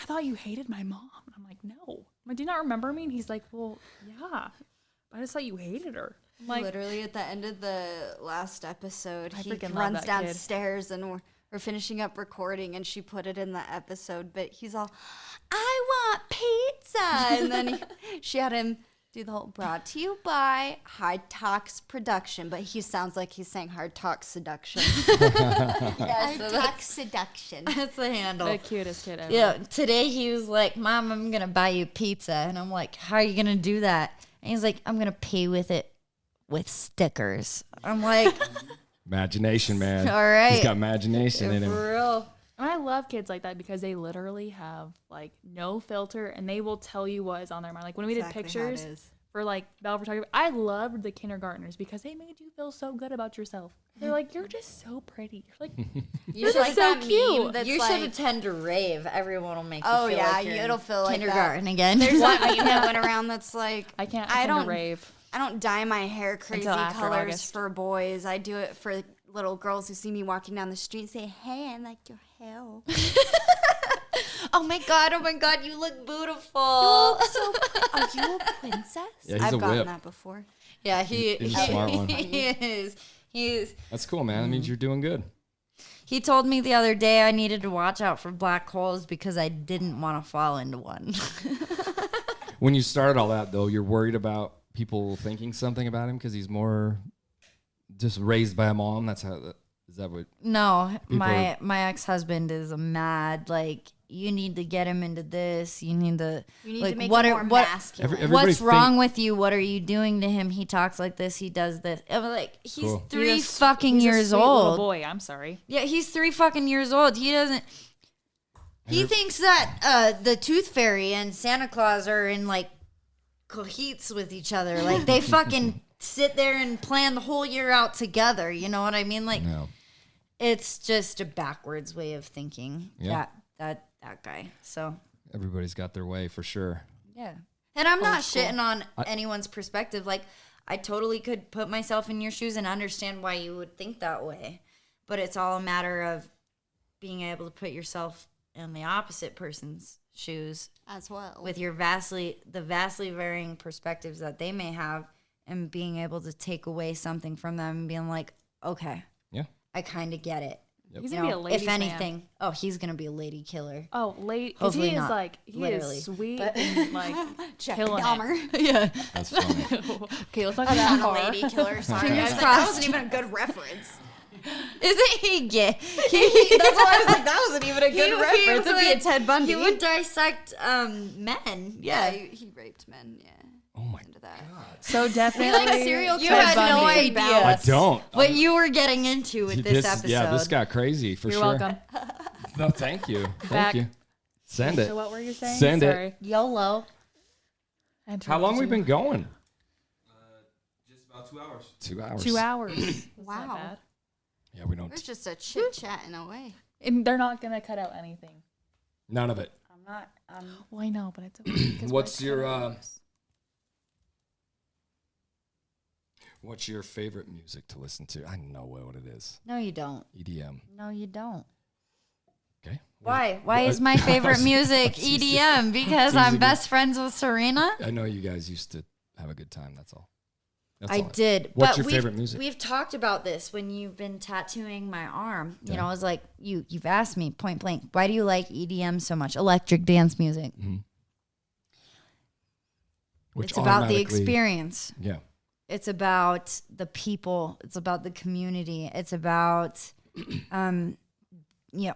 I thought you hated my mom. And I'm like, "No." I'm like, "Do you not remember me?" And he's like, "Well, yeah. I just thought you hated her." I'm like, literally at the end of the last episode, he freaking love runs that kid. downstairs and we're finishing up recording, and she put it in the episode. But he's all, "I want pizza," and then she had him do the whole "brought to you by Hard Talks Production," but he sounds like he's saying Hard Talk Seduction. Hard Talk Seduction. That's the handle. the cutest kid ever. Yeah, today he was like, "Mom, I'm going to buy you pizza." And I'm like, "How are you going to do that?" And he's like, "I'm going to pay with it with stickers." I'm like, Imagination, man. all right. He's got imagination in him. For real. And I love kids like that because they literally have like no filter and they will tell you what is on their mind. Like when we did pictures for like Bell Photography, I loved the kindergartners because they made you feel so good about yourself. They're like, "You're just so pretty." You're like, You "This should, is so cute." you should attend a rave. Everyone will make you feel yeah, like you're it'll in feel like kindergarten again. There's that meme that went around that's like, I can't I attend don't a rave. I don't dye my hair crazy Until after colors August. for boys. I do it for little girls who see me walking down the street and say, "Hey, I like your hair." Oh my god, you look beautiful. Are you a princess? Yeah, he's I've a gotten whip. that before. Yeah, he He's a smart one. He is. That's cool, man. That means you're doing good. He told me the other day I needed to watch out for black holes because I didn't want to fall into one. When you started all that, though, you're worried about people thinking something about him because he's more just raised by a mom. That's how. Is that what? No, People my ex-husband is a mad, like, you need to get him into this. You need to to make him more masculine. What's wrong with you? What are you doing to him? He talks like this. He does this. I'm like, he's Cool. three He's a fucking years sweet little old. boy, I'm sorry. Yeah, he's 3 fucking years old. He doesn't. He thinks that the Tooth Fairy and Santa Claus are in like cohetes with each other. Like they fucking sit there and plan the whole year out together. You know what I mean? Like No. it's just a backwards way of thinking. Yeah. That guy. So Everybody's got their way for sure. yeah. And I'm not shitting on anyone's perspective. Like I totally could put myself in your shoes and understand why you would think that way. But it's all a matter of being able to put yourself in the opposite person's shoes As well. with your vastly varying perspectives that they may have, and being able to take away something from them and being like, okay, Yeah. I kind of get it. He's You gonna be a know, ladies' if man. anything, he's gonna be a lady killer. Oh, late. Because Hopefully he is not, like, he literally. is sweet But- and like Jeffrey killing it. Dahmer. Yeah, That's funny. Okay, let's not go I'm that not far. a lady killer. Sorry, Fingers I was like, that crossed. wasn't even a good reference. isn't he gay? That's why I was like, that wasn't even a good reference. It'd be a would- Ted Bundy. He would dissect men. yeah, Yeah, he raped men. Yeah. Oh my Into that. So definitely. Like serial You killer. had no Bundy. idea. I don't. what you were getting into with this episode. Yeah, this got crazy for You're sure. welcome. No, thank you. Thank Back. you. Send it. So what were you saying? Send it. Sorry. YOLO. How long we been going? Just about 2 hours. 2 hours. 2 hours. That's not Wow. bad. Yeah, we don't. It's just a chit chat in a way. And they're not gonna cut out anything. None of it. I'm not. Well, I know, but it's okay. 'cause What's we're your close. What's your favorite music to listen to? I know what it is. No, you don't. EDM. No, you don't. Okay. Why? Why What? is my favorite music EDM? Because I'm teasing best friends with Serina. I know you guys used to have a good time. That's all. That's I all. did. What's but your we've- favorite music? We've talked about this when you've been tattooing my arm. You Yeah. know, I was like, you've asked me point blank, why do you like EDM so much? Electric dance music. Which It's about the automatically- experience. Yeah. It's about the people. It's about the community. It's about, you know,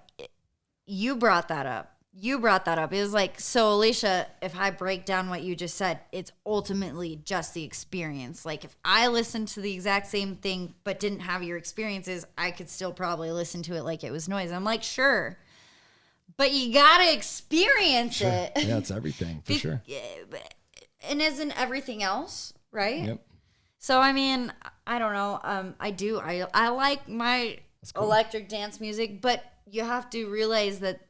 you brought that up. you brought that up. It was like, so Alicia, if I break down what you just said, it's ultimately just the experience. Like if I listened to the exact same thing but didn't have your experiences, I could still probably listen to it like it was noise. I'm like, sure. But you gotta experience it. Yeah, it's everything for sure. And isn't everything else, right? Yep. So I mean, I don't know. I like my electric dance music, but you have to realize that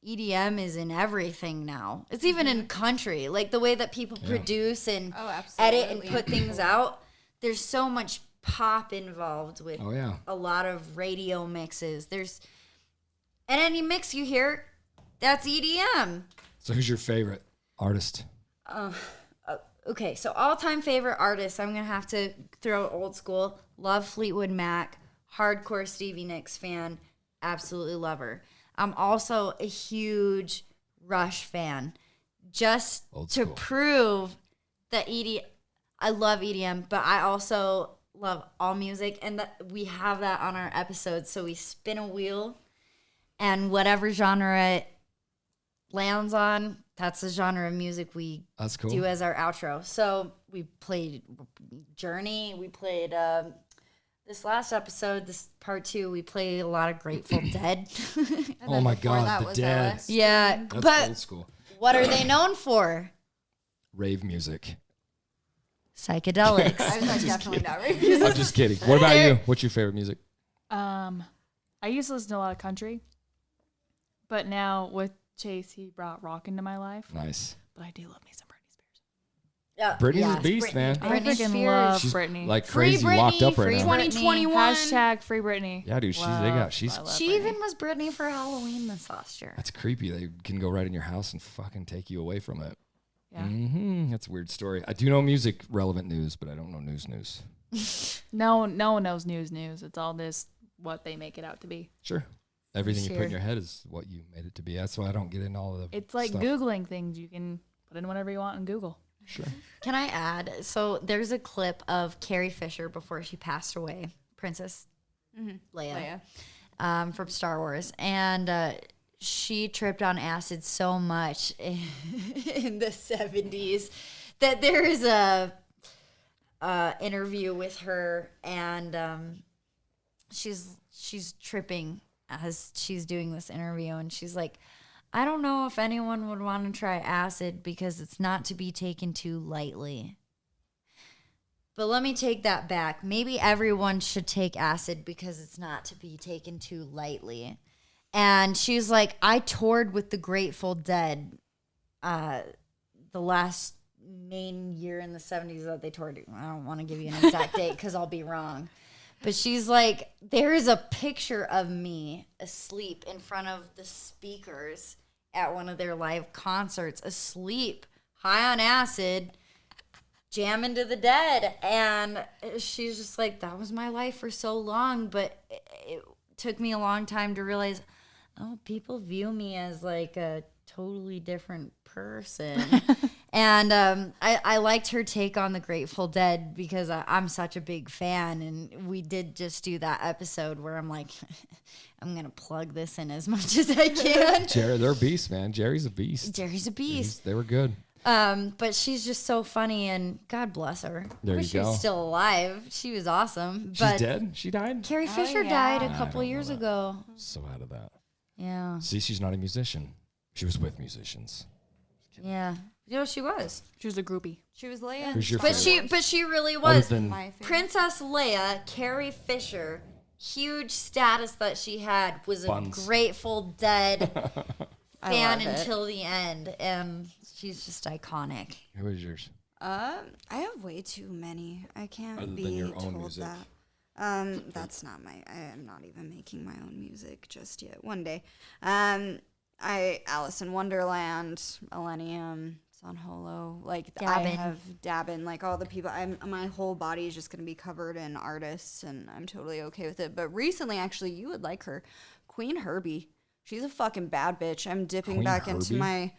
EDM is in everything now. It's even in country. Like the way that people produce and edit and put things out. There's so much pop involved with a lot of radio mixes. And any mix you hear, that's EDM. So who's your favorite artist? Okay, so all-time favorite artists, I'm going to have to throw old school. Love Fleetwood Mac. Hardcore Stevie Nicks fan. Absolutely love her. I'm also a huge Rush fan. Just to prove that I love EDM, but I also love all music. And that we have that on our episodes. So we spin a wheel, and whatever genre it lands on, that's the genre of music we do as our outro. So we played Journey. We played this last episode, this part 2, we played a lot of Grateful Dead. Oh my God, the Dead. Yeah, that's but old school. What are they known for? Rave music. Psychedelics. I was like, definitely not rave music. I'm just kidding. What about you? What's your favorite music? I used to listen to a lot of country, but now with Chase, he brought rock into my life. Nice. But I do love me some Britney Spears. Britney's a beast, man. I Britney freaking Spears. love She's Britney. like Free crazy Britney, locked up right free now. Britney. 2021. Hashtag free Britney. Yeah, dude, she's I she's love She Britney. even was Britney for Halloween this last year. that's creepy. They can go right in your house and fucking take you away from it. Yeah. That's a weird story. I do know music relevant news, but I don't know news. No one knows news. It's all this what they make it out to be. Sure. Everything you put Sure. in your head is what you made it to be. That's why I don't get in all of the It's like stuff. Googling things. You can put in whatever you want in Google. Sure. Can I add? So there's a clip of Carrie Fisher before she passed away, Princess Leia. From Star Wars. And she tripped on acid so much in the 70s that there is a interview with her, and she's tripping as she's doing this interview, and she's like, I don't know if anyone would want to try acid because it's not to be taken too lightly. But let me take that back. Maybe everyone should take acid because it's not to be taken too lightly. And she's like, I toured with the Grateful Dead the last main year in the 70s that they toured. I don't want to give you an exact date because I'll be wrong. But she's like, there is a picture of me asleep in front of the speakers at one of their live concerts, asleep, high on acid, jamming to the Dead. And she's just like, that was my life for so long, but it took me a long time to realize, oh, people view me as like a totally different person. And I liked her take on the Grateful Dead because I'm such a big fan. And we did just do that episode where I'm like, I'm going to plug this in as much as I can. Jerry, they're a beast, man. Jerry's a beast. Jerry's a beast. They were good. But she's just so funny, and God bless her. There I you wish go. She was still alive. She was awesome. She's But dead? She died? Carrie Fisher yeah. died a couple years ago. So out of that. Yeah. See, she's not a musician. She was with musicians. Yeah. You know, she was. She was a groupie. She was Leia. Who's your But favorite? she really Other was. than My favorite. Princess Leia, Carrie Fisher, huge status that she had, was a Buns. Grateful Dead fan love it. until the end, and she's just iconic. who is yours? I have way too many. I can't Other be than your own told music. that. That's not my. I am not even making my own music just yet. One day. Alice in Wonderland, Millennium, Sun Holo. Like I Dabin. have Dabin. Like all the people. My whole body is just gonna be covered in artists, and I'm totally okay with it. But recently, actually, you would like her, Queen Herbie. She's a fucking bad bitch. I'm dipping Queen back into Herbie?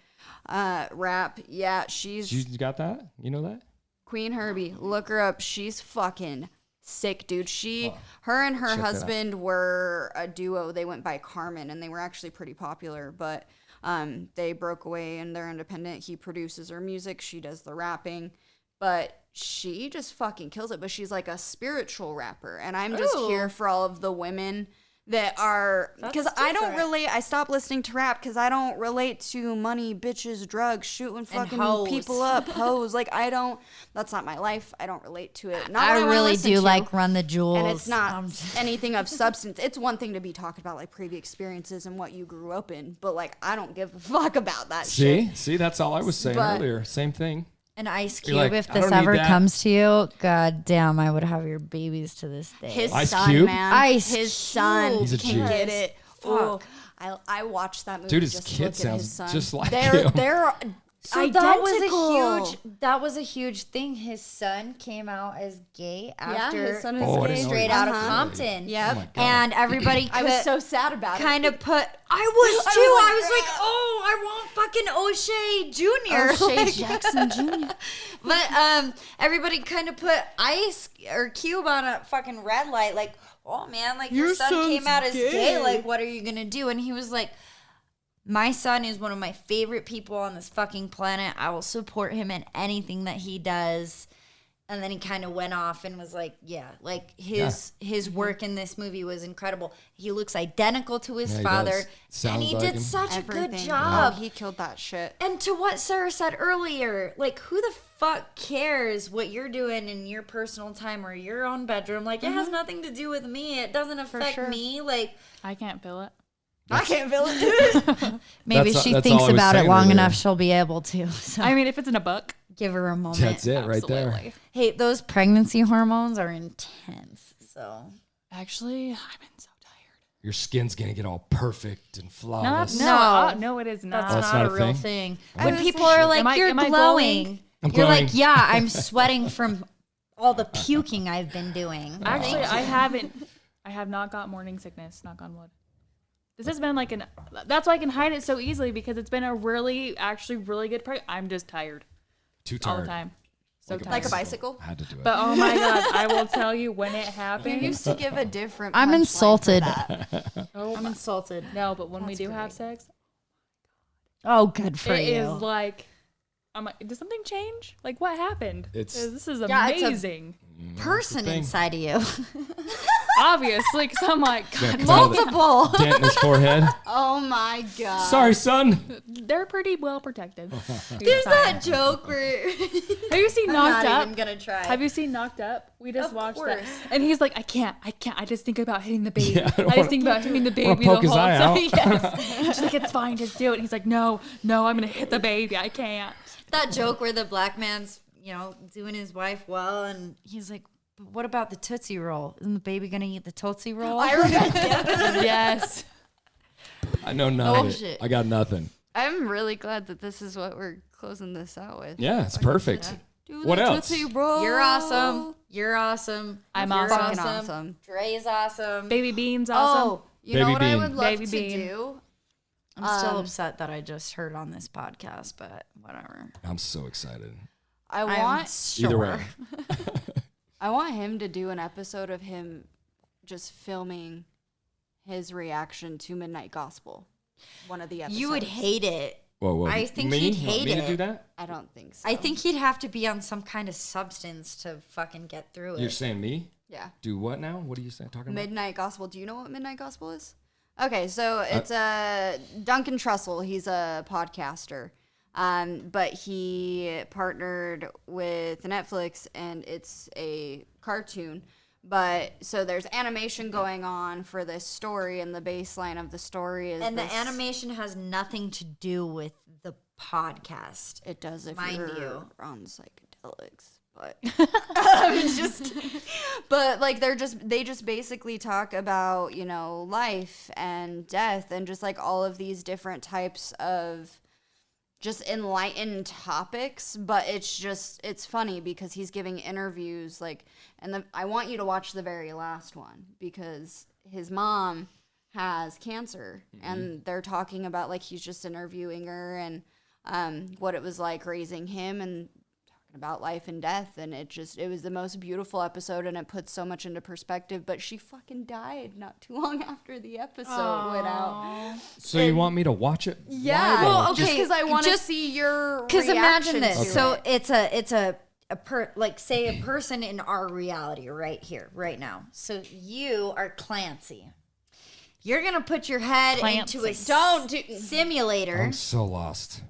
my rap. Yeah, she's You got that? You know that? Queen Herbie. Look her up. She's fucking sick, dude. Her and her Check that out. husband were a duo. They went by Carmen, and they were actually pretty popular. But They broke away and they're independent. He produces her music. She does the rapping. But she just fucking kills it. But she's like a spiritual rapper. And I'm just here for all of the women that are, because I don't relate. I stopped listening to rap because I don't relate to money, bitches, drugs, shooting fucking people up, hoes. Like, I don't, that's not my life. I don't relate to it. Not I what really listen do to. like Run the Jewels. And it's not anything of substance. It's one thing to be talking about like previous experiences and what you grew up in, but like I don't give a fuck about that shit. See, that's all I was saying earlier. Same thing. An Ice You're Cube, like, if I this don't need ever that. comes to you, god damn, I would have your babies to this day. His Ice son, Cube? man. Ice his son Cube. He's a can G. get it. Ooh, Fuck. I watched that movie. Dude, his just to kid look at his sounds son. just like they're, him. They're So identical. that was a huge thing. His son came out as gay after his son is Oh, I didn't gay. know straight he out was of gay. Compton. Yep. Oh my God. And everybody I was so sad about it. kind of put I was too. I I was was like, like, oh, I want fucking O'Shea Jr. O'Shea Like- Jackson Jr. But everybody kind of put Ice or Cube on a fucking red light, like, oh man, like your son came out as gay. Like, what are you gonna do? And he was like, my son is one of my favorite people on this fucking planet. I will support him in anything that he does. And then he kind of went off and was like, yeah, like his work in this movie was incredible. He looks identical to his Yeah, he father. does. And Sounds he like did him. such a good Everything. job. Oh, he killed that shit. And to what Sarah said earlier, like, who the fuck cares what you're doing in your personal time or your own bedroom? Like, it has nothing to do with me. It doesn't affect sure. me. Like, I can't feel it. I can't feel it. maybe That's- she that's thinks all I was about it saying long earlier. enough, she'll be able to. So I mean, if it's in a book, give her a moment. That's it right there. absolutely. Hey, those pregnancy hormones are intense. So Actually, I've been so tired. Your skin's gonna get all perfect and No, flawless. no, it is not. that's that's not not a a real thing? thing. When was people like, are like, am I- you're am I glowing. glowing? I'm You're glowing. like, yeah, I'm sweating from all the puking I've been doing. Actually, I haven't. I have not got morning sickness. Knock on wood. This has been like an. That's why I can hide it so easily because it's been a really, actually, really good. I'm just tired Too all tired. the time. So tired. Like a bicycle. I had to do it. But oh my god, I will tell you when it You happened. used to give a different. I'm punchline for insulted. that. Oh I'm my, insulted. no, but when we That's do have great. sex, Oh, good for it you. is like, I'm like, did something change? Like what happened? It's- This is Yeah, it's a- amazing. person thing. inside of you. Obviously, because I'm like, God, Yeah, 'cause I had a Multiple. dent in his forehead. Oh my god. Sorry, son. they're pretty well protected. There's that joke where Have you seen I'm Knocked not Up? even gonna try. Have you seen Knocked Up? We just Of watched course. that. And he's like, I can't. I just think about hitting the baby. Yeah, I I wanna- just think about hitting the baby the poke his whole eye time. out. Yes. She's like, it's fine, just do it. And he's like, no, I'm gonna hit the baby. I can't. that joke where the black man's, doing his wife well, and he's like, but what about the Tootsie Roll? Isn't the baby gonna eat the Tootsie Roll? I remember. Yes. I know none of shit. it. I got nothing. I'm really glad that this is what we're closing this out with. Yeah, it's perfect. Do What the else? Tootsie Roll. You're awesome. You're awesome. I'm You're awesome. Fucking awesome. Dre's awesome. Baby Bean's awesome. Oh, you Baby know what I Bean. would love Baby to Bean. do? I'm still upset that I just heard on this podcast, but whatever. I'm so excited. I I'm want sure. Either way. I want him to do an episode of him just filming his reaction to Midnight Gospel. One of the episodes. You would hate it. Whoa. I think me? he'd You want hate me to it. do that? I don't think so. I think he'd have to be on some kind of substance to fucking get through You're it. saying me? Yeah. Do what now? What are you saying? Talking about? Midnight Gospel. Do you know what Midnight Gospel is? Okay, so it's Duncan Trussell. He's a podcaster, but he partnered with Netflix, and it's a cartoon. But so there's animation going on for this story, and the baseline of the story is And the this- animation has nothing to do with the podcast. It does if Mind you're you. on psychedelics, but it's just. But like they just basically talk about life and death and just like all of these different types of just enlightened topics. But it's funny because he's giving interviews I want you to watch the very last one because his mom has cancer and they're talking about he's just interviewing her and what it was like raising him and talking about life and death, and it was the most beautiful episode, and it puts so much into perspective. But she fucking died not too long after the episode went out. So you want me to watch it? Yeah, Why, though? Well, just okay, because I want to just- see your Because imagine reaction this. to So it. it's a like say a person in our reality right here, right now. So you are Clancy. You're gonna put your head into a simulator. I'm so lost.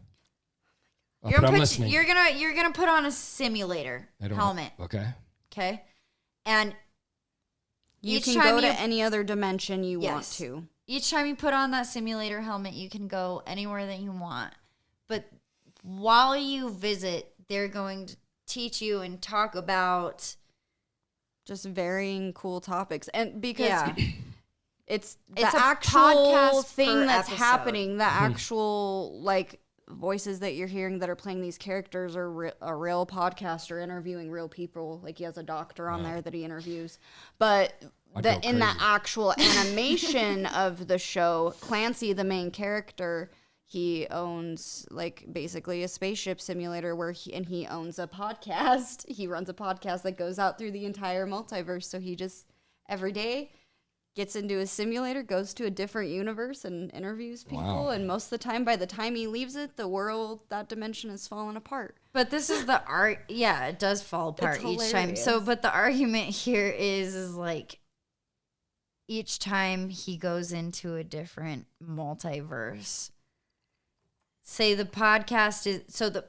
Oh, You're but I'm gonna listening. you're gonna put on a simulator I don't helmet. Okay. Okay, and You each can time go to you- any other dimension you want Yes. to. each time you put on that simulator helmet, you can go anywhere that you want. But while you visit, they're going to teach you and talk about Just varying cool topics. And because it's the It's a actual podcast thing per that's episode. happening, the actual like voices that you're hearing that are playing these characters are a real podcaster interviewing real people. Like he has a doctor on there that he interviews. But I'd go in the crazy. actual animation of the show, Clancy, the main character, he owns like basically a spaceship simulator where he owns a podcast. He runs a podcast that goes out through the entire multiverse. So he just every day gets into a simulator, goes to a different universe and interviews people. Wow. And most of the time, by the time he leaves it, the world, that dimension has fallen apart. But this is the art. Yeah, it does fall apart each time. So, hilarious. but the argument here is like each time he goes into a different multiverse. Say the podcast is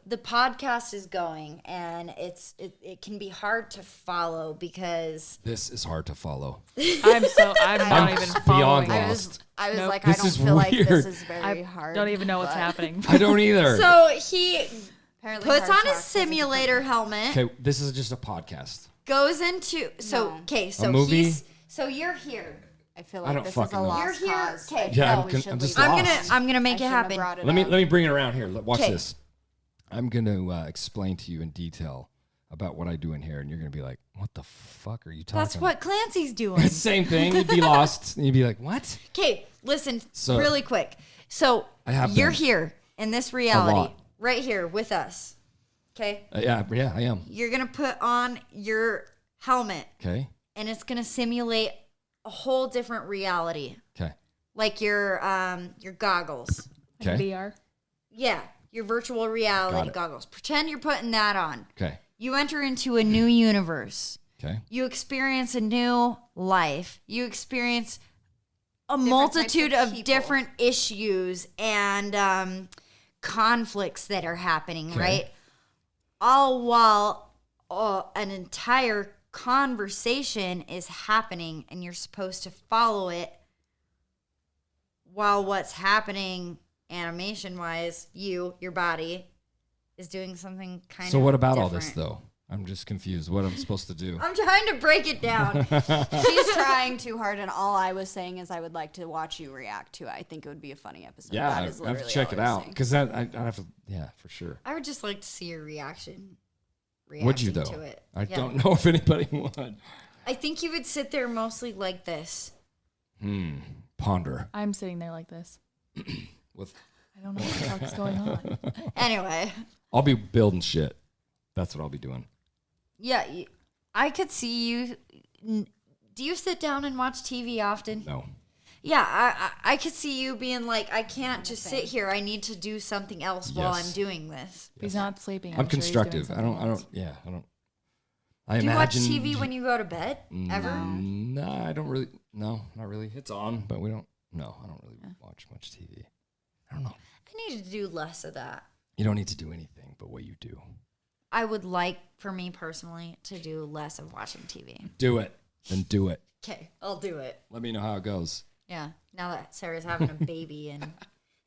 the podcast is going, and it can be hard to follow because This is hard to follow. I'm not even beyond following. lost. I was Nope. like, This I don't is feel like this weird. is very I hard. don't even know what's but happening. I don't either. so he apparently puts hard on talk his is a simulator helmet, Okay, this is just a podcast. goes into No. so movie? he's so you're here. I feel I like don't this is a fucking know. lost You're here. cause. Okay. I feel Yeah, we should I'm just leave lost. it. I'm gonna make I it shouldn't have happen. brought it Let me up. bring it around here. Watch 'Kay. this. I'm gonna explain to you in detail about what I do in here, and you're gonna be like, "What the fuck are you talking?" That's what Clancy's doing. It's the same thing. You'd be lost, and you'd be like, "What?" Okay, listen So- really quick. So I have you're been. here in this reality, lot. right here with us. Okay, Yeah, I am. you're gonna put on your helmet, Okay, and it's gonna simulate a whole different reality, okay, like your goggles. okay, VR. Yeah, your virtual Got reality it. goggles. Pretend you're putting that on. okay, You enter into a new universe. okay. You experience a new life. You experience a Different multitude types of of people. different issues and conflicts that are happening, Okay. right? All while an entire conversation is happening and you're supposed to follow it while what's happening animation wise, your body is doing something kind of So what about all this different. though? I'm just confused. What I'm supposed to do? I'm trying to break it down. She's trying too hard, and all I was saying is I would like to watch you react to it. I think it would be a funny episode. Yeah, That I is have to literally check all it I was out saying. because I'd have to. Yeah, for sure. I would just like to see your reaction. Would you reacting though? To it. I Yeah. don't know if anybody would. I think you would sit there mostly like this. Ponder I'm sitting there like this. with. I don't know what the fuck's going on. Anyway, I'll be building shit. That's what I'll be doing. yeah, I could see you. Do you sit down and watch TV often? No. Yeah, I could see you being like, I can't just sit here. I need to do something else while I'm Yes. doing this. He's not sleeping. I'm sure he's doing constructive. I something don't. else. Yeah. I don't. I Do you watch imagine. TV when you go to bed? Ever? No, I don't really. No, not really. It's on, but we don't. No, I don't really watch much TV. I don't know. I need to do less of that. You don't need to do anything but what you do. I would like, for me personally, to do less of watching TV. Do it. Then do it. Okay, I'll do it. Let me know how it goes. Yeah, now that Sarah's having a baby and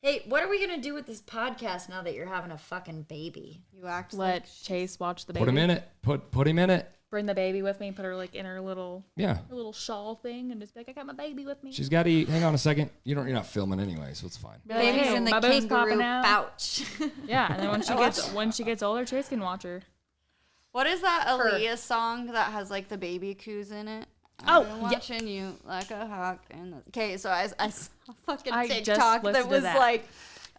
hey, what are we gonna do with this podcast now that you're having a fucking baby? You act Let Chase watch the baby. Put him in it. Put him in it. Bring the baby with me. Put her like in her little Yeah. shawl thing, and just be like, I got my baby with me. She's got to eat. Hang on a second. You're not filming anyway, so it's fine. Be like, Baby's "Hey, in the my boob's kangaroo popping out." pouch. Yeah, and then when she gets older, Chase can watch her. What is that Her. Aaliyah song that has like the baby coos in it? Oh, I'm yeah. watching you like a hawk. Okay, so I saw a fucking I just TikTok listened that to was that. like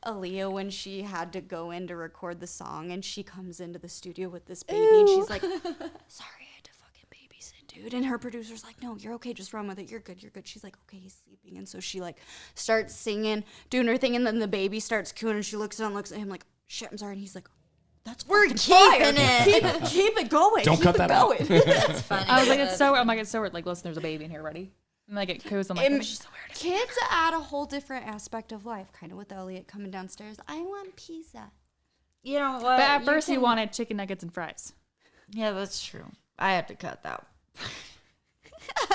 Aaliyah when she had to go in to record the song and she comes into the studio with this baby and she's like, sorry, I had to fucking babysit, dude. And her producer's like, no, you're okay, just run with it. You're good, you're good. She's like, okay, he's sleeping. And so she like starts singing, doing her thing, and then the baby starts cooing and she looks down and looks at him like, shit, I'm sorry. And he's like, We're fucking keeping fire. it. Keep it going. Don't keep cut it that out. going. That's funny. I was like, it's so weird. Like, listen, there's a baby in here, ready? And like it coos. I'm like, it's just so weird. Kids add a whole different aspect of life, kind of with Elliot coming downstairs. I want pizza. You know what? But at first, he can- wanted chicken nuggets and fries. Yeah, that's true. I had to cut that.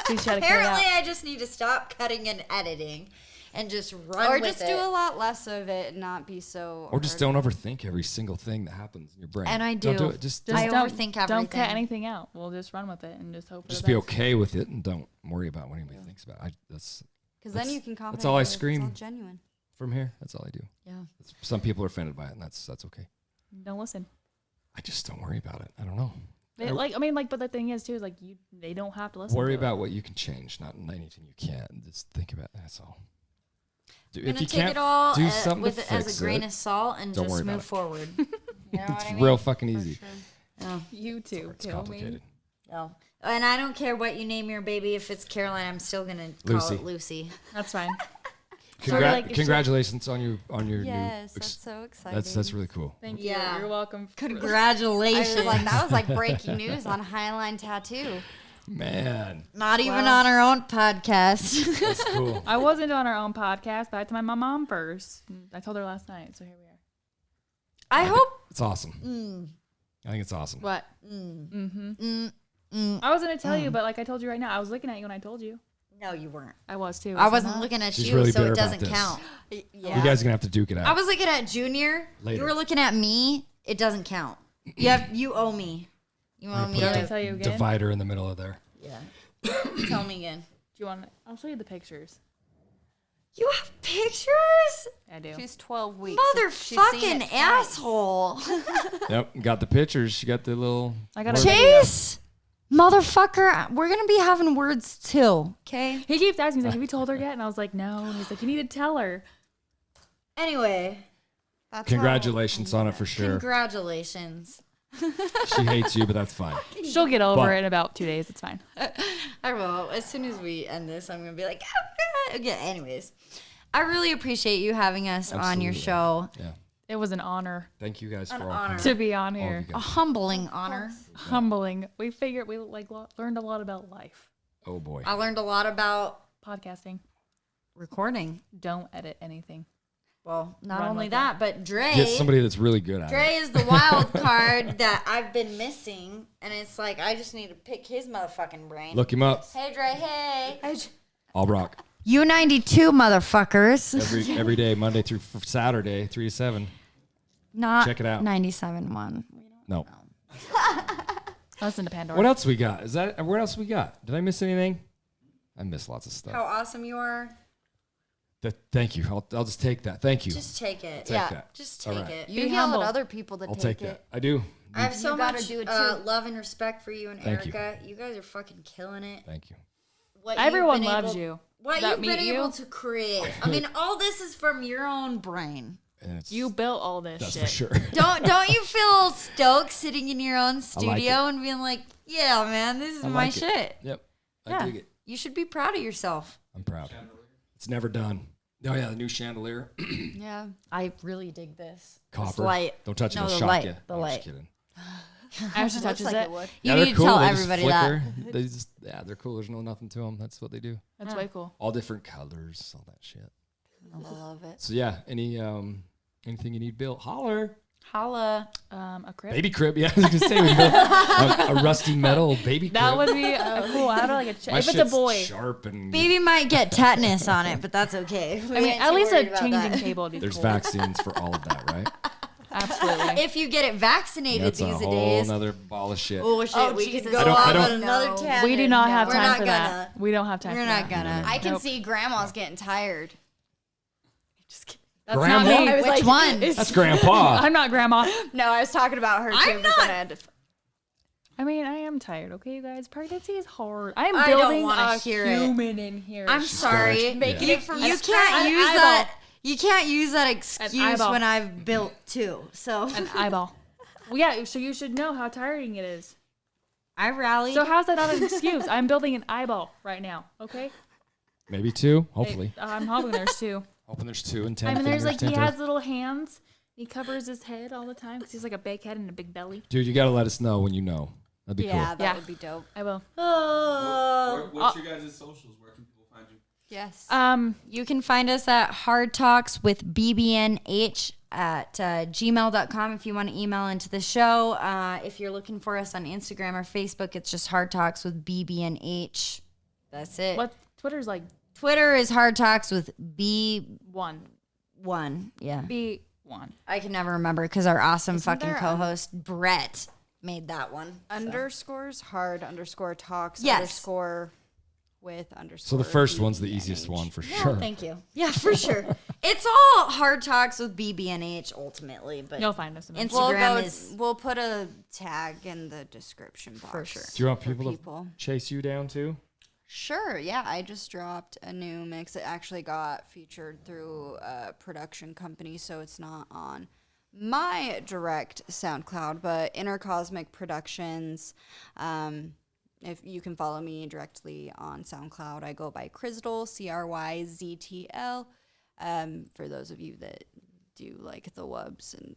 So she had to cut it out. Apparently, I just need to stop cutting and editing and just run Or with just it. do a lot less of it and not be so. Or just don't overthink every single thing that happens in your brain. And I Don't do. do it. Just I don't overthink Don't everything. cut anything out. We'll just run with it and just hope. just for be the best. okay with it and don't worry about what anybody thinks about it. Because then that's- you can confidently. that's all I It's scream. all genuine. From here, that's all I do. Yeah. Some people are offended by it, and that's okay. Don't listen. I just don't worry about it. I don't know. But the thing is too is like they don't have to listen. Worry to about what you can change, not anything you can't. Just think about that's all. I'm If gonna you take can't it all do something with to it as fix a grain it, of salt and don't just worry about move it. forward. You know what it's I mean? real fucking easy. Yeah. You too. It's Kill me. complicated. No. And I don't care what you name your baby. If it's Caroline, I'm still gonna call Lucy. it Lucy. That's fine. Congratulations on your Yes, new. that's so exciting. That's really cool. Thank Yeah. you. You're welcome. I Congratulations. was like, that was like breaking news on Highline Tattoo. Man, Not even Well- on our own podcast. that's cool. I wasn't on our own podcast, but I had to my mom first. I told her last night, so here we are. I hope. It's awesome. I think it's awesome. What? I was gonna tell you, but like I told you right now, I was looking at you when I told you. No, you weren't. I was too. I wasn't looking at She's you, really so bitter it about doesn't this. count. Yeah. You guys are gonna have to duke it out. I was looking at Junior. Later. You were looking at me. It doesn't count. You owe me. You owe me. Did I a- tell you again? Divider in the middle of there. Yeah. Tell me again. Do you want? I'll show you the pictures. You have pictures? I do. She's 12 weeks. so she's seen Motherfucking it twice. asshole. Yep, got the pictures. She got the little. I got a word- Chase, motherfucker, we're gonna be having words too. Okay. He keeps asking, he's like, have you told her yet? And I was like, no. And he's like, you need to tell her. Anyway, That's Congratulations on it for sure. congratulations. She hates you, but that's fine. She'll get over But- it in about 2 days. It's fine. I will. As soon as we end this, I'm gonna be like, okay. Anyways, I really appreciate you having us on your Absolutely. show. Yeah. It was an honor Thank you guys for all honor. coming. to be on All of here. you A guys. humbling honor. Humbling. We learned a lot about life. Oh boy. I learned a lot about Podcasting. recording. Don't edit anything. Well, not Run only with that, but Dre. Get somebody that's really good at Dre it. is the wild card that I've been missing, and it's like I just need to pick his motherfucking brain. Look him up. Hey, Dre. Hey. All rock. U92 motherfuckers. Every day, Monday through Saturday, 3 to 7. Not Check it out. 97.1. No. Listen to Pandora. What else we got? What else we got? Did I miss anything? I missed lots of stuff. How awesome you are. Thank you. I'll just take that. Thank you. Just take it. Take that. Just All take right. it. You Be yell humble. at other people to I'll take take it. that. I do. I have so You gotta much do it too. love and respect for you and Thank you. Erica. You guys are fucking killing it. Thank you. What you've Everyone been loves able- you. What that you've been meet you. able to create. I mean, all this is from your own brain. And it's, You built all this that's shit. for sure. Don't you feel stoked sitting in your own like studio and being like, yeah, man, this is I my like it. shit. Yep. I Yeah. dig it. You should be proud of yourself. I'm proud. It's never done. Oh yeah, the new chandelier. Yeah. I really dig this. Copper. This light. Don't touch it. No, It'll the shock light. you. The I'm light. just kidding. Ashley Looks touches like it. it would. You they're need to cool. tell They just everybody that. flicker. They just, they're cool. There's nothing to them. That's what they do. That's way cool. All different colors, all that shit. I love it. So yeah, anything you need built, holler. Holla. A crib. Baby crib. Yeah, I was gonna say we built a rusty metal baby crib. That would be cool. I don't know, like a My if it's a shit's boy. sharp and Baby might get tetanus on it, but that's okay. I mean, at least a changing table would be there's cool. vaccines for all of that, right? Absolutely. If you get it vaccinated That's a these whole days. nother ball of shit. Oh shit, we Jesus. could go I don't- off I don't- on another No. tangent. We do not have We're time not for gonna. that. We don't have time We're for not that. gonna. I can Nope. see grandma's getting tired. Just kidding. That's Grandma? not me. I was Which like, one? That's grandpa. I'm not grandma. No, I was talking about her too. I'm but not. then I had to I mean, I am tired. Okay, you guys. Pregnancy is hard. I am I don't building wanna a hear it. human in here. I'm sorry. Making it from You scratch. can't use Eyeball. that. You can't use that excuse eyeball. when I've built two. So An eyeball. Well, yeah, so you should know how tiring it is. I rallied. So how's that not an excuse? I'm building an eyeball right now, okay? Maybe 2, hopefully. I'm hoping there's 2. Hoping there's 2 and 10 I mean, fingers. there's like, 10 he toes. has little hands. He covers his head all the time because he's like a big head and a big belly. Dude, you got to let us know when you know. That'd be Yeah, cool. that Yeah. would be dope. I will. What's your guys' socials? Where can people find you? Yes. You can find us at Hard Talks with BBNH at gmail.com if you want to email into the show. If you're looking for us on Instagram or Facebook, it's just Hard Talks with BBNH. That's it. What Twitter's like Twitter is Hard Talks with B1. 1. Yeah. B1. I can never remember because our awesome fucking there, co-host Brett made that one. Underscores hard underscore talks Yes. underscore with underscore. So the first one's the BBNH. easiest one for Yeah, sure. thank you. Yeah, for sure. It's all Hard Talks with BBNH ultimately, but You'll find us. Instagram is We'll put a tag in the description box. For sure. Do you want for people people. to chase you down too? Sure, yeah. I just dropped a new mix. It actually got featured through a production company, so it's not on my direct SoundCloud, but Intercosmic Productions. If you can follow me directly on SoundCloud, I go by Cryztl, CRYZTL. For those of you that do like the wubs and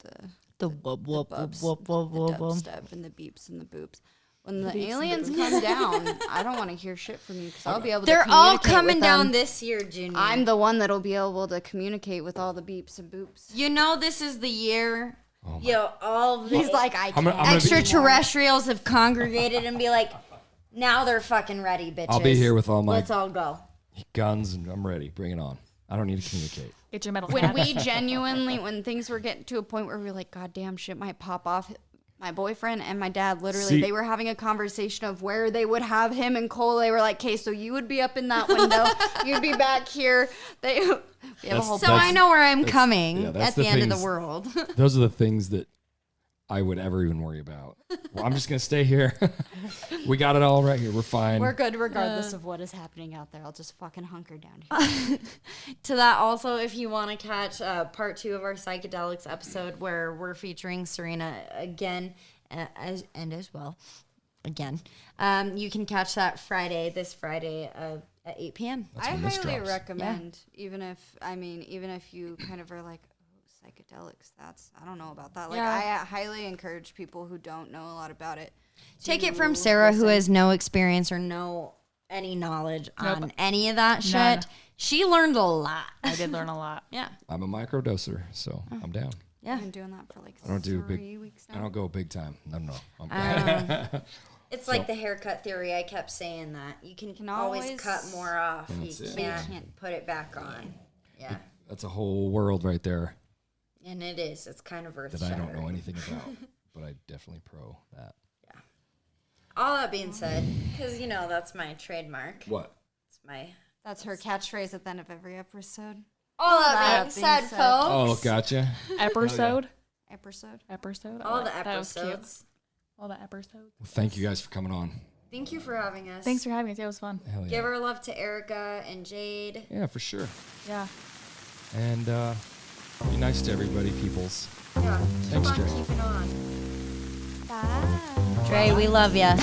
the bubs, the dubstep and the beeps and the boops. When the aliens come down, I don't want to hear shit from you because I'll be able to they're all communicate coming with down them. this year, Junior. I'm the one that'll be able to communicate with all the beeps and boops. You know this is the year. All the He's like, I I'm gonna can't. be- extraterrestrials have congregated and be like, now they're fucking ready, bitches. I'll be here with all my Let's all go. guns and I'm ready. Bring it on. I don't need to communicate. Get your metal When hat. we genuinely, when things were getting to a point where we were like, God damn, shit might pop off. My boyfriend and my dad, literally, See- they were having a conversation of where they would have him and Cole. They were like, okay, so you would be up in that window. You'd be back here. We have a whole So I know where I'm coming yeah, that's at the end of the things- world. Those are the things that I would ever even worry about. Well, I'm just going to stay here. We got it all right here. We're fine. We're good regardless of what is happening out there. I'll just fucking hunker down here. To that also, if you want to catch part 2 of our psychedelics episode where we're featuring Serina again as well again, you can catch that this Friday at 8 p.m. I when this highly drops. recommend, even if you kind of are like, oh, psychedelics, I don't know about that. Like, Yeah. I highly encourage people who don't know a lot about it. Take it to from Sarah, who listen. has no experience or any knowledge on Nope. any of that shit. None. She learned a lot. I did learn a lot. Yeah. I'm a microdoser, so I'm down. Yeah. I've been doing that for like I don't do 3 weeks now. I don't go big time. No. I'm It's like the haircut theory. I kept saying that. You can always always- cut more off. That's You it. can't put it back on. Yeah. That's a whole world right there And it is. It's kind of earth that I shattering. don't know anything about, but I definitely pro that. All that being said, because, that's my trademark. What? It's my... That's her catchphrase at the end of every episode. All that That being being said, said. folks. Oh, gotcha. Episode. Episode. All the That was cute. episodes. All the episodes. Well, thank you guys for coming on. Thank you for having us. Thanks for having us. Yeah, it was fun. Hell yeah. Give our love to Erica and Jade. Yeah, for sure. Yeah. And be nice to everybody, peoples. Yeah. Thanks, Keep on Dre. keeping on. Bye. Dre, we love ya.